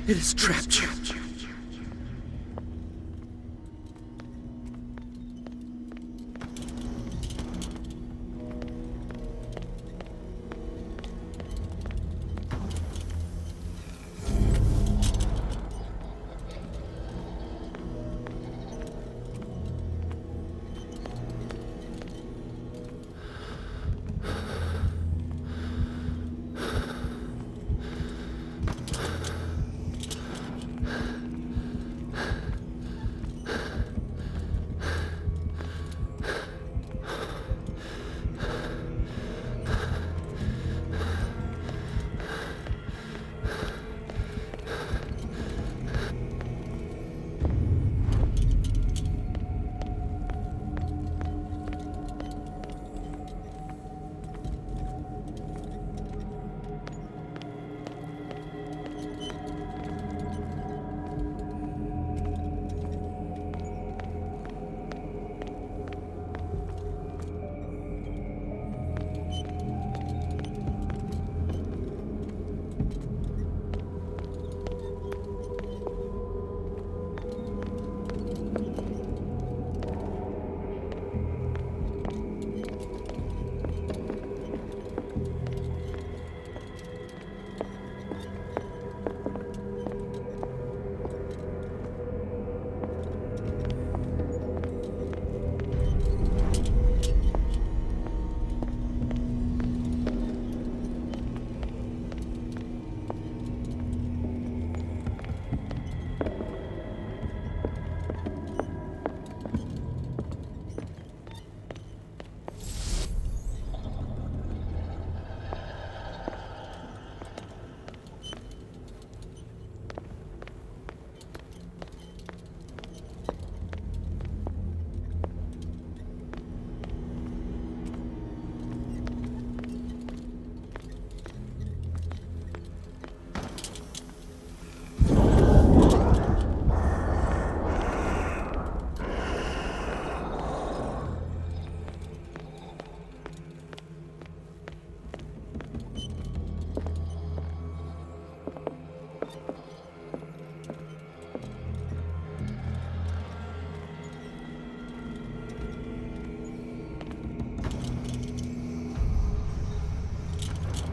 it has trapped you.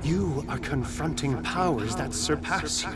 You are confronting powers that surpass you.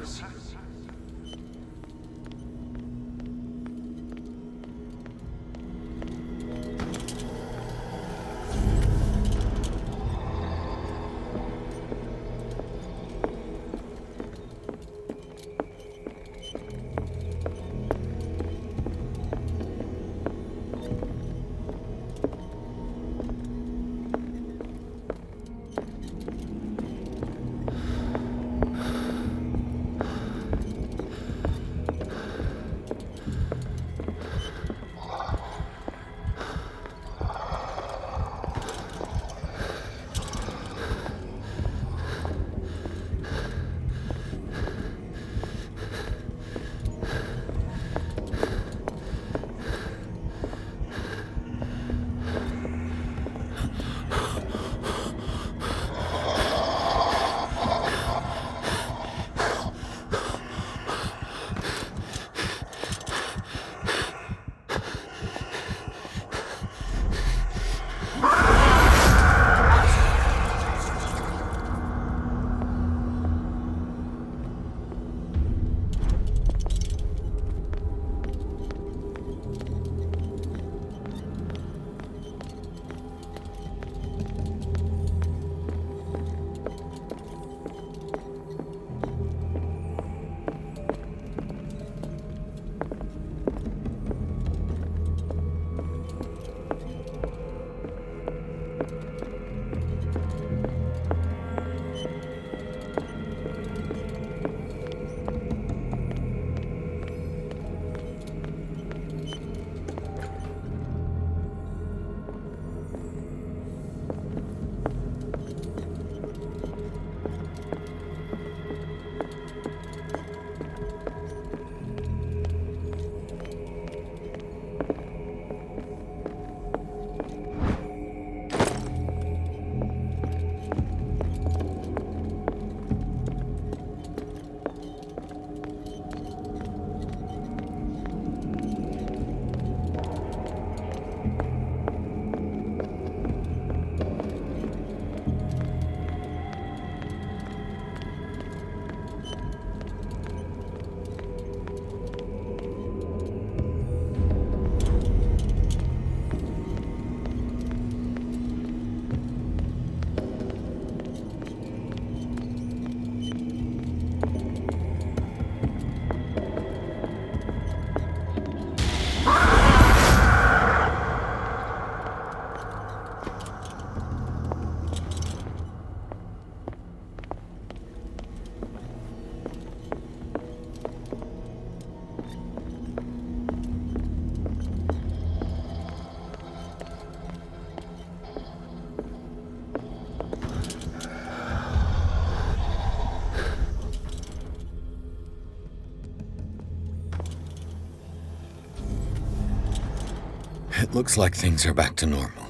It looks like things are back to normal.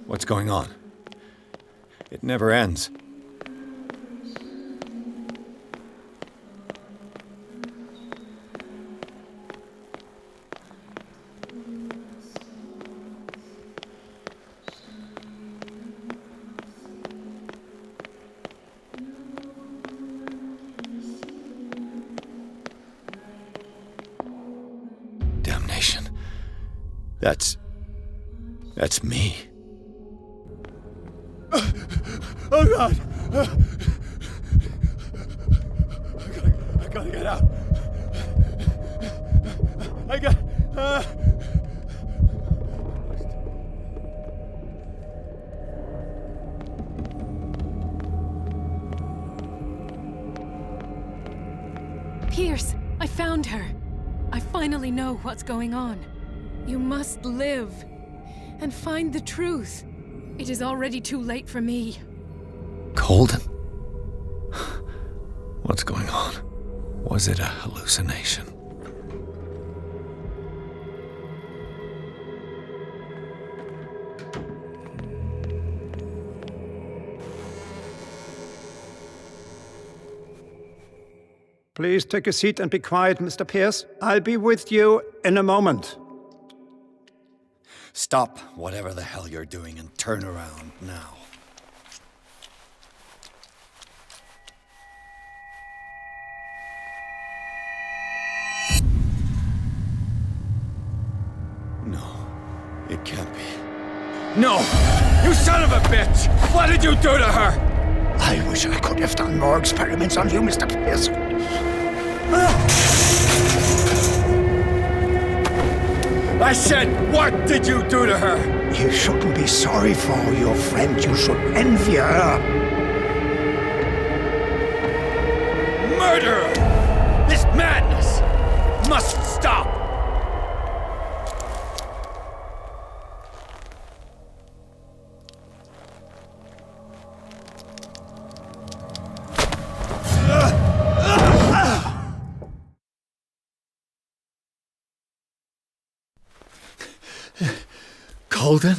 What's going on? It never ends. Damnation. That's me. Oh God! I gotta get out. I got. Pierce, I found her. I finally know what's going on. You must live and find the truth. It is already too late for me. Colden? What's going on? Was it a hallucination? Please take a seat and be quiet, Mr. Pierce. I'll be with you in a moment. Stop whatever the hell you're doing and turn around now. No, it can't be. No! You son of a bitch! What did you do to her? I wish I could have done more experiments on you, Mr. Pierce. I said, what did you do to her? You shouldn't be sorry for your friend. You should envy her. Murderer! This madness must stop! Colden?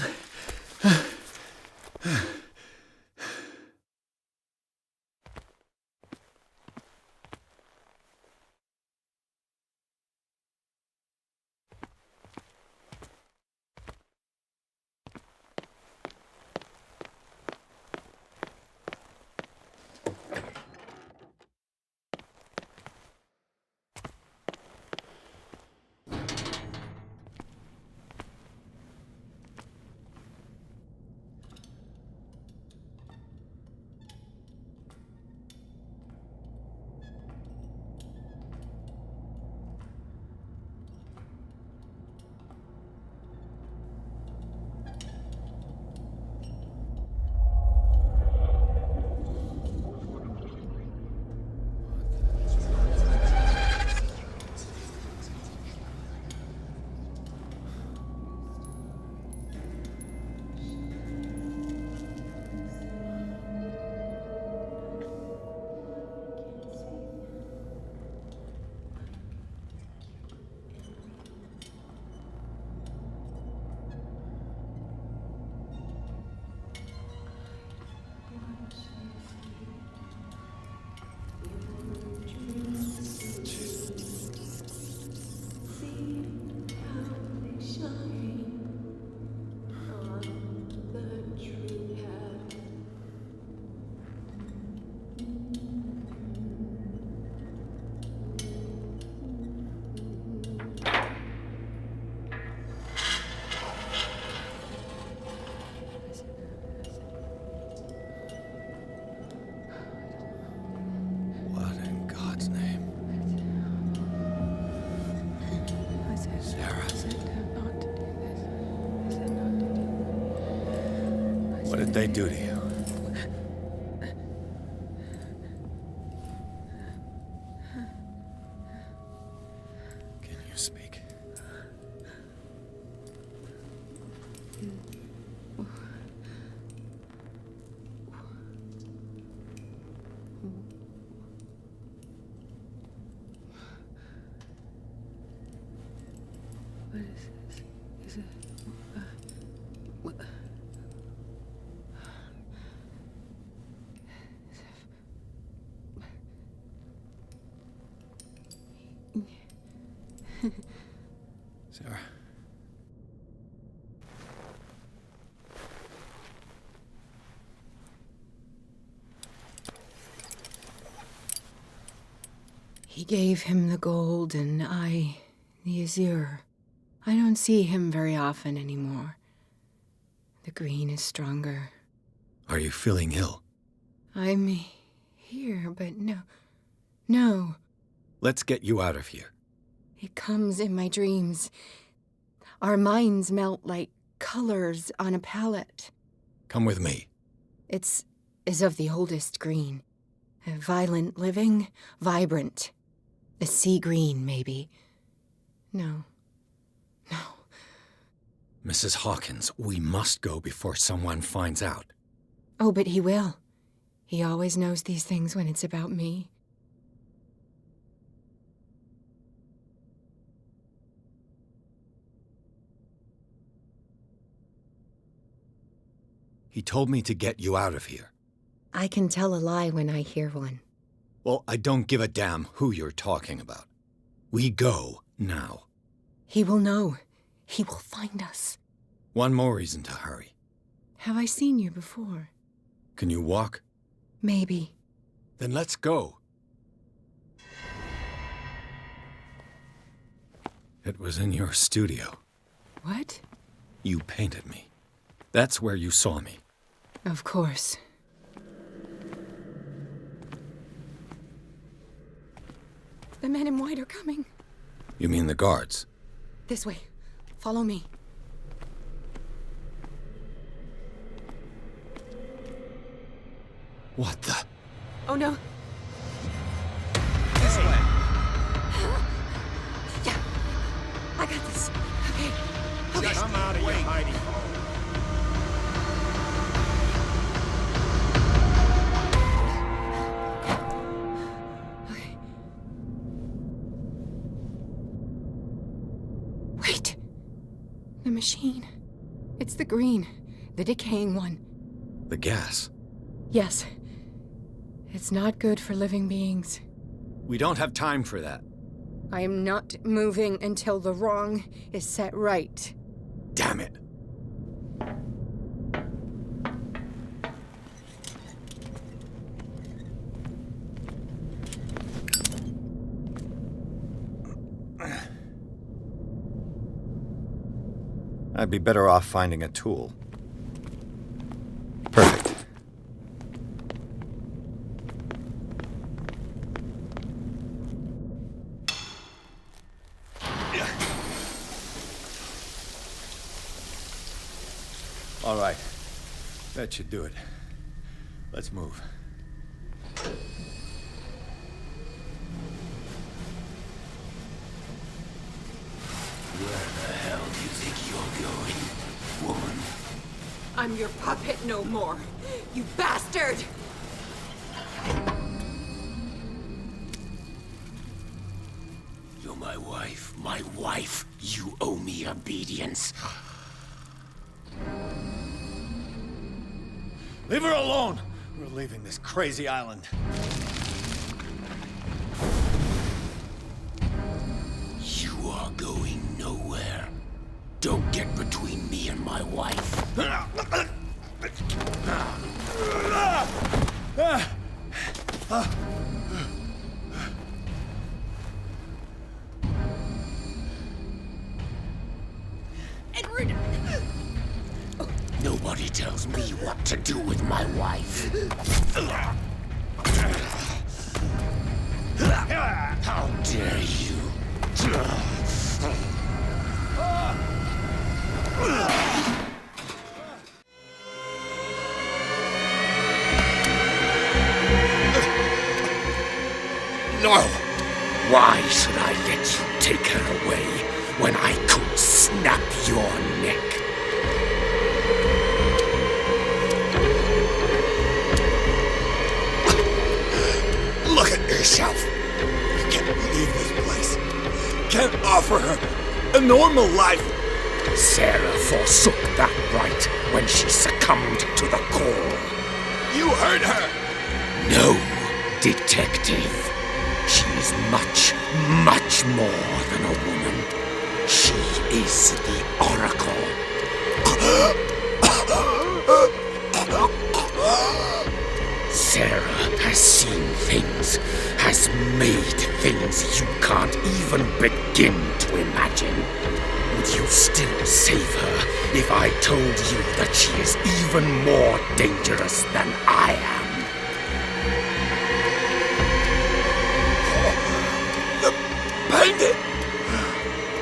did they do to you? Can you speak? What is this? Is it... what? Sarah. He gave him the gold and I the azure. I don't see him very often anymore. The green is stronger. Are you feeling ill? I'm here, but no. Let's get you out of here. It comes in my dreams. Our minds melt like colors on a palette. Come with me. It's as of the oldest green. A violent living, vibrant. A sea green, maybe. No. Mrs. Hawkins, we must go before someone finds out. Oh, but he will. He always knows these things when it's about me. He told me to get you out of here. I can tell a lie when I hear one. Well, I don't give a damn who you're talking about. We go now. He will know. He will find us. One more reason to hurry. Have I seen you before? Can you walk? Maybe. Then let's go. It was in your studio. What? You painted me. That's where you saw me. Of course. The men in white are coming. You mean the guards? This way. Follow me. What the? Oh no. This way. Yeah. I got this. Okay. Just come out of your hiding hole. Wait. The machine. It's the green. The decaying one. The gas. Yes. It's not good for living beings. We don't have time for that. I am not moving until the wrong is set right. Damn it. I'd be better off finding a tool. Perfect. All right. That should do it. Let's move. Where the hell do you think you're going, woman? I'm your puppet no more, you bastard! You're my wife. My wife. You owe me obedience. Leave her alone! We're leaving this crazy island. You are going nowhere. Don't get between me and my wife. Edward! Nobody tells me what to do with my wife. How dare you? No! Why should I let you take her away when I could snap your neck? Look at yourself! You can't leave this place. Can't offer her a normal life. Sarah forsook that right when she succumbed to the call. You heard her! No, detective. She is much, much more than a woman. She is the Oracle. Sarah has seen things, has made things you can't even begin to imagine. Would you still save her if I told you that she is even more dangerous than I am? The bandit!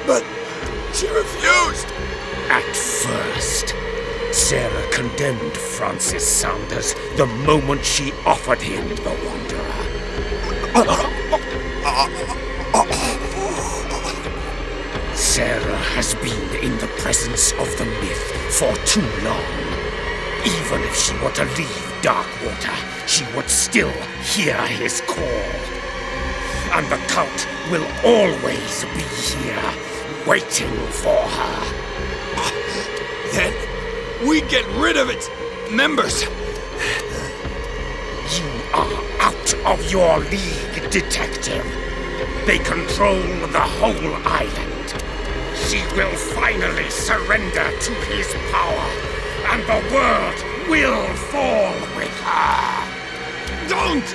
But she refused! At first, Sarah condemned Francis Saunders the moment she offered him the Wanderer. Sarah has been in the presence of the myth for too long. Even if she were to leave Darkwater, she would still hear his call. And the cult will always be here, waiting for her. Then we get rid of its members. You are out of your league, detective. They control the whole island. She will finally surrender to his power, and the world will fall with her. Don't!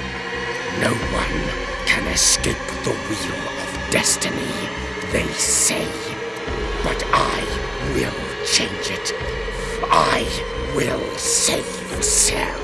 No one can escape the wheel of destiny, they say. But I will change it. I will save Sarah.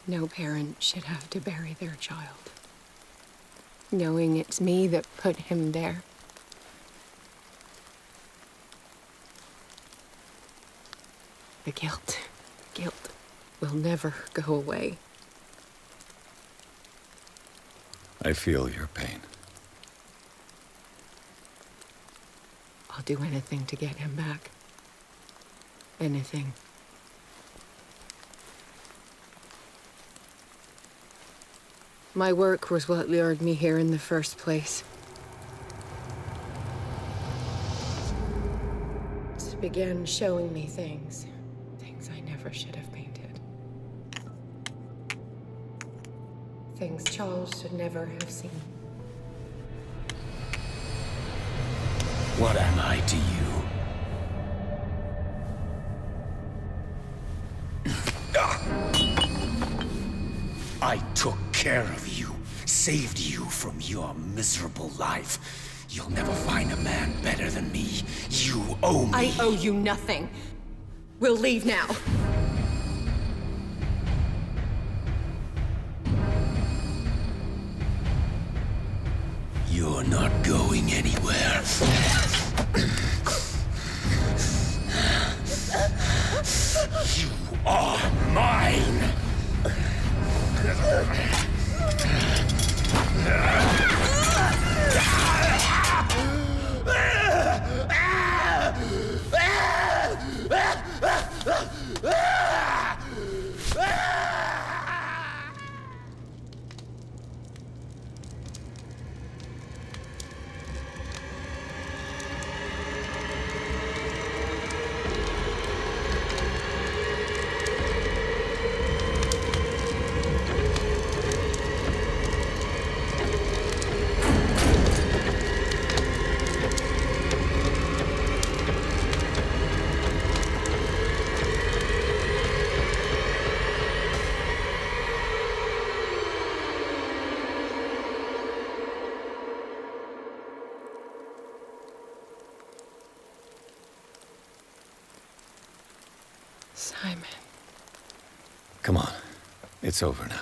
No parent should have to bury their child, knowing it's me that put him there. The guilt will never go away. I feel your pain. I'll do anything to get him back. Anything. My work was what lured me here in the first place. It began showing me things I never should have painted. Things Charles should never have seen. What am I to you? I took care of you, saved you from your miserable life. You'll never find a man better than me. You owe me. I owe you nothing. We'll leave now. You You're not going anywhere. You are mine! Simon. Come on. It's over now.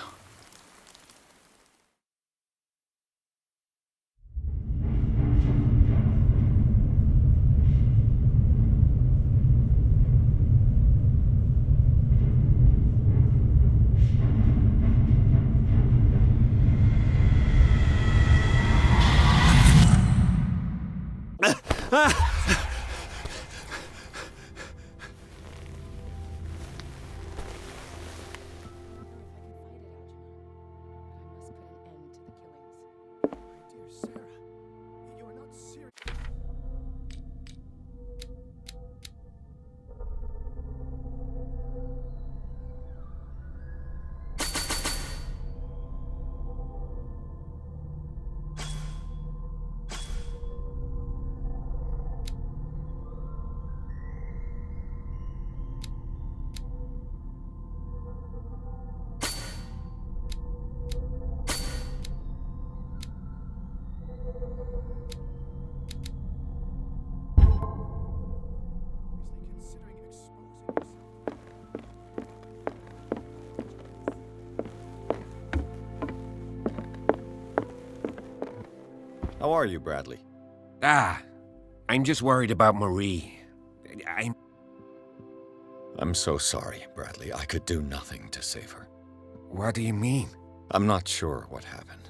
How are you, Bradley? I'm just worried about Marie. I'm so sorry, Bradley. I could do nothing to save her. What do you mean? I'm not sure what happened,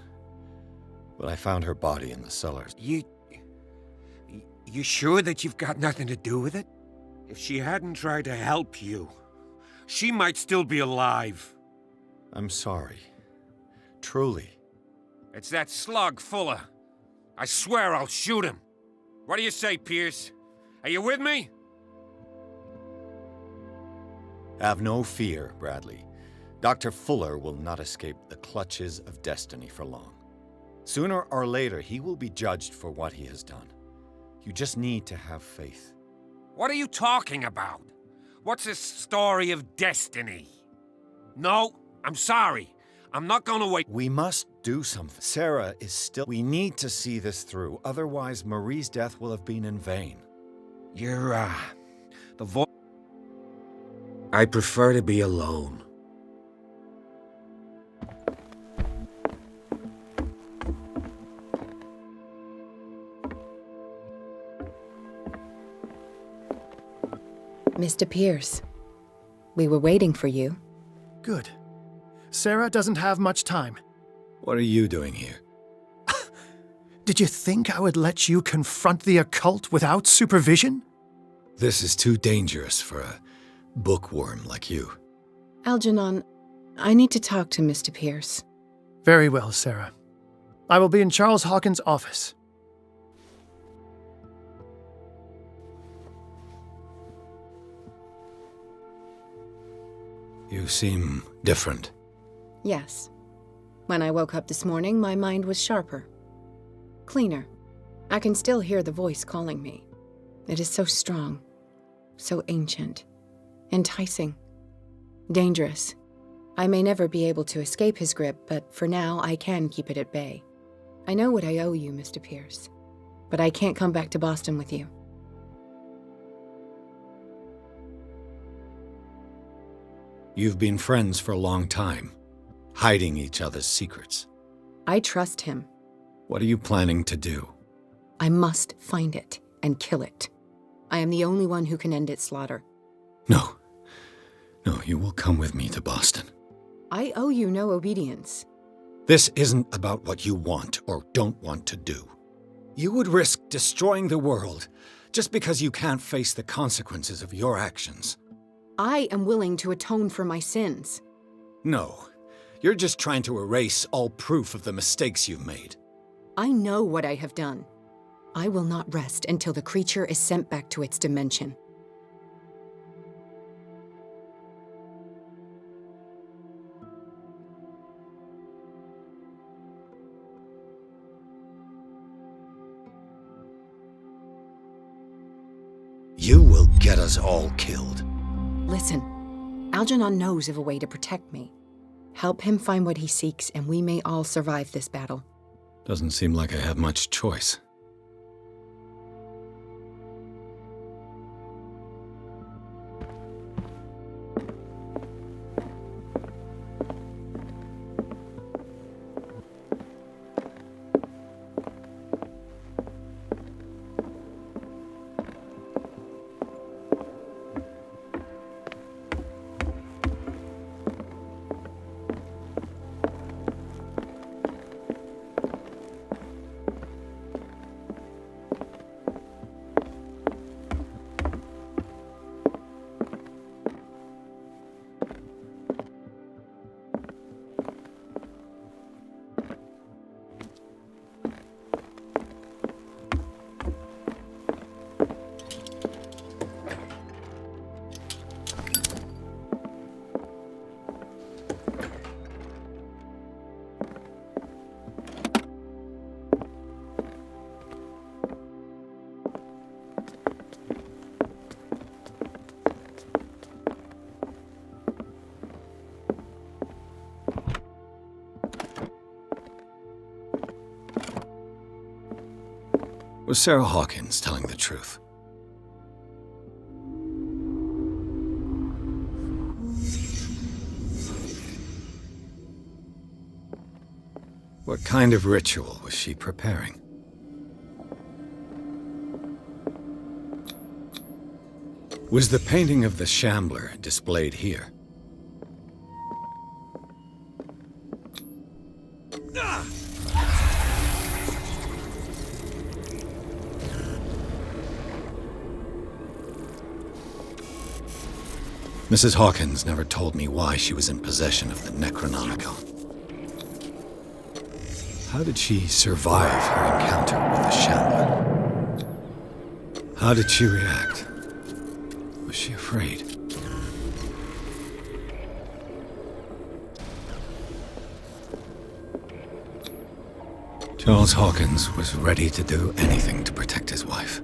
but I found her body in the cellars. You sure that you've got nothing to do with it? If she hadn't tried to help you, she might still be alive. I'm sorry. Truly. It's that slug, Fuller. I swear I'll shoot him. What do you say, Pierce? Are you with me? Have no fear, Bradley. Dr. Fuller will not escape the clutches of destiny for long. Sooner or later, he will be judged for what he has done. You just need to have faith. What are you talking about? What's this story of destiny? No, I'm sorry. I'm not gonna wait. We must do something. Sarah is still... We need to see this through, otherwise Marie's death will have been in vain. You're, the voice... I prefer to be alone. Mr. Pierce, we were waiting for you. Good. Sarah doesn't have much time. What are you doing here? Did you think I would let you confront the occult without supervision? This is too dangerous for a bookworm like you. Algernon, I need to talk to Mr. Pierce. Very well, Sarah. I will be in Charles Hawkins' office. You seem different. Yes. When I woke up this morning, my mind was sharper. Cleaner. I can still hear the voice calling me. It is so strong, so ancient, enticing, dangerous. I may never be able to escape his grip, but for now I can keep it at bay. I know what I owe you, Mr. Pierce, but I can't come back to Boston with you. You've been friends for a long time, hiding each other's secrets. I trust him. What are you planning to do? I must find it and kill it. I am the only one who can end its slaughter. No. No, you will come with me to Boston. I owe you no obedience. This isn't about what you want or don't want to do. You would risk destroying the world just because you can't face the consequences of your actions. I am willing to atone for my sins. No, you're just trying to erase all proof of the mistakes you've made. I know what I have done. I will not rest until the creature is sent back to its dimension. You will get us all killed. Listen, Algernon knows of a way to protect me. Help him find what he seeks, and we may all survive this battle. Doesn't seem like I have much choice. Was Sarah Hawkins telling the truth? What kind of ritual was she preparing? Was the painting of the Shambler displayed here? Mrs. Hawkins never told me why she was in possession of the Necronomicon. How did she survive her encounter with the Shambler? How did she react? Was she afraid? Charles Hawkins was ready to do anything to protect his wife.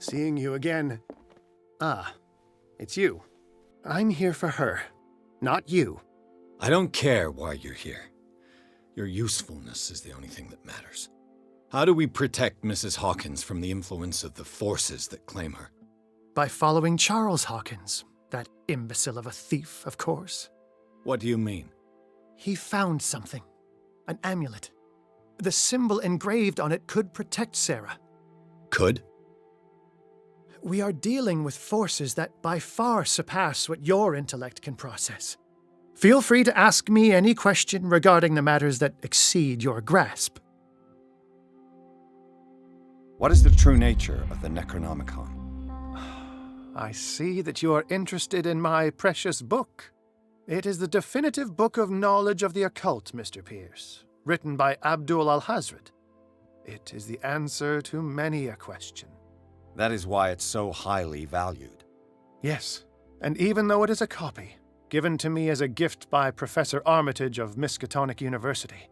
Seeing you again. Ah, it's you. I'm here for her, not you. I don't care why you're here. Your usefulness is the only thing that matters. How do we protect Mrs. Hawkins from the influence of the forces that claim her? By following Charles Hawkins, that imbecile of a thief, of course. What do you mean? He found something. An amulet. The symbol engraved on it could protect Sarah. Could? We are dealing with forces that by far surpass what your intellect can process. Feel free to ask me any question regarding the matters that exceed your grasp. What is the true nature of the Necronomicon? I see that you are interested in my precious book. It is the definitive book of knowledge of the occult, Mr. Pierce, written by Abdul al-Hazred. It is the answer to many a question. That is why it's so highly valued. Yes, and even though it is a copy, given to me as a gift by Professor Armitage of Miskatonic University,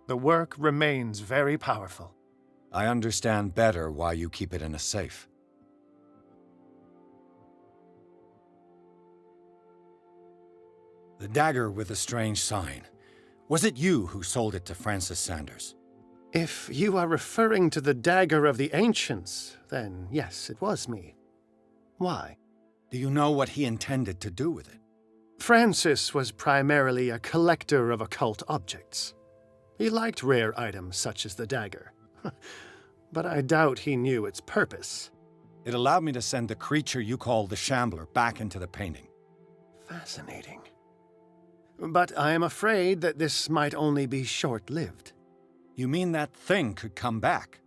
the work remains very powerful. I understand better why you keep it in a safe. The dagger with the strange sign. Was it you who sold it to Francis Sanders? If you are referring to the dagger of the ancients, then yes, it was me. Why? Do you know what he intended to do with it? Francis was primarily a collector of occult objects. He liked rare items such as the dagger. But I doubt he knew its purpose. It allowed me to send the creature you call the Shambler back into the painting. Fascinating. But I am afraid that this might only be short-lived. You mean that thing could come back?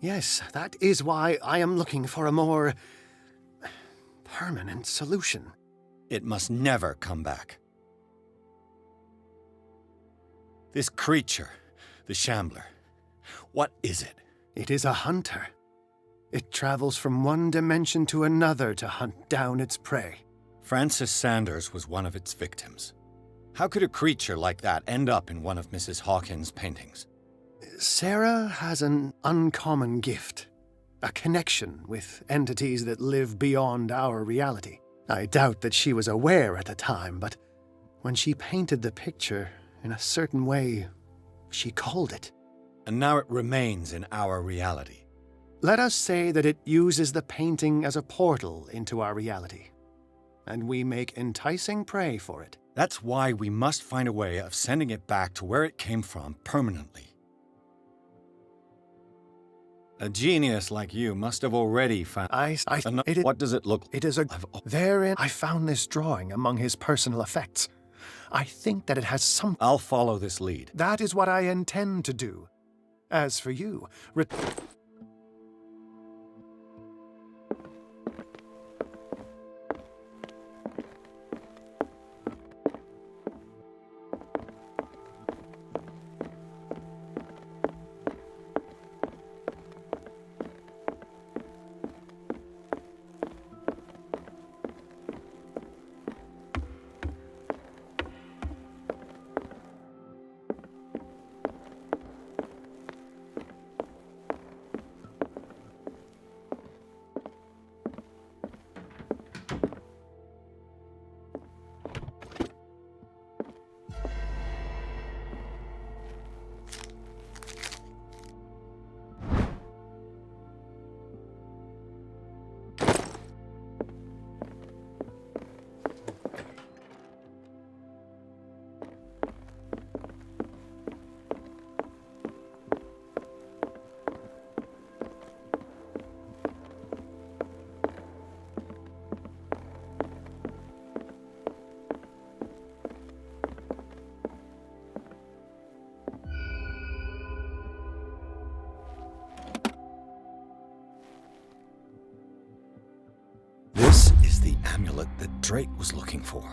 Yes, that is why I am looking for a more permanent solution. It must never come back. This creature, the Shambler, what is it? It is a hunter. It travels from one dimension to another to hunt down its prey. Francis Sanders was one of its victims. How could a creature like that end up in one of Mrs. Hawkins' paintings? Sarah has an uncommon gift. A connection with entities that live beyond our reality. I doubt that she was aware at the time, but when she painted the picture in a certain way, she called it. And now it remains in our reality. Let us say that it uses the painting as a portal into our reality. And we make enticing prey for it. That's why we must find a way of sending it back to where it came from permanently. A genius like you must have already found... What does it look like? It is therein I found this drawing among his personal effects. I think that it has some... I'll follow this lead. That is what I intend to do. As for you... This is the amulet that Drake was looking for.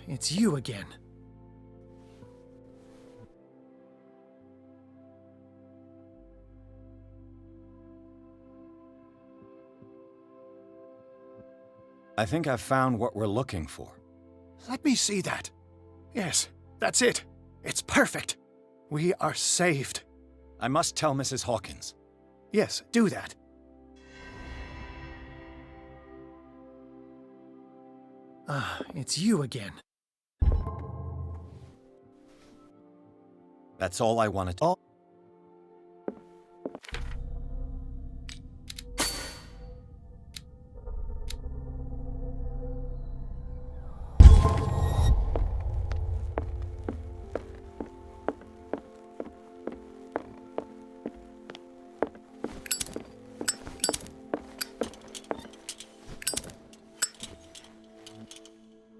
It's you again. I think I've found what we're looking for. Let me see that. Yes, that's it. It's perfect. We are saved. I must tell Mrs. Hawkins. Yes, do that. It's you again. That's all I wanted to...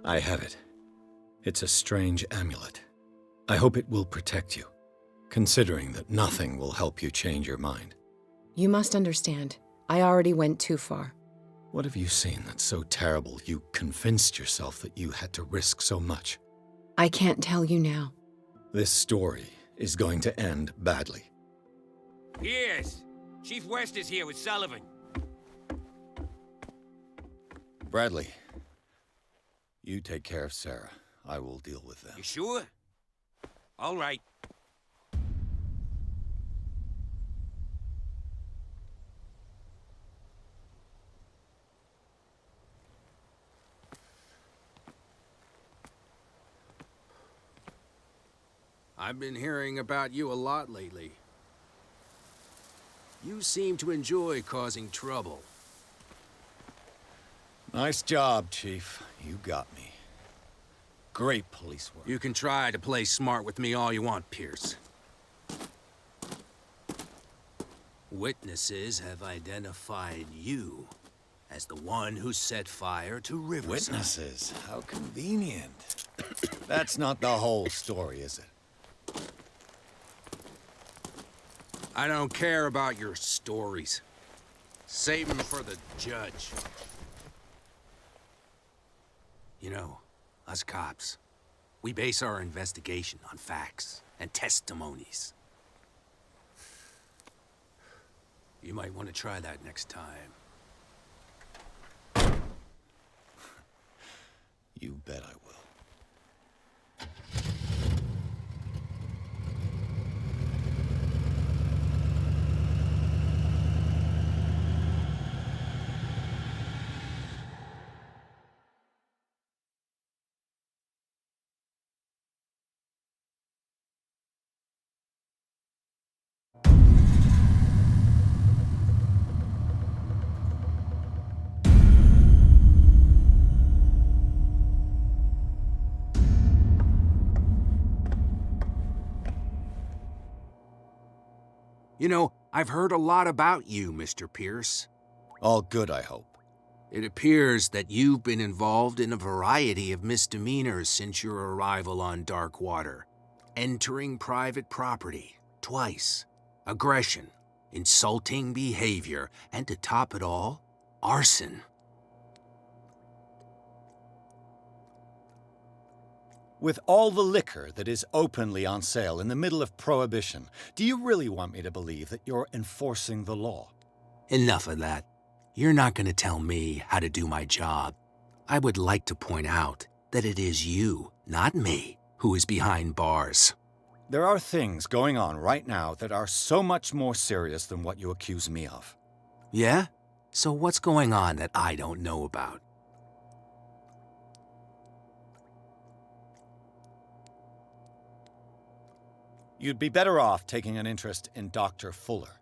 I have it. It's a strange amulet. I hope it will protect you, considering that nothing will help you change your mind. You must understand, I already went too far. What have you seen that's so terrible you convinced yourself that you had to risk so much? I can't tell you now. This story is going to end badly. Yes! Chief West is here with Sullivan. Bradley, you take care of Sarah. I will deal with them. You sure? All right. I've been hearing about you a lot lately. You seem to enjoy causing trouble. Nice job, Chief. You got me. Great police work. You can try to play smart with me all you want, Pierce. Witnesses have identified you as the one who set fire to Riverside. Witnesses? How convenient. That's not the whole story, is it? I don't care about your stories. Save them for the judge. You know, us cops, we base our investigation on facts and testimonies. You might want to try that next time. You bet I will. You know, I've heard a lot about you, Mr. Pierce. All good, I hope. It appears that you've been involved in a variety of misdemeanors since your arrival on Darkwater. Entering private property, twice. Aggression, insulting behavior, and to top it all, arson. With all the liquor that is openly on sale in the middle of Prohibition, do you really want me to believe that you're enforcing the law? Enough of that. You're not going to tell me how to do my job. I would like to point out that it is you, not me, who is behind bars. There are things going on right now that are so much more serious than what you accuse me of. Yeah? So what's going on that I don't know about? You'd be better off taking an interest in Dr. Fuller.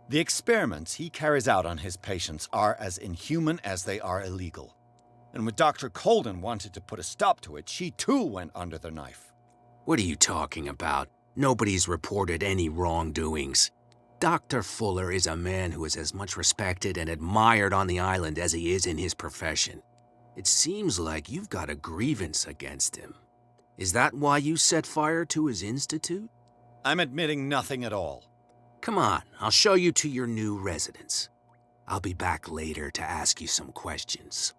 The experiments he carries out on his patients are as inhuman as they are illegal. And when Dr. Colden wanted to put a stop to it, she too went under the knife. What are you talking about? Nobody's reported any wrongdoings. Dr. Fuller is a man who is as much respected and admired on the island as he is in his profession. It seems like you've got a grievance against him. Is that why you set fire to his institute? I'm admitting nothing at all. Come on, I'll show you to your new residence. I'll be back later to ask you some questions.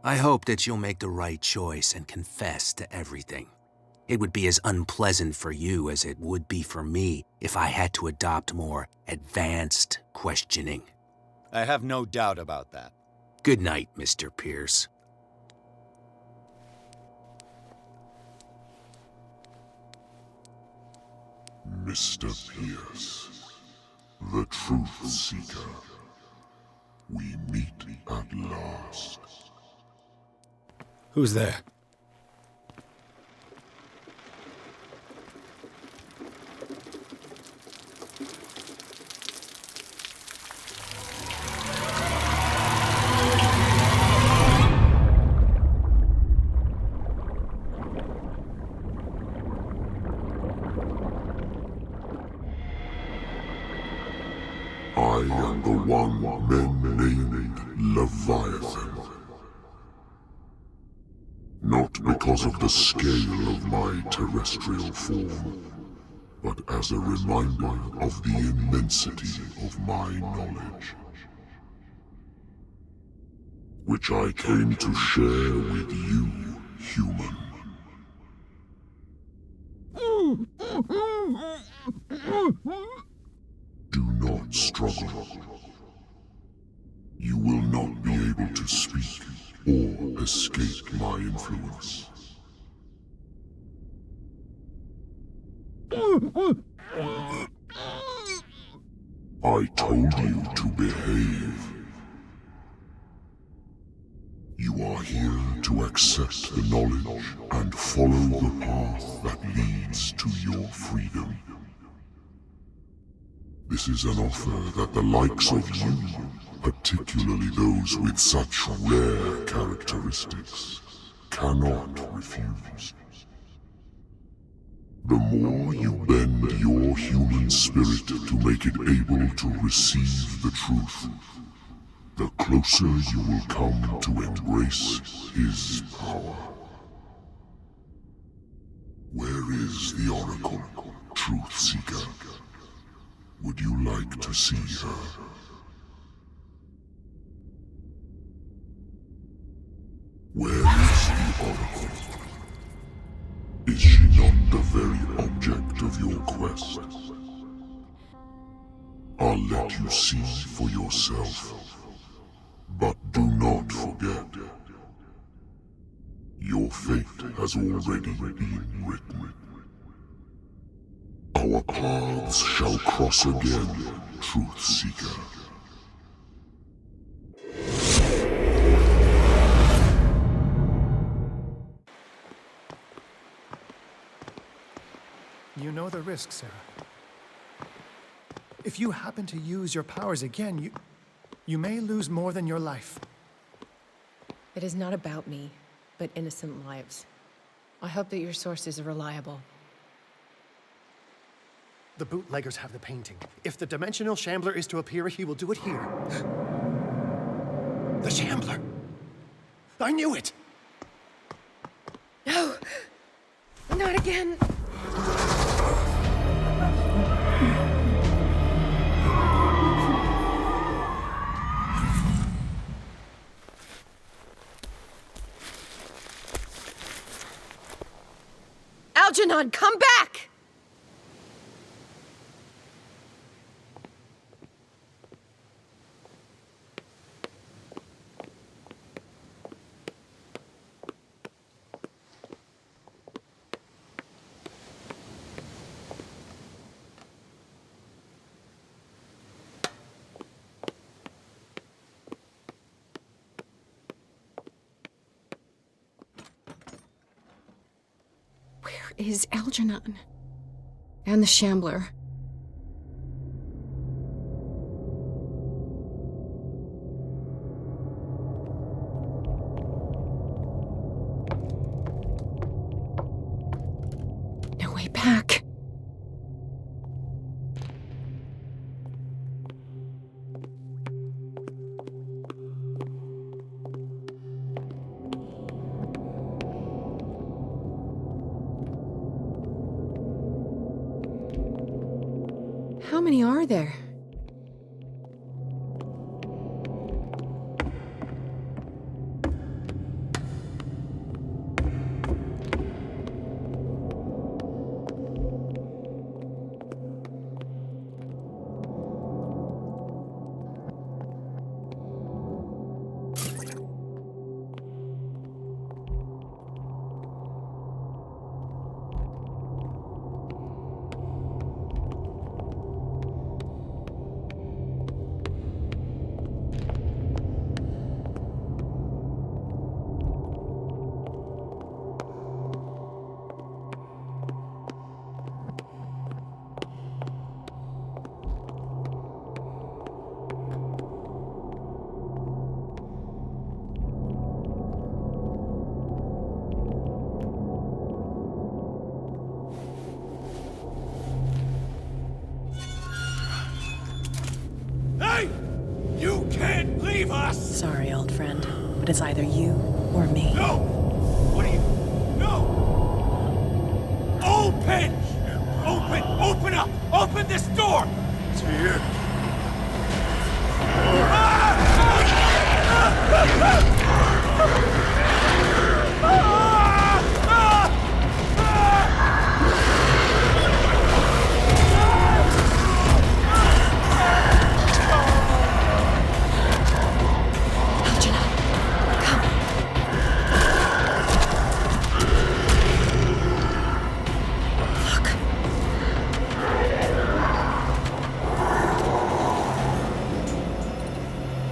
I hope that you'll make the right choice and confess to everything. It would be as unpleasant for you as it would be for me if I had to adopt more advanced questioning. I have no doubt about that. Good night, Mr. Pierce. Mr. Pierce, the Truth Seeker. We meet at last. Who's there? I am the one men named Leviathan. Not because of the scale of my terrestrial form, but as a reminder of the immensity of my knowledge, which I came to share with you, human. Do not struggle. You will not be able to speak or escape my influence. I told you to behave. You are here to accept the knowledge and follow the path that leads to your freedom. This is an offer that the likes of you, particularly those with such rare characteristics, cannot refuse. The more you bend your human spirit to make it able to receive the truth, the closer you will come to embrace his power. Where is the Oracle, Truth Seeker? Would you like to see her? Where is the Oracle? Is she not the very object of your quest? I'll let you see for yourself. But do not forget, your fate has already been written. Our paths shall cross again, Truth Seeker. You know the risk, Sarah. If you happen to use your powers again, you may lose more than your life. It is not about me, but innocent lives. I hope that your sources are reliable. The bootleggers have the painting. If the dimensional shambler is to appear, he will do it here. The shambler! I knew it! No! Not again! Algernon, come back! Is Algernon and the Shambler. No way back. How many are there? sorry, old friend, but it's either you or me. No! What are you... No! Open! Open up! Open this door! It's here.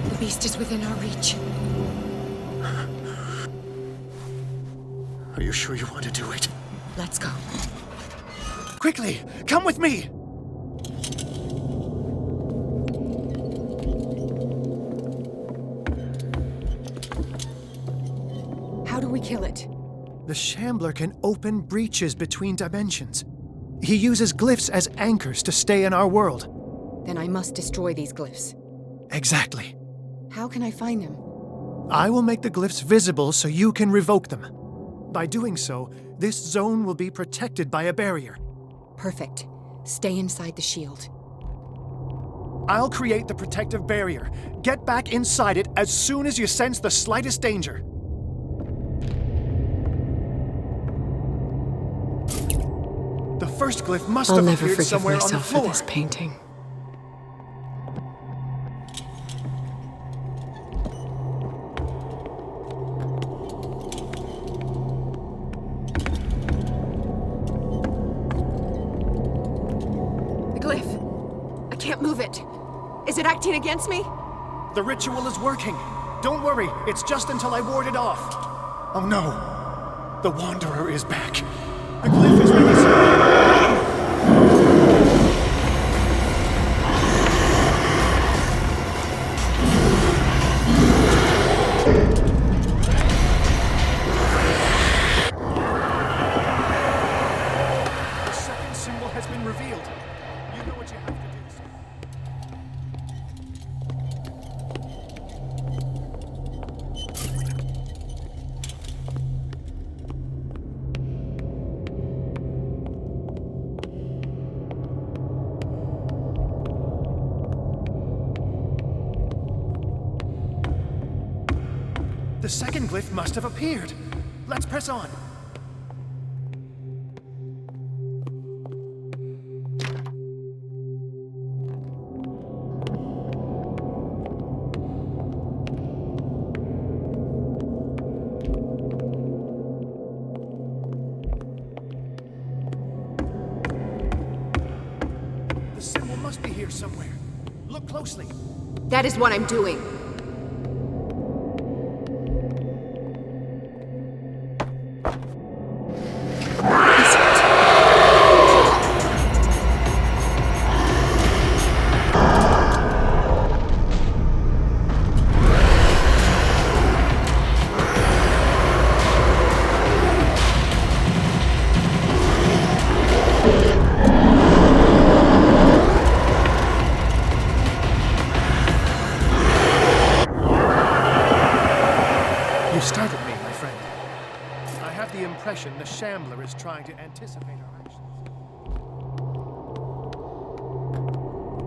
The beast is within our reach. Are you sure you want to do it? Let's go. Quickly, come with me! How do we kill it? The Shambler can open breaches between dimensions. He uses glyphs as anchors to stay in our world. Then I must destroy these glyphs. Exactly. How can I find them? I will make the glyphs visible so you can revoke them. By doing so, this zone will be protected by a barrier. Perfect. Stay inside the shield. I'll create the protective barrier. Get back inside it as soon as you sense the slightest danger. The first glyph must I'll have never appeared forgive somewhere on the myself for floor. this painting. Move it. Is it acting against me? The ritual is working. Don't worry, it's just until I ward it off. Oh no. The Wanderer is back. The glyph is ready. The second symbol has been revealed. You know what you have to do. The second glyph must have appeared. Let's press on. The symbol must be here somewhere. Look closely. That is what I'm doing. The Shambler is trying to anticipate our actions.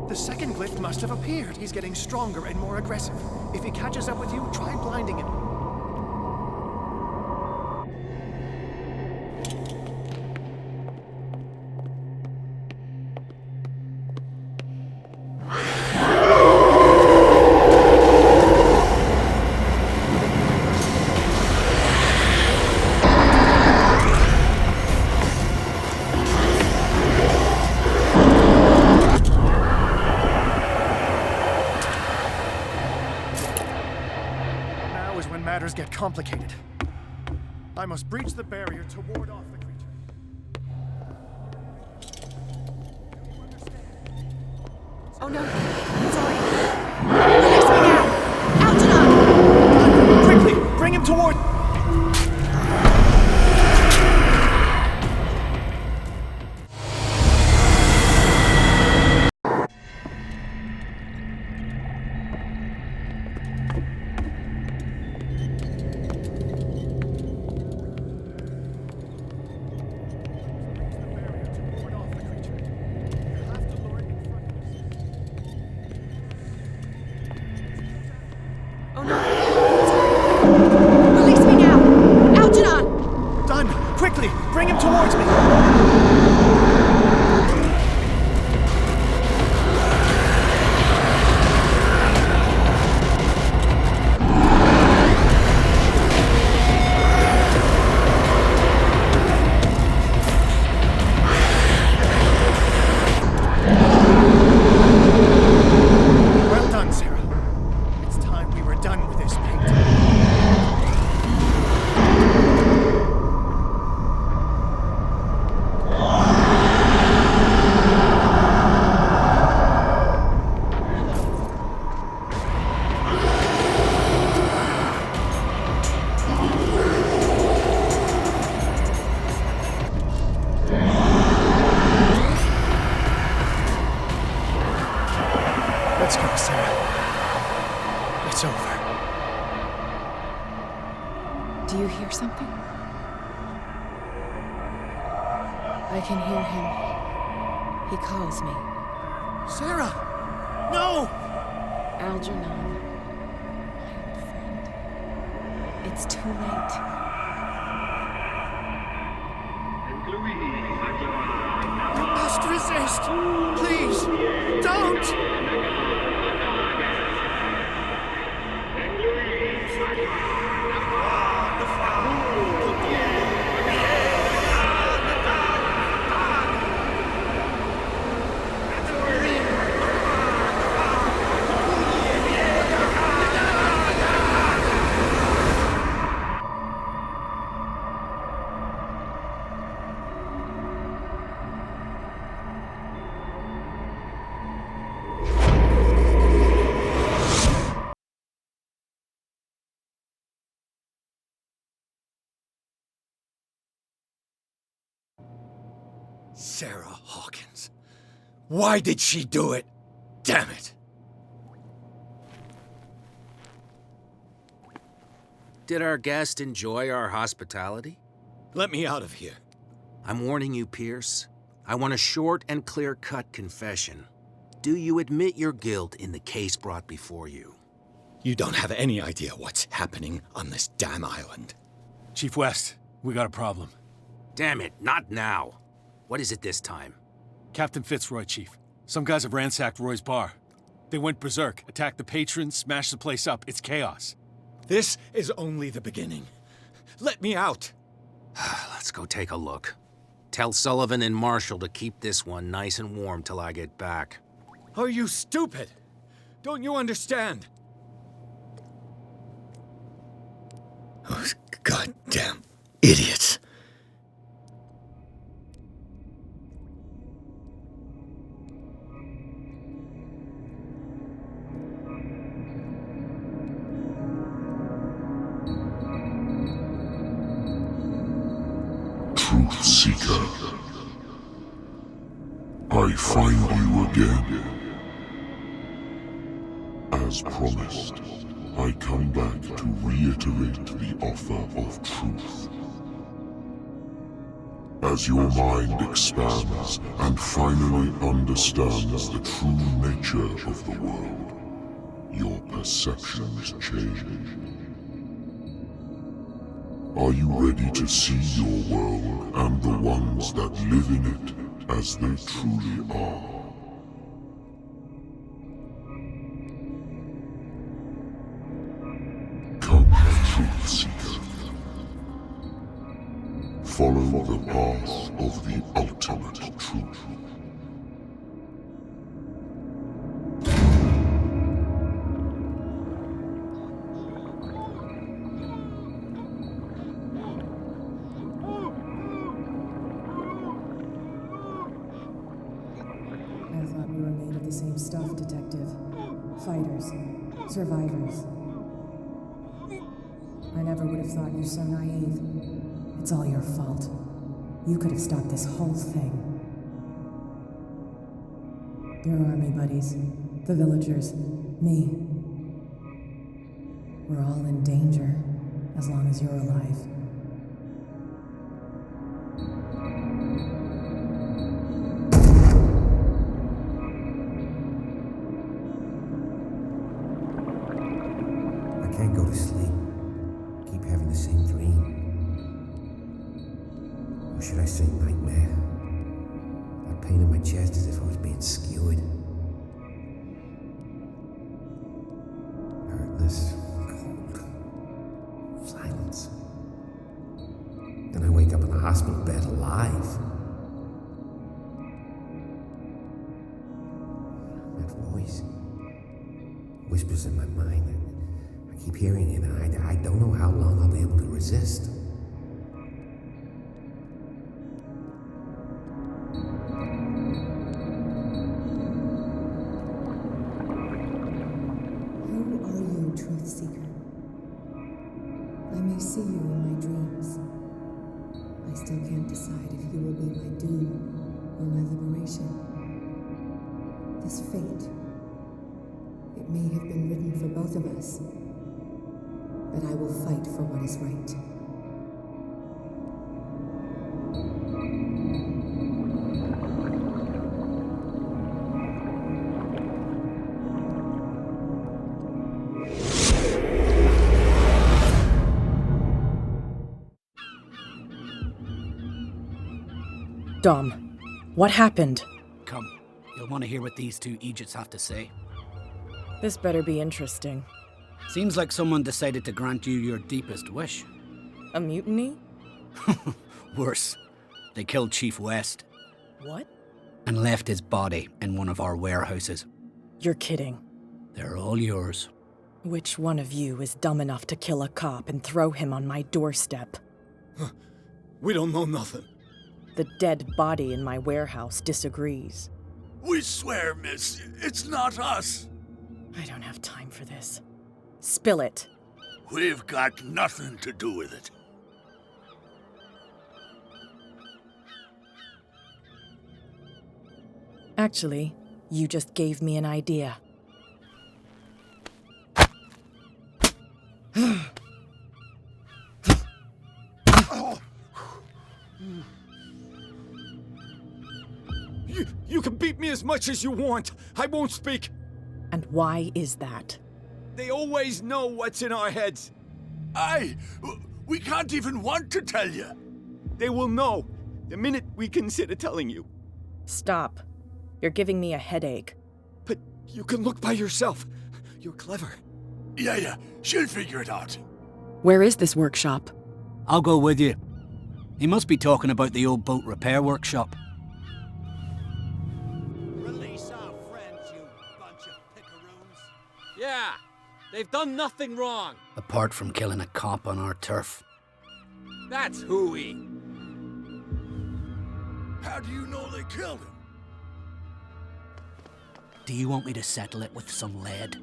The second glyph must have appeared. He's getting stronger and more aggressive. If he catches up with you, try blinding him. Get complicated. I must breach the barrier to ward off the creature. Oh no, sorry. Release me now! Algernon! Quickly, bring him toward... you hear something? I can hear him. He calls me. Sarah! No! Algernon, my old friend. It's too late. You must resist! Please! Don't! Sarah Hawkins. Why did she do it? Damn it! Did our guest enjoy our hospitality? Let me out of here. I'm warning you, Pierce. I want a short and clear-cut confession. Do you admit your guilt in the case brought before you? You don't have any idea what's happening on this damn island. Chief West, we got a problem. Damn it, not now. What is it this time? Captain Fitzroy, Chief. Some guys have ransacked Roy's bar. They went berserk, attacked the patrons, smashed the place up. It's chaos. This is only the beginning. Let me out. Let's go take a look. Tell Sullivan and Marshall to keep this one nice and warm till I get back. Are you stupid? Don't you understand? Those goddamn idiots. Truth Seeker, I find you again. As promised, I come back to reiterate the offer of truth. As your mind expands and finally understands the true nature of the world, your perceptions change. Are you ready to see your world and the ones that live in it as they truly are? Come, Truth Seeker. Follow the path of the ultimate truth. Same stuff, Detective. Fighters. Survivors. I never would have thought you so naive. It's all your fault. You could have stopped this whole thing. Your army buddies, the villagers, me. We're all in danger, as long as you're alive. Can't go to sleep. Keep having the same dream. Or should I say nightmare? That pain in my chest as if I was being skewered. Hurtless, cold, silence. Then I wake up in a hospital bed alive. That voice whispers in my mind. I keep hearing it, and I don't know how long I'll be able to resist. Who are you, Truth Seeker? I may see you in my dreams. I still can't decide if you will be my doom or my liberation. This fate, it may have been written for both of us. But I will fight for what is right. Dom, what happened? Come, you'll want to hear what these two Egypts have to say. This better be interesting. Seems like someone decided to grant you your deepest wish. A mutiny? Worse. They killed Chief West. What? And left his body in one of our warehouses. You're kidding. They're all yours. Which one of you is dumb enough to kill a cop and throw him on my doorstep? We don't know nothing. The dead body in my warehouse disagrees. We swear, miss, it's not us. I don't have time for this. Spill it. We've got nothing to do with it. Actually, you just gave me an idea. You can beat me as much as you want. I won't speak. And why is that? They always know what's in our heads. We can't even want to tell you. They will know the minute we consider telling you. Stop. You're giving me a headache. But you can look by yourself. You're clever. Yeah, she'll figure it out. Where is this workshop? I'll go with you. He must be talking about the old boat repair workshop. Release our friends, you bunch of pickaroons. Yeah, they've done nothing wrong. Apart from killing a cop on our turf. That's hooey. How do you know they killed him? Do you want me to settle it with some lead?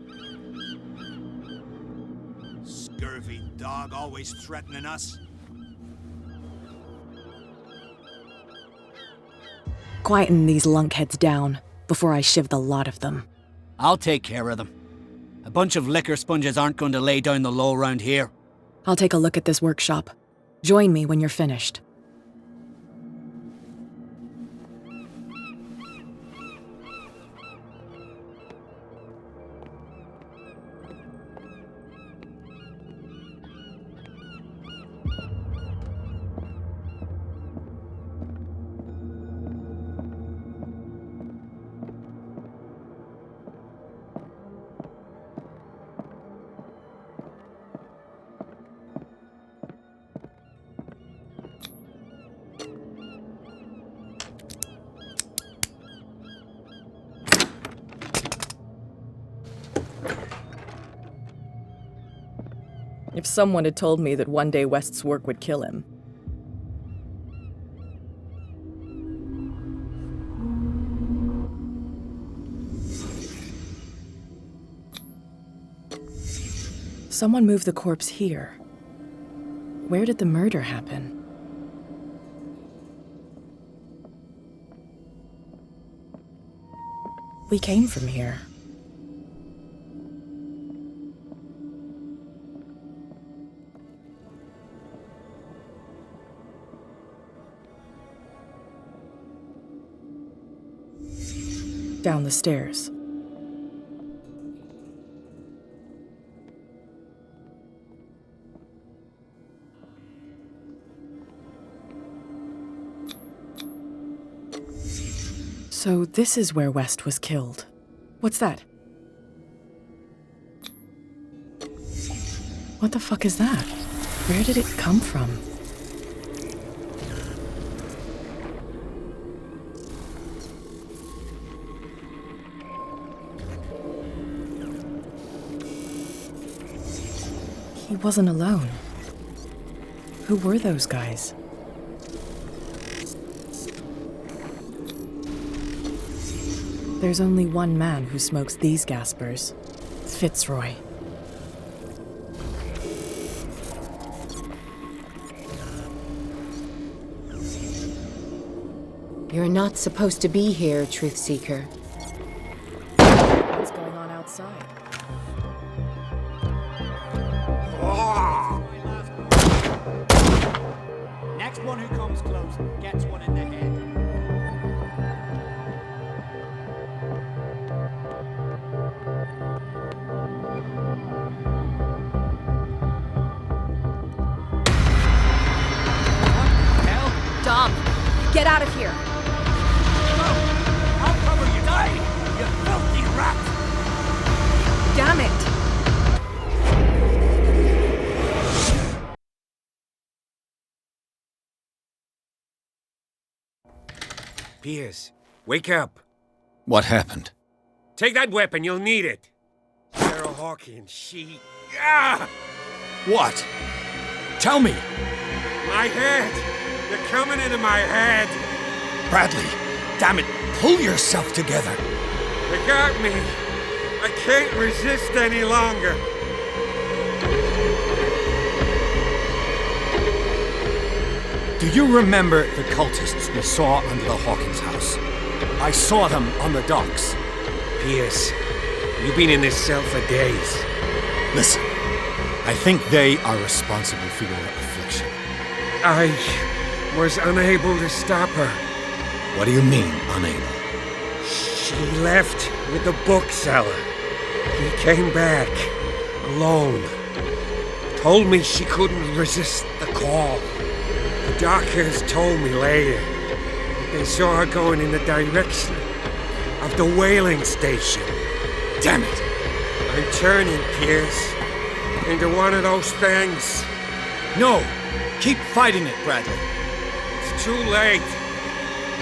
Scurvy dog always threatening us. Quieten these lunkheads down before I shiv the lot of them. I'll take care of them. A bunch of liquor sponges aren't going to lay down the law around here. I'll take a look at this workshop. Join me when you're finished. If someone had told me that one day West's work would kill him. Someone moved the corpse here. Where did the murder happen? We came from here. Down the stairs. So this is where West was killed. What's that? What the fuck is that? Where did it come from? He wasn't alone. Who were those guys? There's only one man who smokes these gaspers. Fitzroy. You're not supposed to be here, Truth Seeker. What's going on outside? Next one who comes close gets one in the head. Dom, get out of here. Damn it! Pierce, wake up. What happened? Take that weapon, you'll need it. Sarah Hawkins, she... Ah! What? Tell me! My head! They're coming into my head! Bradley, damn it, pull yourself together! They got me! I can't resist any longer! Do you remember the cultists we saw under the Hawkins house? I saw them on the docks. Pierce, you've been in this cell for days. Listen, I think they are responsible for your affliction. I was unable to stop her. What do you mean, unable? She left with the bookseller. He came back, alone. Told me she couldn't resist the call. The doctors told me later that they saw her going in the direction of the whaling station. Damn it! I'm turning, Pierce, into one of those things. No! Keep fighting it, Bradley. It's too late.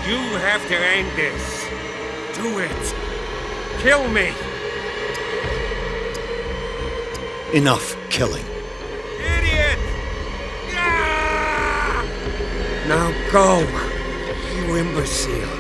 You have to end this. Do it. Kill me. Enough killing. Idiot! Ah! Now go, you imbecile.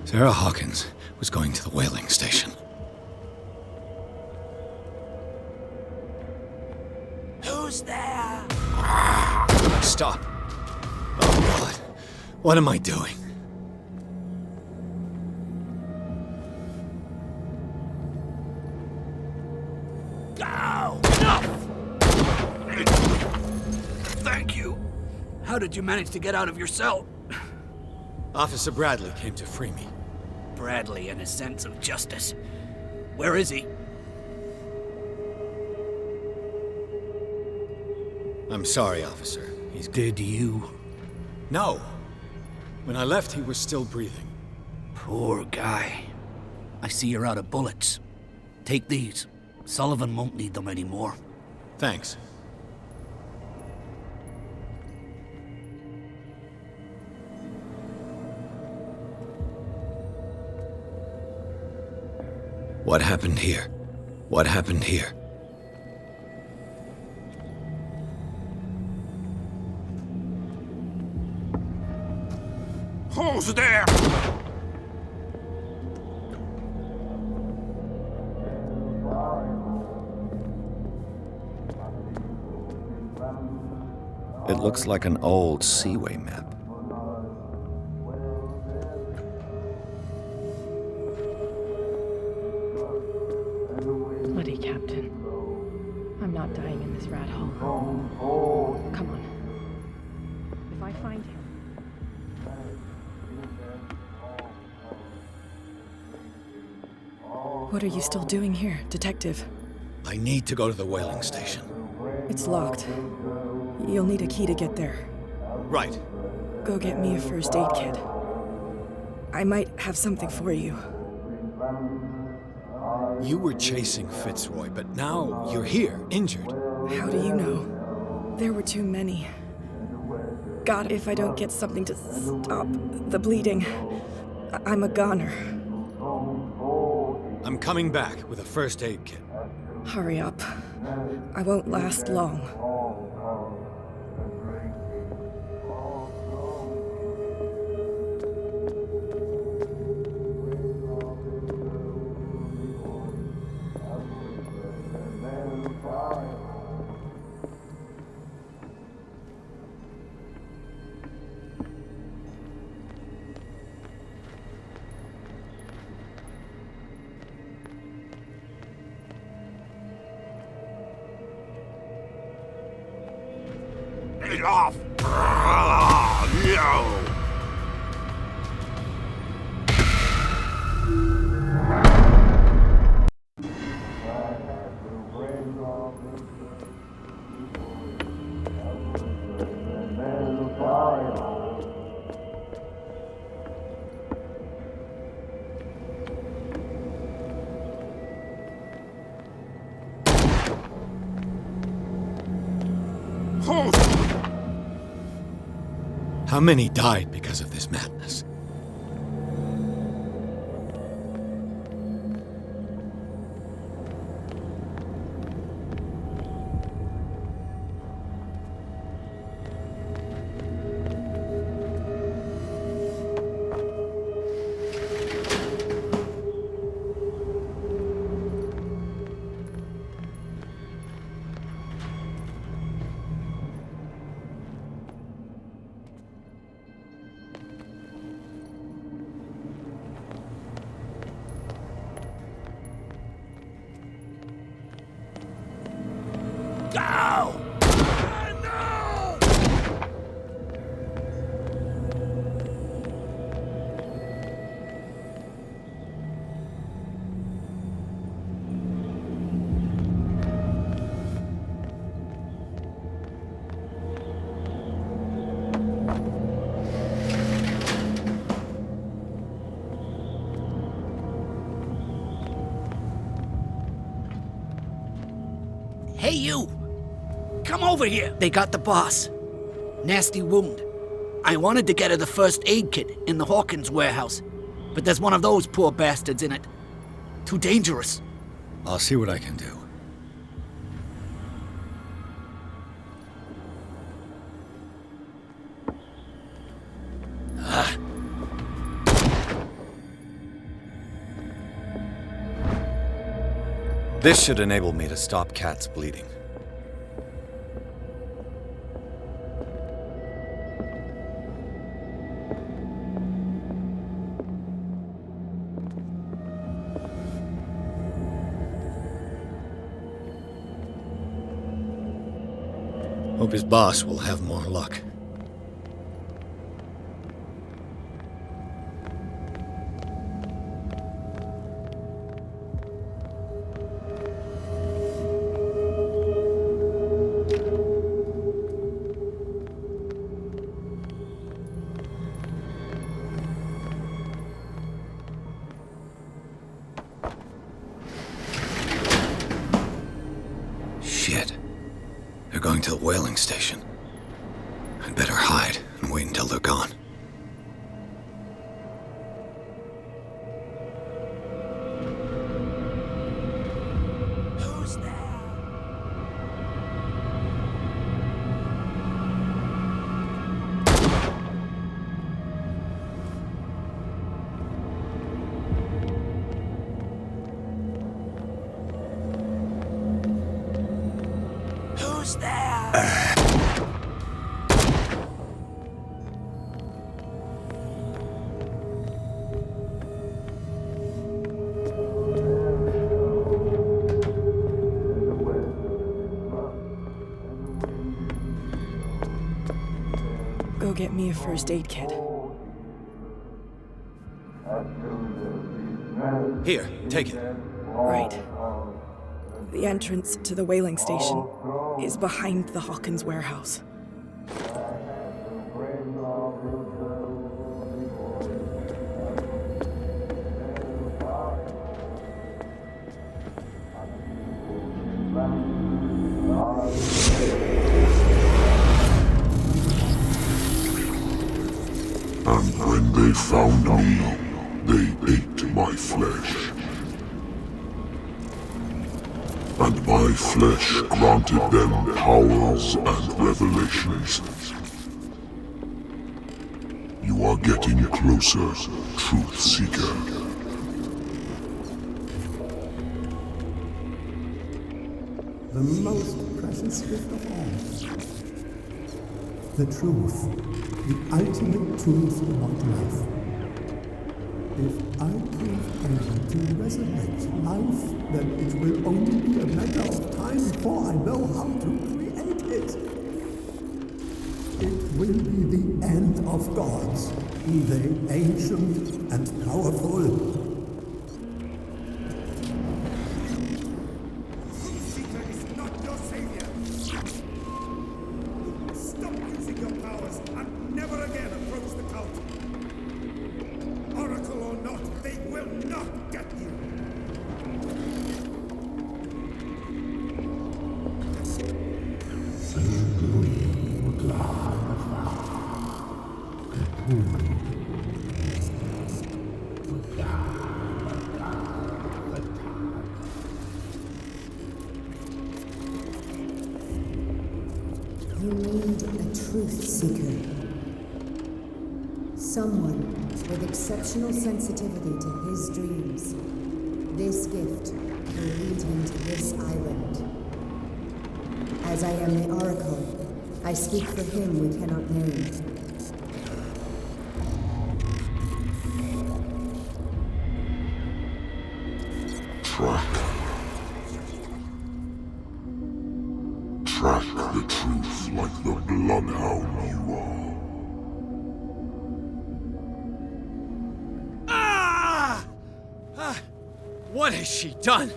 Sarah Hawkins was going to the whaling station. Who's there? Stop. Oh, God. What am I doing? Go! Enough! Thank you. How did you manage to get out of your cell? Officer Bradley came to free me. Bradley and his sense of justice. Where is he? I'm sorry, officer. Did you? No. When I left, he was still breathing. Poor guy. I see you're out of bullets. Take these. Sullivan won't need them anymore. Thanks. What happened here? What happened here? Who's there? It looks like an old Seaway map. Bloody Captain. I'm not dying in this rat hole. Come on. If I find him... What are you still doing here, Detective? I need to go to the whaling station. It's locked. You'll need a key to get there. Right. Go get me a first aid kit. I might have something for you. You were chasing Fitzroy, but now you're here, injured. How do you know? There were too many. God, if I don't get something to stop the bleeding, I'm a goner. I'm coming back with a first aid kit. Hurry up. I won't last long. Get off! No! How many died because of this madness? Hey, you! Come over here! They got the boss. Nasty wound. I wanted to get her the first aid kit in the Hawkins warehouse, but there's one of those poor bastards in it. Too dangerous. I'll see what I can do. This should enable me to stop Kat's bleeding. Hope his boss will have more luck. Shit. They're going to the whaling station. I'd better hide and wait until they're gone. Who's there? Who's there? Go get me a first aid kit. Here, take it. Right. The entrance to the whaling station is behind the Hawkins warehouse. And when they found me, they ate my flesh. And my flesh granted them powers and revelations. You are getting closer, Truth Seeker. the most precious gift of all. The truth, the ultimate truth about life. If I prove able to resurrect life, then it will only be a matter of time before I know how to create it. It will be the end of gods, be they ancient and powerful. You need a truth seeker. Someone with exceptional sensitivity to his dreams. This gift will lead him to this island. As I am the Oracle, I speak for him we cannot name. Track the truth like the bloodhound you are. What has she done?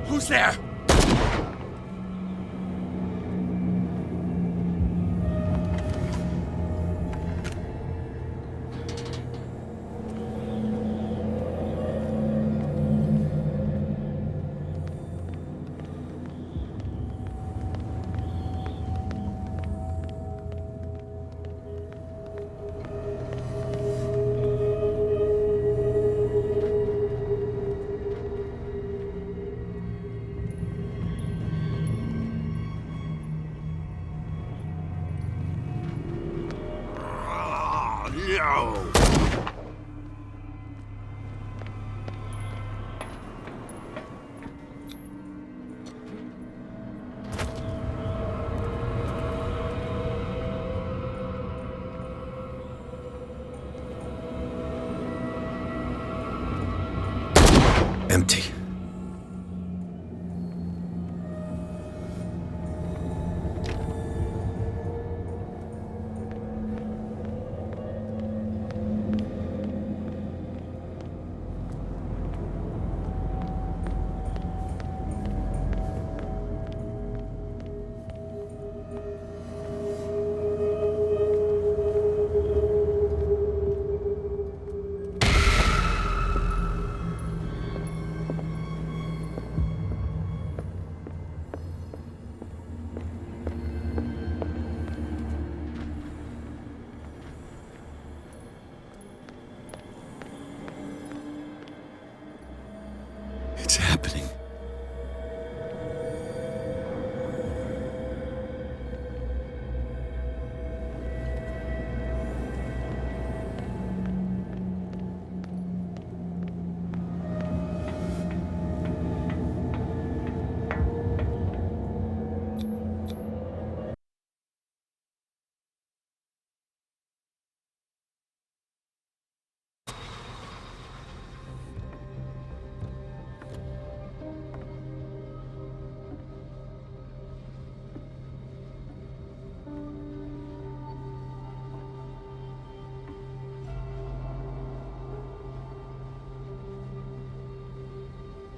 Who's there? No! Empty. It's happening.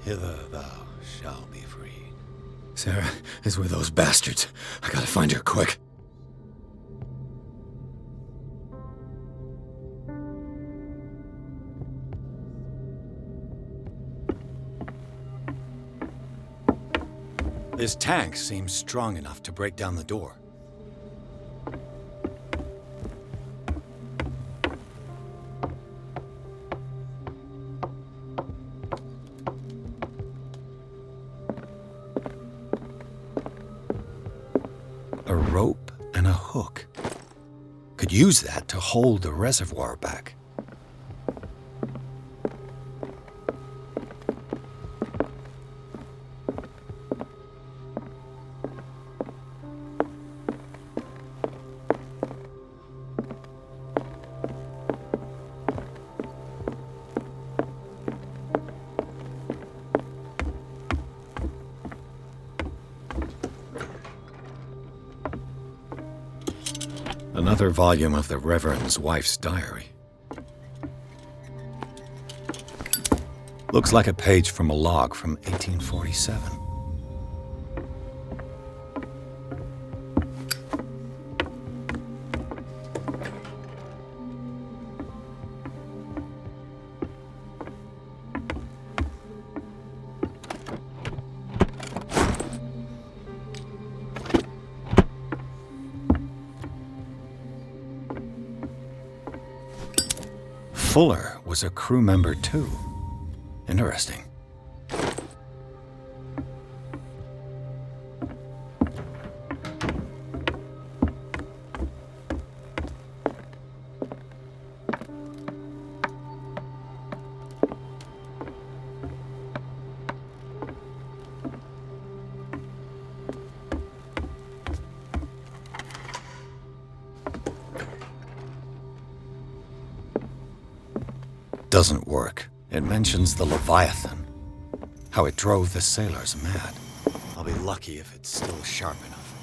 Hither thou shalt be freed. Sarah is with those bastards. I gotta find her quick. This tank seems strong enough to break down the door. A rope and a hook. Could use that to hold the reservoir back. Another volume of the Reverend's wife's diary. Looks like a page from a log from 1847. Fuller was a crew member too. Interesting. Doesn't work. It mentions the Leviathan. How it drove the sailors mad. I'll be lucky if it's still sharp enough.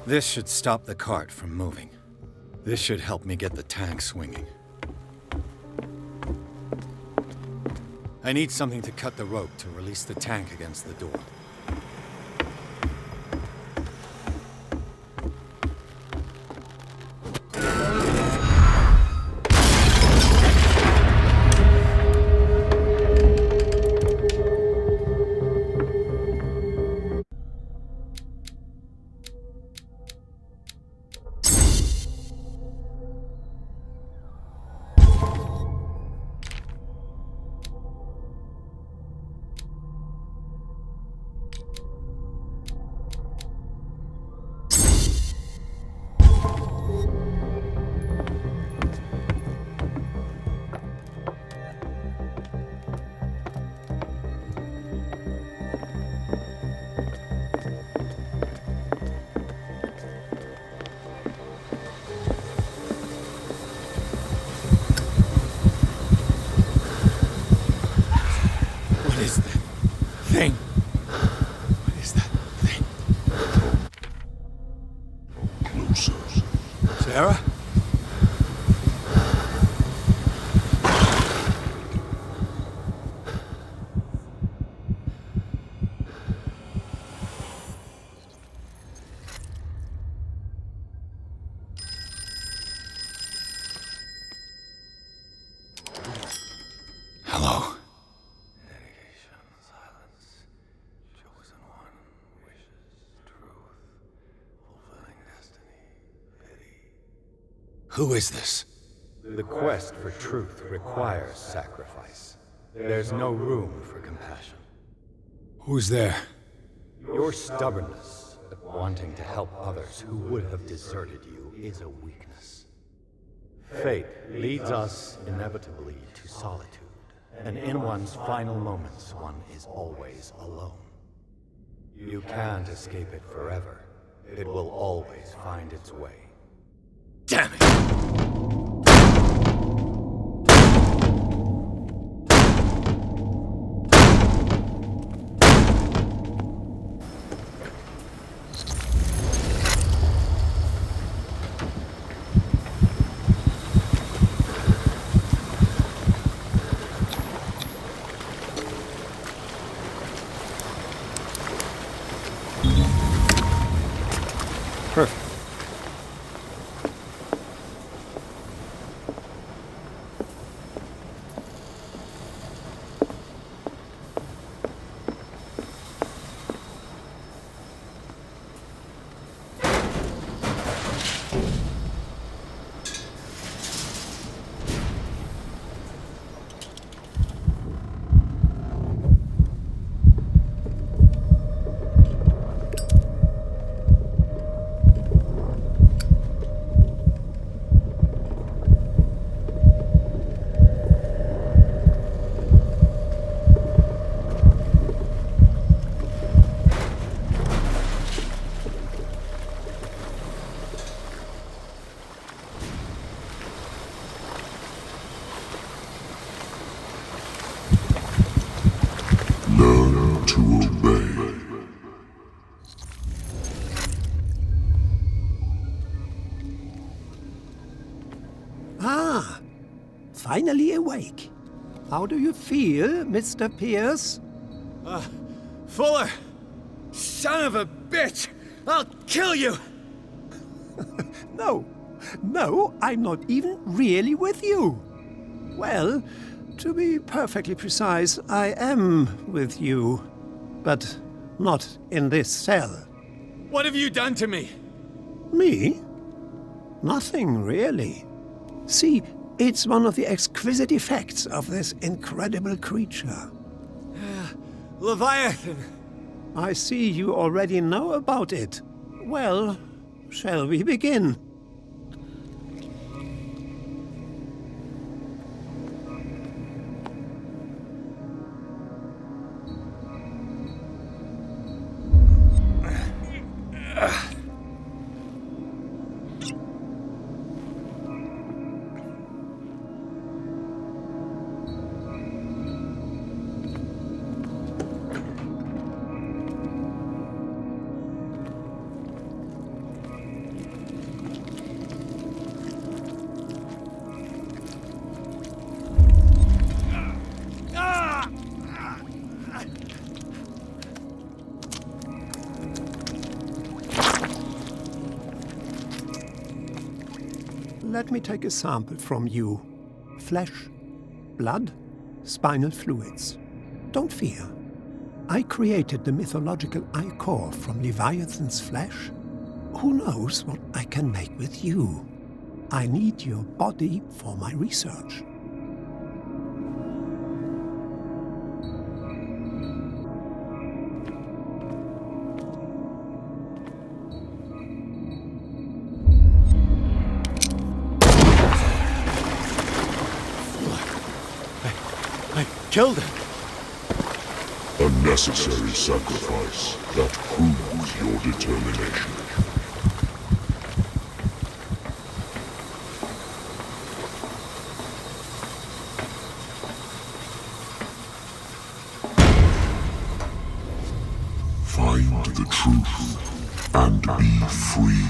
This should stop the cart from moving. This should help me get the tank swinging. I need something to cut the rope to release the tank against the door. Sarah? Hello. Who is this? The quest for truth requires sacrifice. There's no room for compassion. Who's there? Your stubbornness at wanting to help others who would have deserted you is a weakness. Fate leads us inevitably to solitude, and in one's final moments, one is always alone. You can't escape it forever. It will always find its way. Damn it! Learn to obey. Ah, finally awake. How do you feel, Mr. Pierce? Fuller! Son of a bitch! I'll kill you! No, I'm not even really with you. Well, to be perfectly precise, I am with you. But not in this cell. What have you done to me? Me? Nothing, really. See, it's one of the exquisite effects of this incredible creature. Leviathan! I see you already know about it. Well, shall we begin? Let me take a sample from you. Flesh, blood, spinal fluids. Don't fear. I created the mythological ichor from Leviathan's flesh. Who knows what I can make with you? I need your body for my research. Killed him. A necessary sacrifice that proves your determination. Find the truth and be free.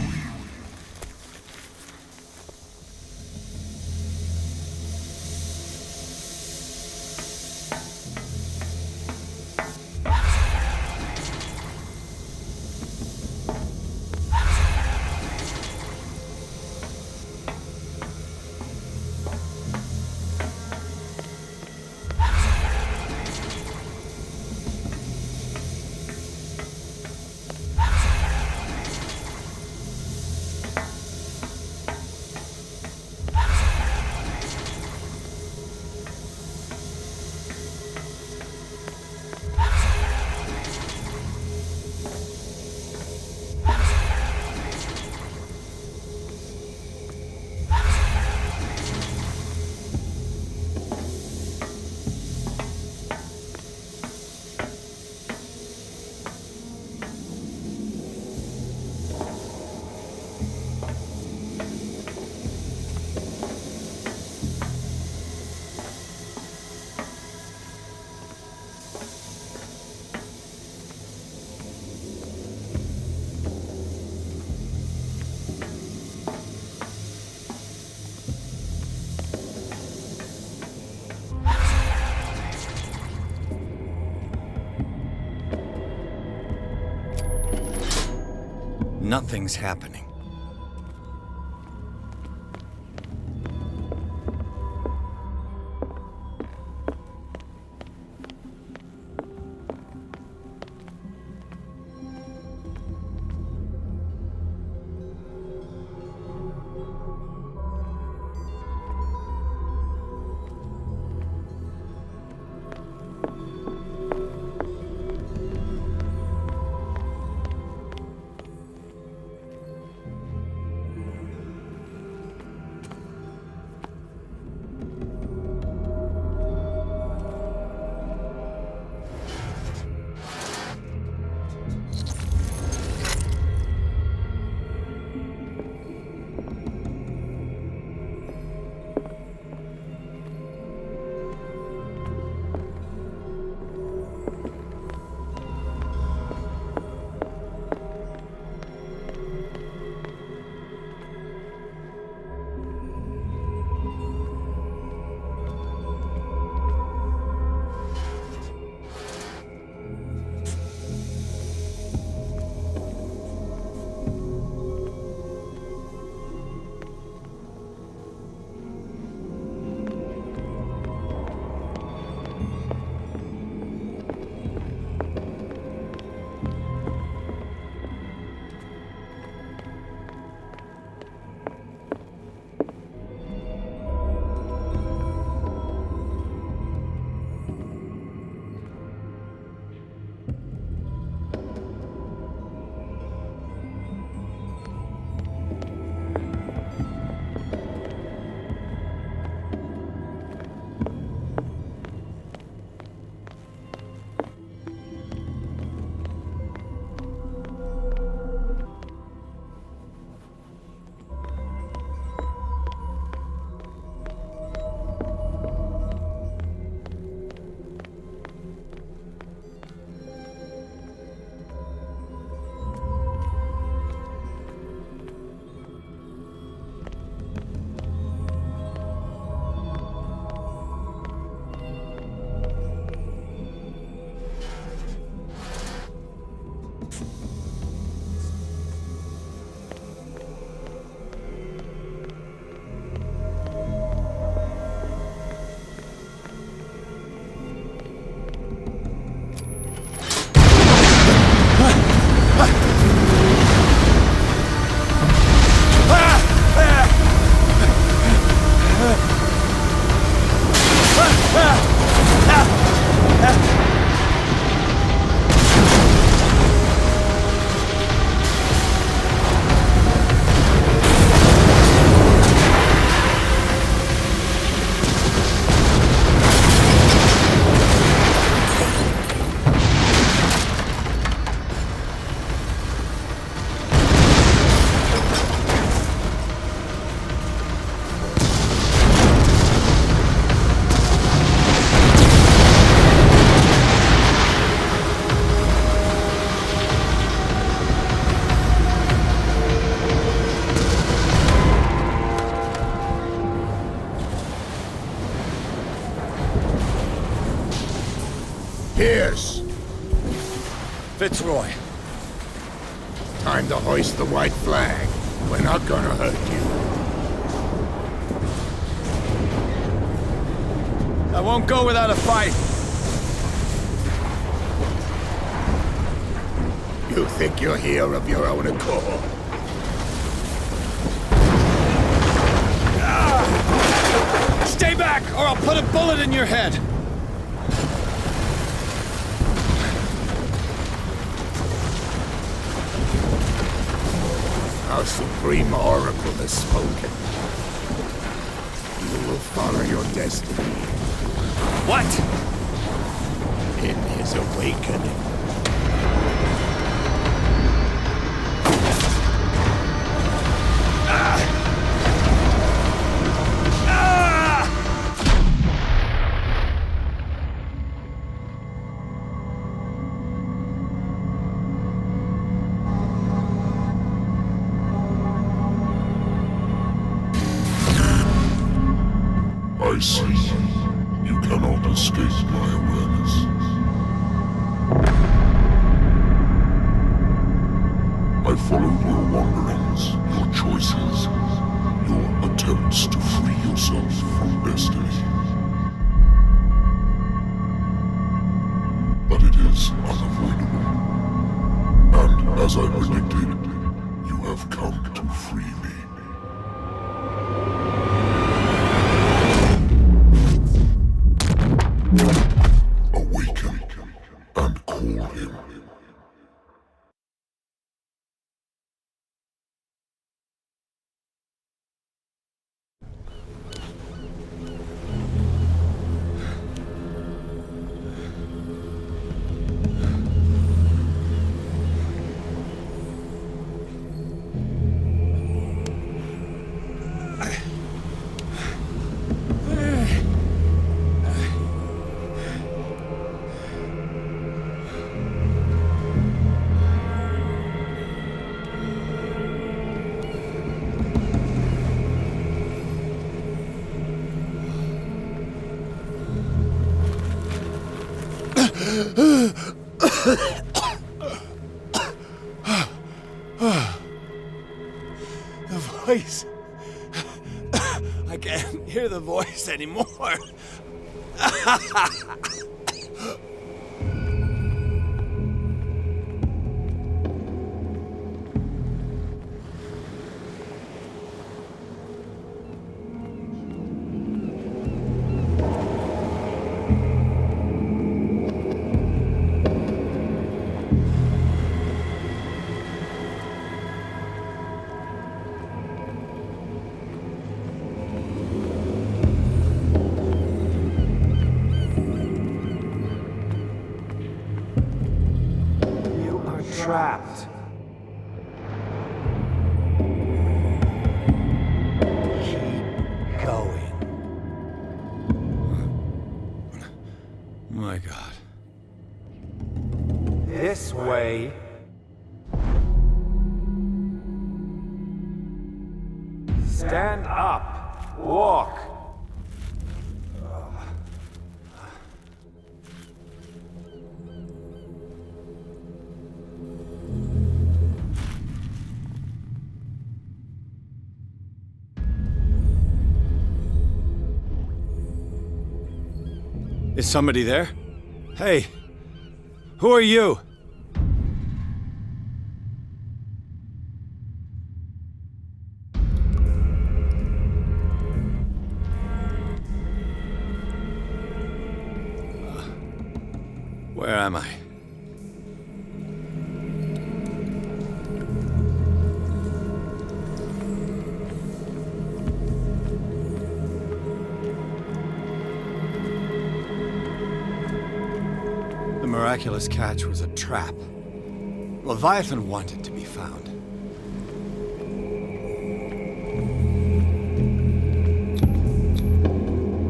Nothing's happening. Pierce! Fitzroy. Time to hoist the white flag. We're not gonna hurt you. I won't go without a fight. You think you're here of your own accord? Stay back, or I'll put a bullet in your head! Our Supreme Oracle has spoken. You will follow your destiny. What? In his awakening. I see. You cannot escape my awareness. I followed your wanderings, your choices, your attempts to free yourself from destiny. But it is unavoidable. And as I predicted, you have come to free me. Awaken and call him. The voice. I can't hear the voice anymore. Trapped. Keep going. My God. This way. Stand up. Walk. Is somebody there? Hey, who are you? Where am I? The miraculous catch was a trap. Leviathan wanted to be found.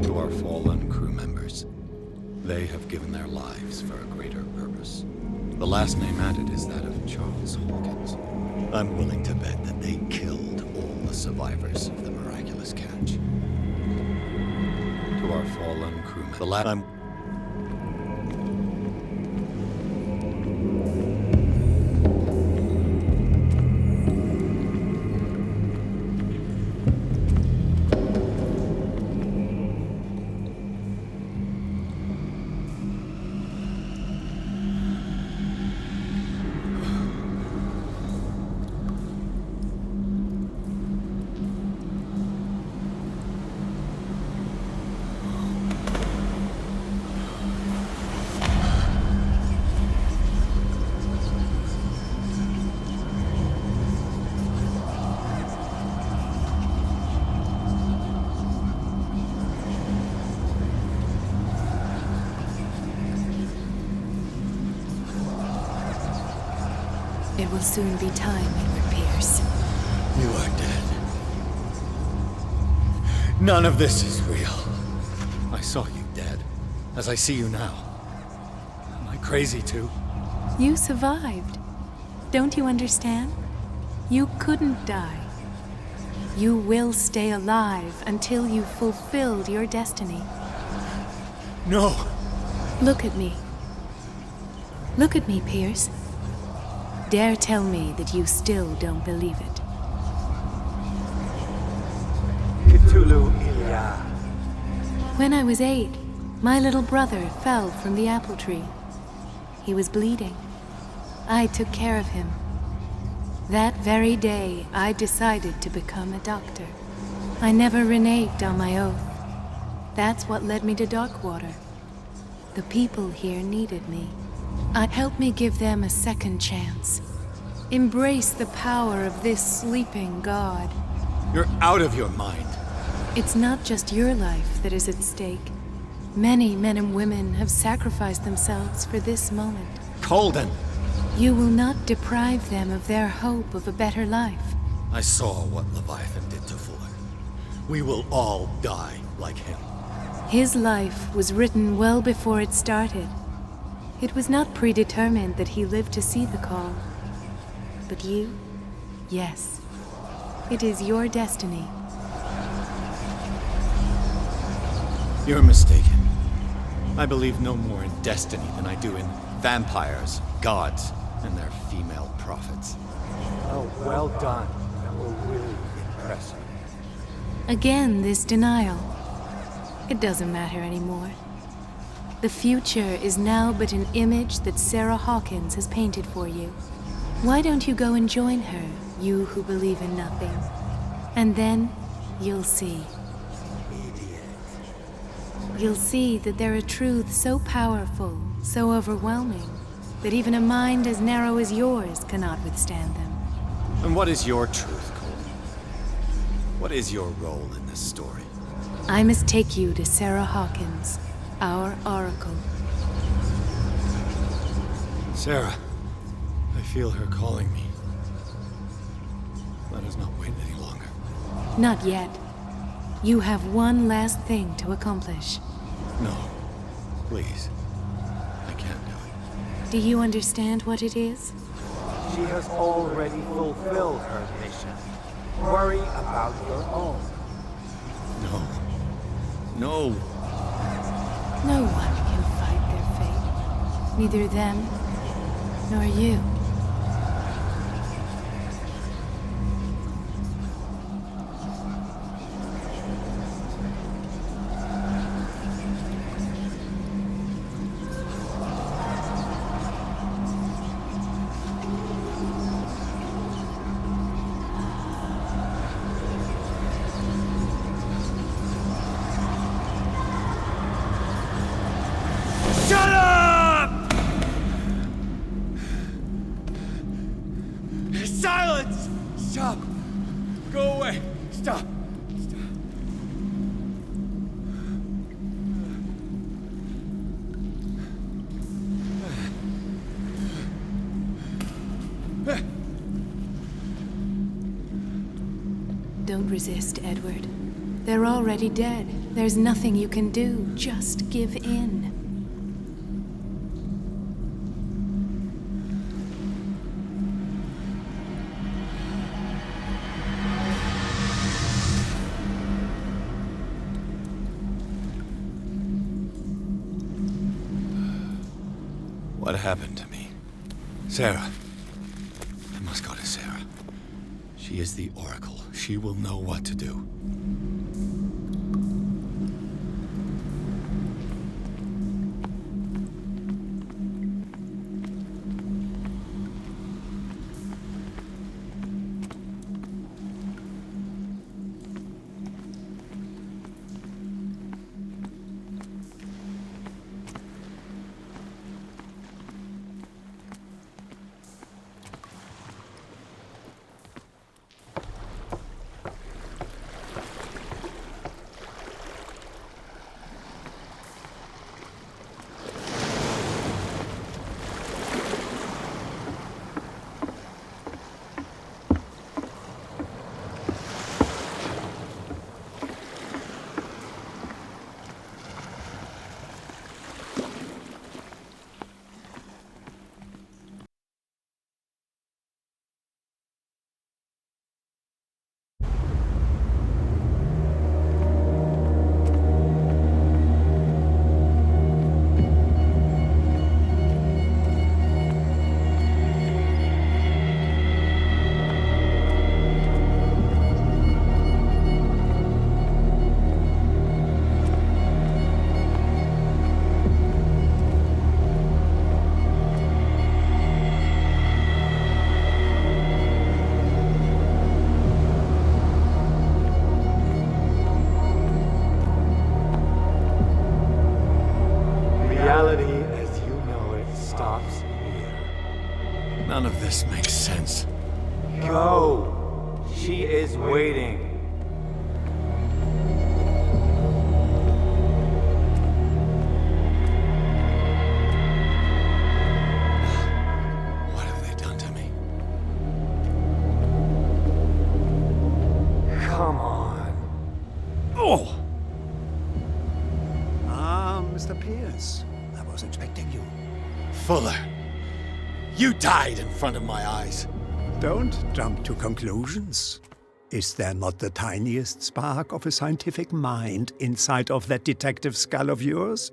To our fallen crew members, they have given their lives for a greater purpose. The last name added is that of Charles Hawkins. I'm willing to bet that they killed all the survivors of the miraculous catch. To our fallen crew members, It will soon be time, Edward Pierce. You are dead. None of this is real. I saw you dead, as I see you now. Am I crazy too? You survived. Don't you understand? You couldn't die. You will stay alive until you've fulfilled your destiny. No! Look at me. Look at me, Pierce. Dare tell me that you still don't believe it. Cthulhu Ilya. When I was 8, my little brother fell from the apple tree. He was bleeding. I took care of him. That very day, I decided to become a doctor. I never reneged on my oath. That's what led me to Darkwater. The people here needed me. Help me give them a second chance. Embrace the power of this sleeping god. You're out of your mind. It's not just your life that is at stake. Many men and women have sacrificed themselves for this moment. Colden! You will not deprive them of their hope of a better life. I saw what Leviathan did to Fuller. We will all die like him. His life was written well before it started. It was not predetermined that he lived to see the call. But you? Yes. It is your destiny. You're mistaken. I believe no more in destiny than I do in vampires, gods, and their female prophets. Oh, well done. That will really impress me. Again, this denial. It doesn't matter anymore. The future is now but an image that Sarah Hawkins has painted for you. Why don't you go and join her, you who believe in nothing? And then you'll see. You'll see that there are truths so powerful, so overwhelming, that even a mind as narrow as yours cannot withstand them. And what is your truth, Cole? What is your role in this story? I must take you to Sarah Hawkins, our oracle. Sarah, I feel her calling me. Let us not wait any longer. Not yet. You have one last thing to accomplish. No, please. I can't do it. Do you understand what it is? She has already fulfilled her mission. Worry about your own. No. No. No one can fight their fate. Neither them, nor you. Silence! Stop! Go away! Stop! Don't resist, Edward. They're already dead. There's nothing you can do. Just give in. What happened to me? Sarah. I must go to Sarah. She is the Oracle. She will know what to do. stops here. None of this makes sense. Go! She is waiting. What have they done to me? Come on. Oh! Mr. Pierce, I was expecting you. Fuller, you died in front of my eyes. Don't jump to conclusions. Is there not the tiniest spark of a scientific mind inside of that detective skull of yours?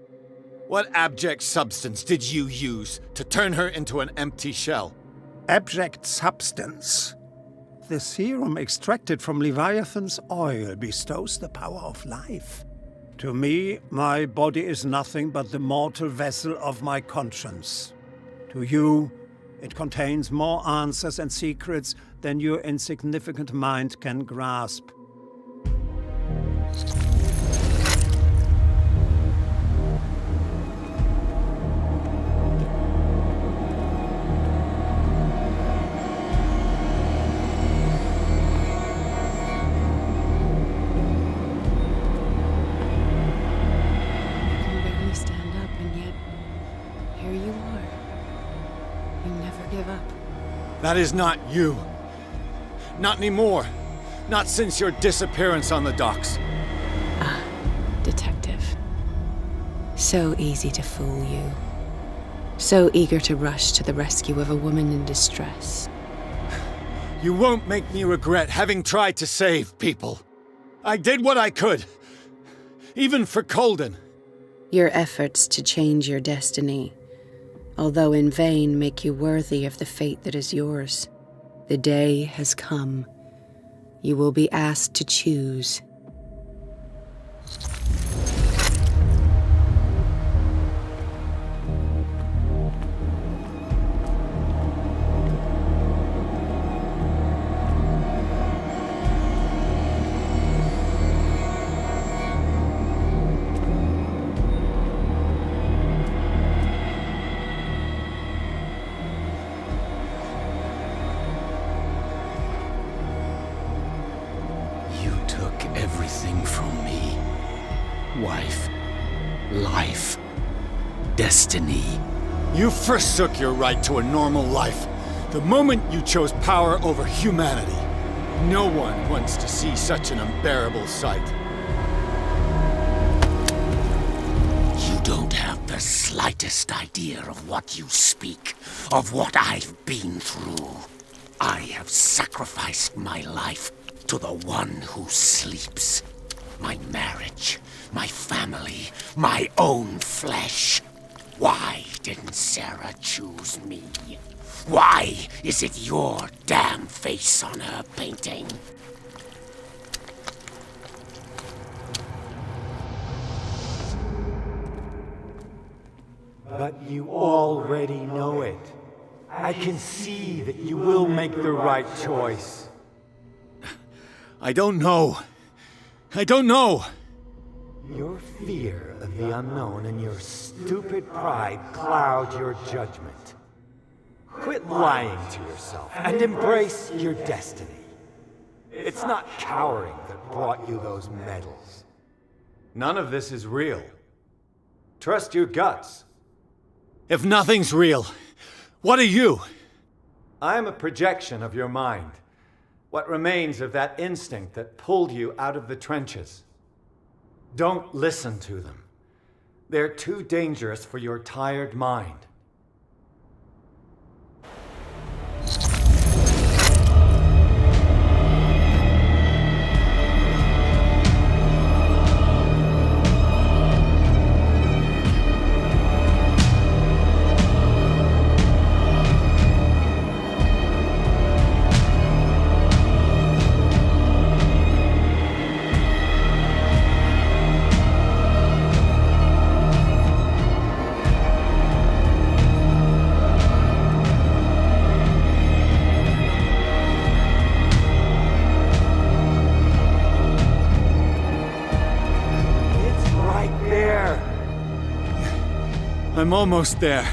What abject substance did you use to turn her into an empty shell? Abject substance. The serum extracted from Leviathan's oil bestows the power of life. To me, my body is nothing but the mortal vessel of my conscience. To you, it contains more answers and secrets than your insignificant mind can grasp. That is not you. Not anymore. Not since your disappearance on the docks. Ah, detective. So easy to fool you. So eager to rush to the rescue of a woman in distress. You won't make me regret having tried to save people. I did what I could. Even for Colden. Your efforts to change your destiny, although in vain, make you worthy of the fate that is yours. The day has come. You will be asked to choose. Destiny. You forsook your right to a normal life the moment you chose power over humanity. No one wants to see such an unbearable sight. You don't have the slightest idea of what you speak, of what I've been through. I have sacrificed my life to the one who sleeps. My marriage, my family, my own flesh. Why didn't Sarah choose me? Why is it your damn face on her painting? But you already know it. I can see that you will make the right choice. I don't know. I don't know. Your fear of the unknown and your stupid pride cloud your judgment. Quit lying to yourself and embrace your destiny. It's not cowering that brought you those medals. None of this is real. Trust your guts. If nothing's real, what are you? I am a projection of your mind. What remains of that instinct that pulled you out of the trenches. Don't listen to them. They're too dangerous for your tired mind. I'm almost there.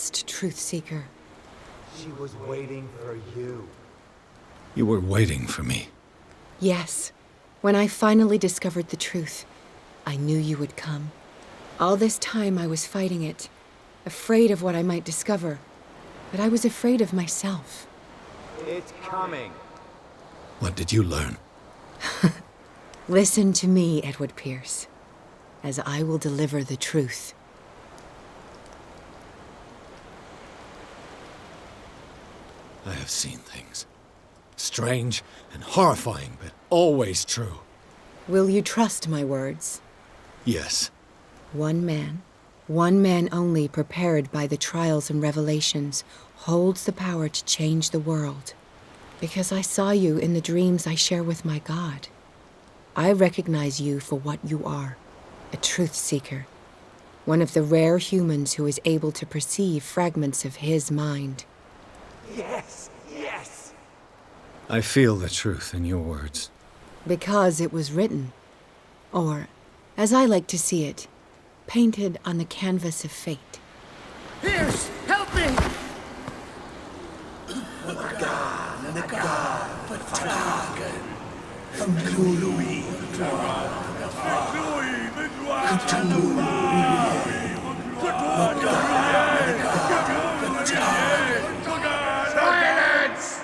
lost truth seeker. She was waiting for you. You were waiting for me. Yes. When I finally discovered the truth, I knew you would come. All this time I was fighting it, afraid of what I might discover, but I was afraid of myself. It's coming. What did you learn? Listen to me, Edward Pierce, as I will deliver the truth. I have seen things. Strange and horrifying, but always true. Will you trust my words? Yes. One man only prepared by the trials and revelations, holds the power to change the world. Because I saw you in the dreams I share with my God. I recognize you for what you are, a truth seeker. One of the rare humans who is able to perceive fragments of his mind. Yes, yes! I feel the truth in your words. Because it was written. Or, as I like to see it, painted on the canvas of fate. Pierce, help me! Silence!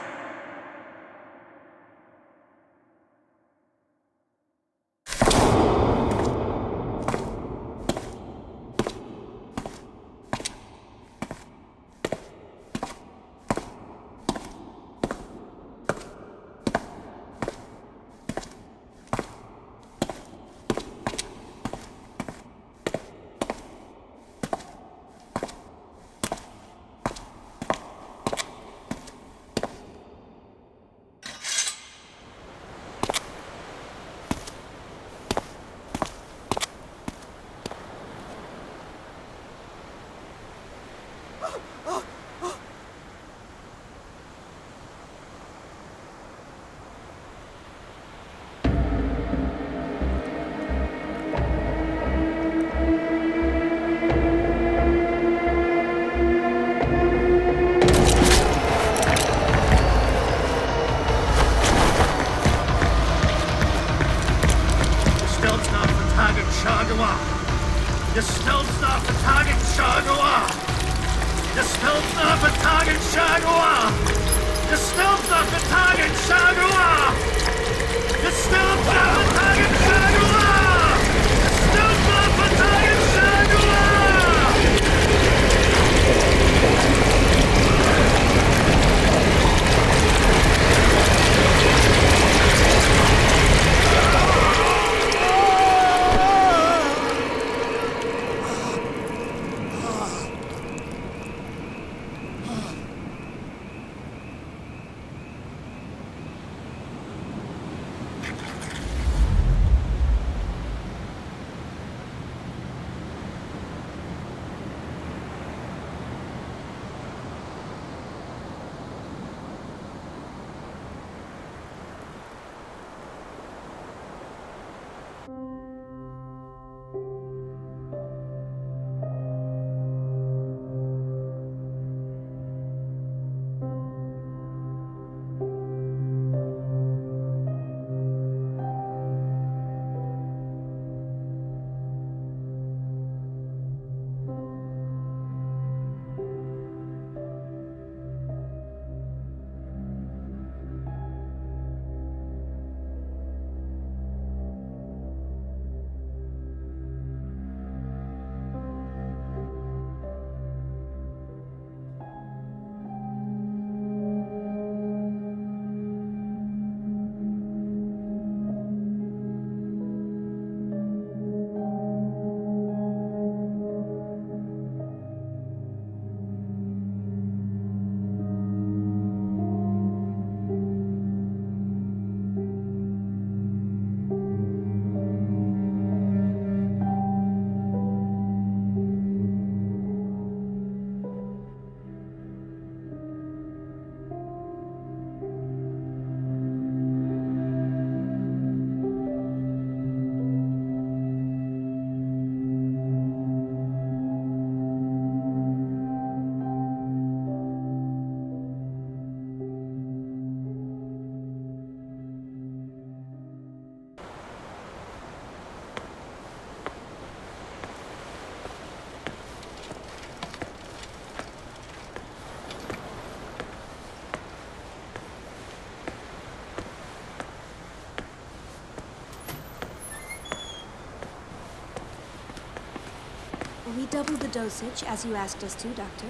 We doubled the dosage, as you asked us to, Doctor.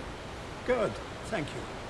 Good, thank you.